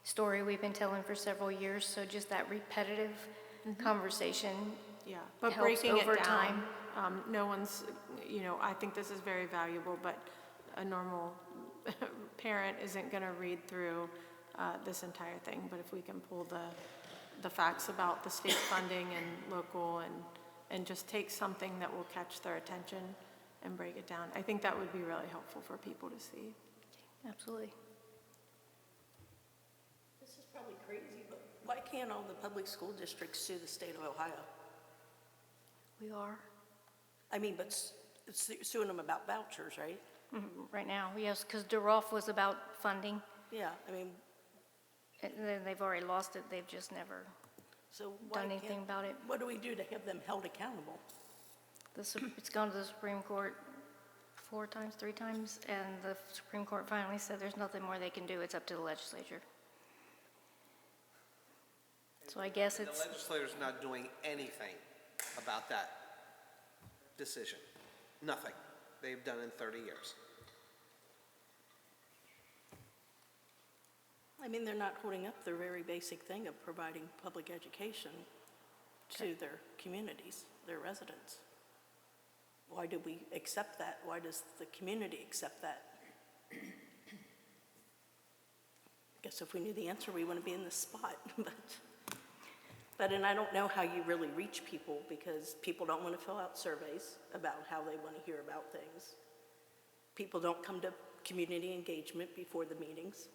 story we've been telling for several years, so just that repetitive conversation Yeah, but helps breaking over it time. down, no one's, I think this is very valuable, but a normal parent isn't going to read through this entire thing. But if we can pull the facts about the state funding and local and just take something that will catch their attention and break it down, I think that would be really helpful for people to see. Absolutely. This is probably crazy, but why can't all the public school districts sue the state of Ohio? We are. I mean, but suing them about vouchers, right? Right now, yes, because DeRolf was about funding, Yeah, I mean, and then they've already lost it, they've just never so why done anything can't, about it. what do we do to have them held accountable? It's gone to the Supreme Court 3 times, and the Supreme Court finally said there's nothing more they can do, it's up to the legislature. So I guess The it's, legislature's not doing anything about that decision. Nothing. They've done in 30 years. I mean, they're not holding up their very basic thing of providing public education to their communities, their residents. Why do we accept that? Why does the community accept that? I guess if we knew the answer, we wouldn't be in this spot, and I don't know how you really reach people because people don't want to fill out surveys about how they want to hear about things. People don't come to community engagement before the meetings.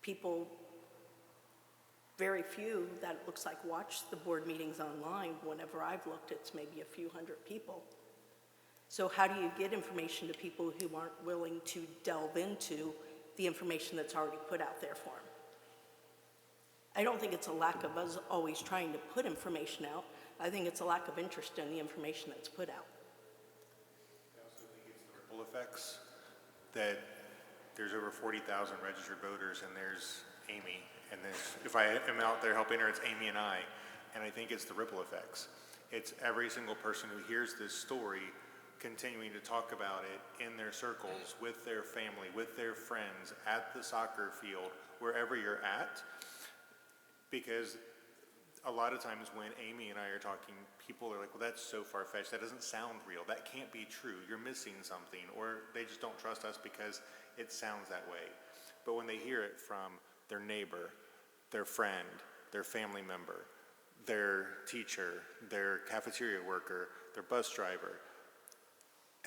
People, very few that it looks like watch the board meetings online. Whenever I've looked, it's maybe a few hundred people. So how do you get information to people who aren't willing to delve into the information that's already put out there for them? I don't think it's a lack of us always trying to put information out. I think it's a lack of interest in the information that's put out. I also think it's the ripple effects, that there's over 40,000 registered voters, and there's Amy, and if I am out there helping her, it's Amy and I think it's the ripple effects. It's every single person who hears this story continuing to talk about it in their circles, with their family, with their friends, at the soccer field, wherever you're at. Because a lot of times when Amy and I are talking, people are like, well, that's so far-fetched. That doesn't sound real. That can't be true. You're missing something. Or they just don't trust us because it sounds that way. But when they hear it from their neighbor, their friend, their family member, their teacher, their cafeteria worker, their bus driver,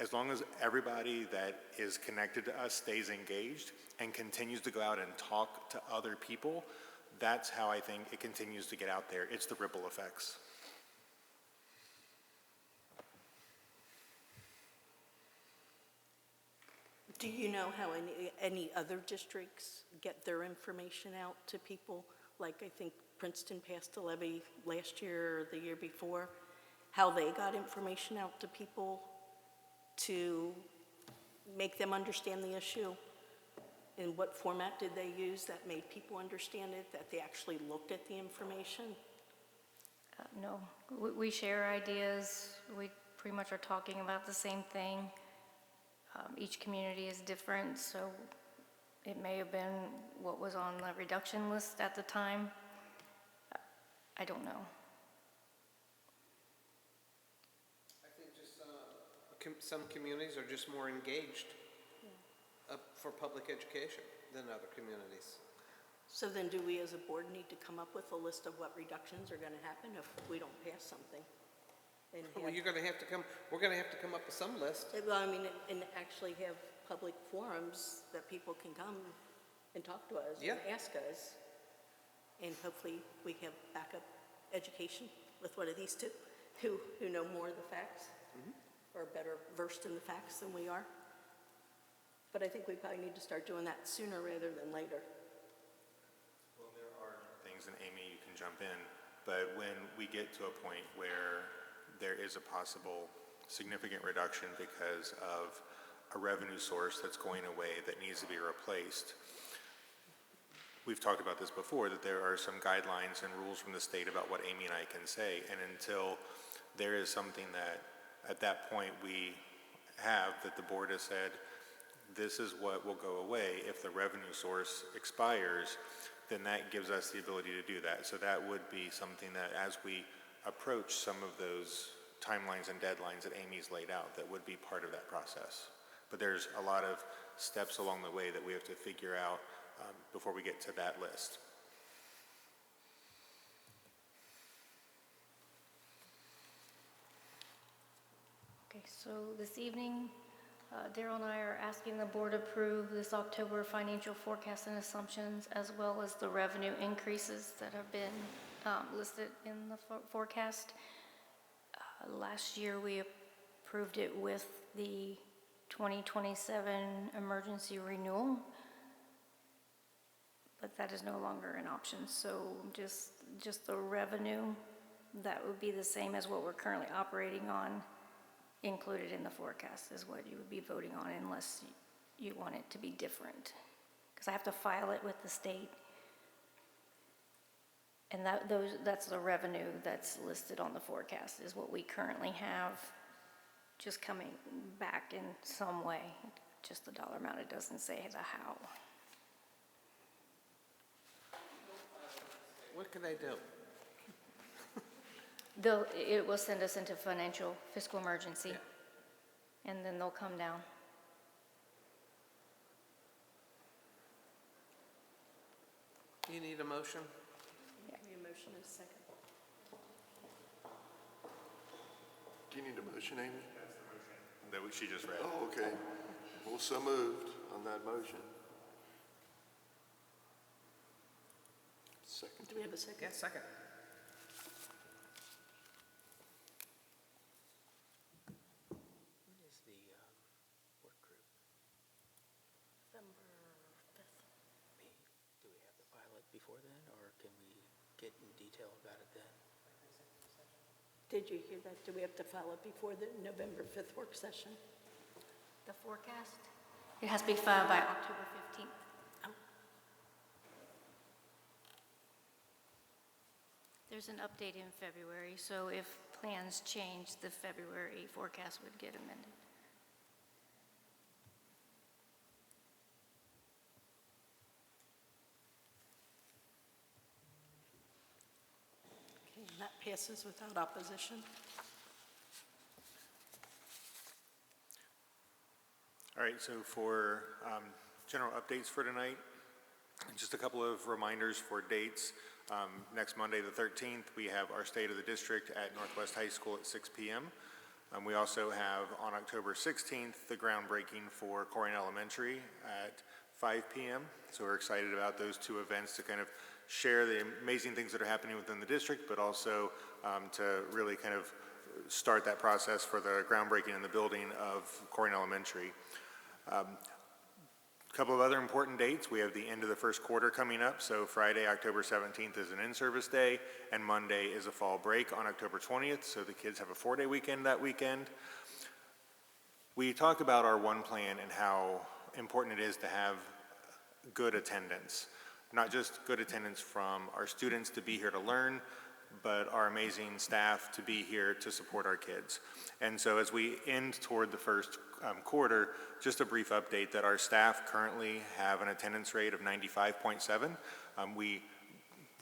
as long as everybody that is connected to us stays engaged and continues to go out and talk to other people, that's how I think it continues to get out there. It's the ripple effects. Do you know how any other districts get their information out to people? Like I think Princeton passed a levy last year or the year before, how they got information out to people to make them understand the issue? In what format did they use that made people understand it, that they actually looked at the information? no, we share ideas, we pretty much are talking about the same thing. Each community is different, so it may have been what was on the reduction list at the time. I don't know. I think just some communities are just more engaged for public education than other communities. So then do we as a board need to come up with a list of what reductions are going to happen if we don't pass something? And Well, you're going to have to come, we're going to have to come up with some list. Well, I mean, and actually have public forums that people can come and talk to us and ask us. And hopefully we have backup education with one of these two who know more of the facts or better versed in the facts than we are. But I think we probably need to start doing that sooner rather than later. Well, there are things, and Amy, you can jump in, but when we get to a point where there is a possible significant reduction because of a revenue source that's going away that needs to be replaced. We've talked about this before, that there are some guidelines and rules from the state about what Amy and I can say, and until there is something that, at that point, we have, that the board has said, this is what will go away if the revenue source expires, then that gives us the ability to do that. So that would be something that, as we approach some of those timelines and deadlines that Amy's laid out, that would be part of that process. But there's a lot of steps along the way that we have to figure out before we get to that list. Okay, so this evening, Daryl and I are asking the board to approve this October financial forecast and assumptions, as well as the revenue increases that have been listed in the forecast. Last year, we approved it with the 2027 emergency renewal, but that is no longer an option. So just the revenue, that would be the same as what we're currently operating on, included in the forecast is what you would be voting on, unless you want it to be different. Because I have to file it with the state. And that's the revenue that's listed on the forecast, is what we currently have just coming back in some way. Just the dollar amount, it doesn't say the how. What can I do? It will send us into financial fiscal emergency, and then they'll come down. You need a motion? Need a motion in a second. Do you need a motion, Amy? That's the motion that she just read. Oh, okay. Well, so moved on that motion. Second. Do we have a second? Yeah, second. When is the work group? November 5th. Do we have to file it before then, or can we get in detail about it then? Did you hear that? Do we have to file it before the November 5th work session? The forecast? It has to be filed by October 15th. There's an update in February, so if plans change, the February forecast would get amended. Okay, and that passes without opposition. All right, so for general updates for tonight, just a couple of reminders for dates. Next Monday, the 13th, we have our State of the District at Northwest High School at 6 p.m. We also have on October 16th, the groundbreaking for Corrigan Elementary at 5 p.m. So we're excited about those two events to kind of share the amazing things that are happening within the district, but also to really kind of start that process for the groundbreaking in the building of Corrigan Elementary. A couple of other important dates. We have the end of the first quarter coming up. So Friday, October 17th is an in-service day, and Monday is a fall break on October 20th. So the kids have a 4-day weekend that weekend. We talk about our one plan and how important it is to have good attendance. Not just good attendance from our students to be here to learn, but our amazing staff to be here to support our kids. And so as we end toward the first quarter, just a brief update that our staff currently have an attendance rate of 95.7. We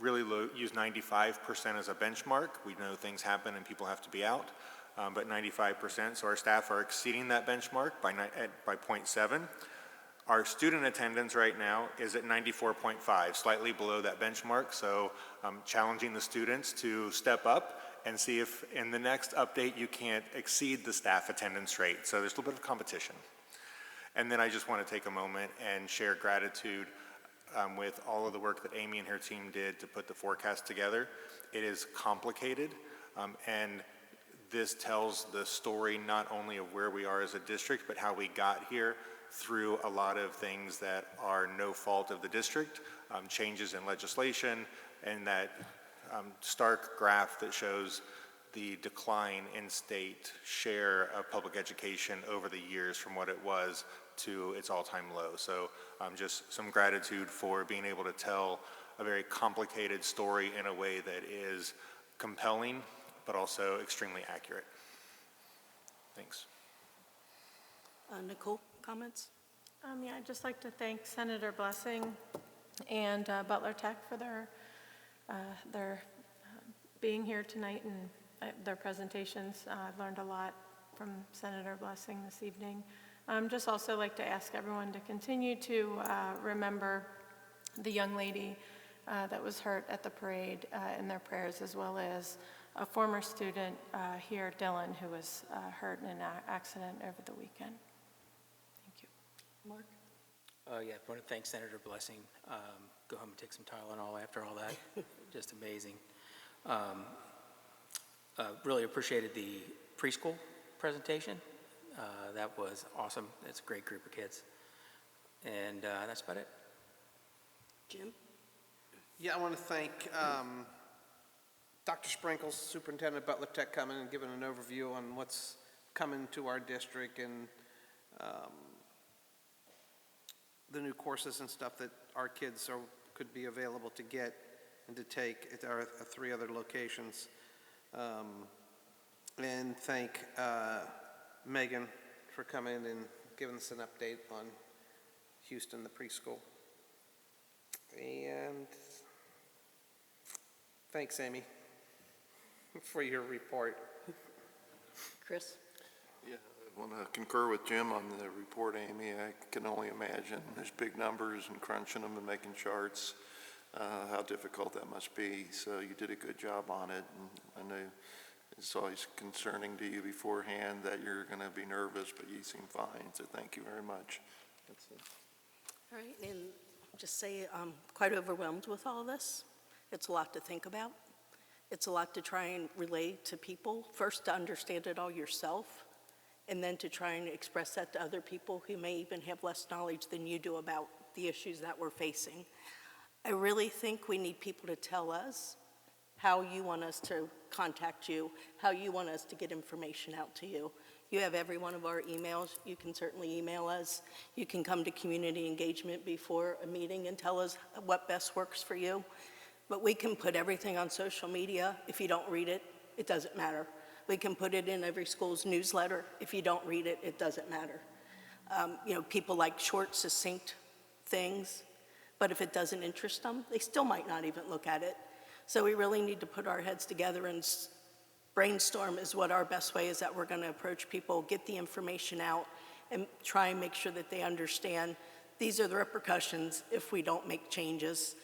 really use 95% as a benchmark. We know things happen and people have to be out, but 95%. So our staff are exceeding that benchmark by 0.7. Our student attendance right now is at 94.5, slightly below that benchmark, so challenging the students to step up and see if in the next update you can't exceed the staff attendance rate. So there's a little bit of competition. And then I just want to take a moment and share gratitude with all of the work that Amy and her team did to put the forecast together. It is complicated, and this tells the story not only of where we are as a district, but how we got here through a lot of things that are no fault of the district, changes in legislation, and that stark graph that shows the decline in state share of public education over the years from what it was to its all-time low. So just some gratitude for being able to tell a very complicated story in a way that is compelling, but also extremely accurate. Thanks. Nicole, comments? Yeah, I'd just like to thank Senator Blessing and Butler Tech for their being here tonight and their presentations. I've learned a lot from Senator Blessing this evening. Just also like to ask everyone to continue to remember the young lady that was hurt at the parade in their prayers, as well as a former student here, Dylan, who was hurt in an accident over the weekend. Thank you. Mark? Yeah, I want to thank Senator Blessing. Go home and take some Tylenol after all that. Just amazing. Really appreciated the preschool presentation. That was awesome. It's a great group of kids. And that's about it. Jim? Yeah, I want to thank Dr. Sprinkles, Superintendent of Butler Tech, coming and giving an overview on what's coming to our district and the new courses and stuff that our kids could be available to get and to take at our 3 other locations. And thank Megan for coming and giving us an update on Houston, the preschool. And thanks, Amy, for your report. Chris? Yeah, I want to concur with Jim on the report, Amy. I can only imagine. There's big numbers and crunching them and making charts, how difficult that must be. So you did a good job on it. And I know it's always concerning to you beforehand that you're going to be nervous, but you seem fine. So thank you very much. That's it. All right, and just say I'm quite overwhelmed with all this. It's a lot to think about. It's a lot to try and relay to people. First, to understand it all yourself, and then to try and express that to other people who may even have less knowledge than you do about the issues that we're facing. I really think we need people to tell us how you want us to contact you, how you want us to get information out to you. You have every one of our emails. You can certainly email us. You can come to community engagement before a meeting and tell us what best works for you. But we can put everything on social media. If you don't read it, it doesn't matter. We can put it in every school's newsletter. If you don't read it, it doesn't matter. People like short, succinct things, but if it doesn't interest them, they still might not even look at it. So we really need to put our heads together and brainstorm is what our best way is that we're going to approach people, get the information out, and try and make sure that they understand these are the repercussions if we don't make changes,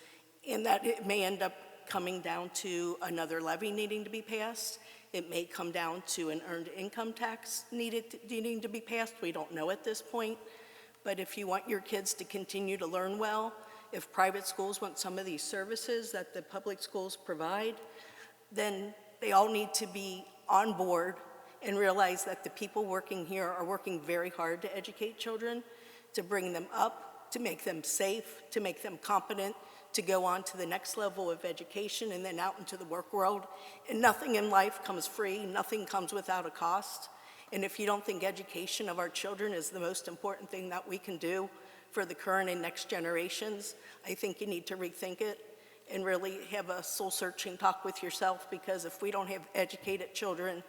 and that it may end up coming down to another levy needing to be passed. It may come down to an earned income tax needing to be passed. We don't know at this point. But if you want your kids to continue to learn well, if private schools want some of these services that the public schools provide, then they all need to be on board and realize that the people working here are working very hard to educate children, to bring them up, to make them safe, to make them competent, to go on to the next level of education and then out into the work world. And nothing in life comes free, nothing comes without a cost. And if you don't think education of our children is the most important thing that we can do for the current and next generations, I think you need to rethink it and really have a soul-searching talk with yourself, because if we don't have educated children,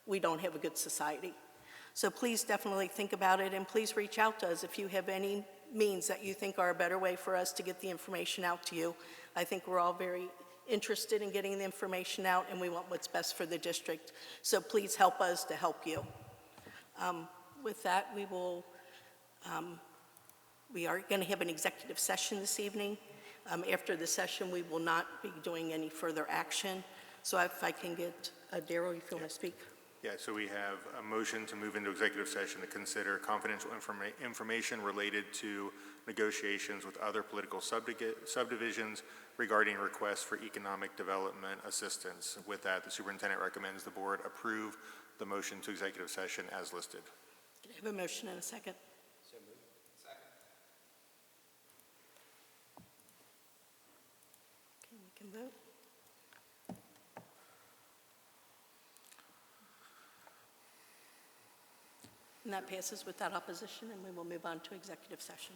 we don't have a good society. So please definitely think about it, and please reach out to us if you have any means that you think are a better way for us to get the information out to you. I think we're all very interested in getting the information out, and we want what's best for the district. So please help us to help you. With that, we are going to have an executive session this evening. After the session, we will not be doing any further action. So if I can get Daryl, if you want to speak. Yeah, so we have a motion to move into executive session to consider confidential information related to negotiations with other political subdivisions regarding requests for economic development assistance. With that, the superintendent recommends the board approve the motion to executive session as listed. Can I have a motion and a second? So moved. Second. Okay, we can vote. And that passes without opposition, and we will move on to executive session.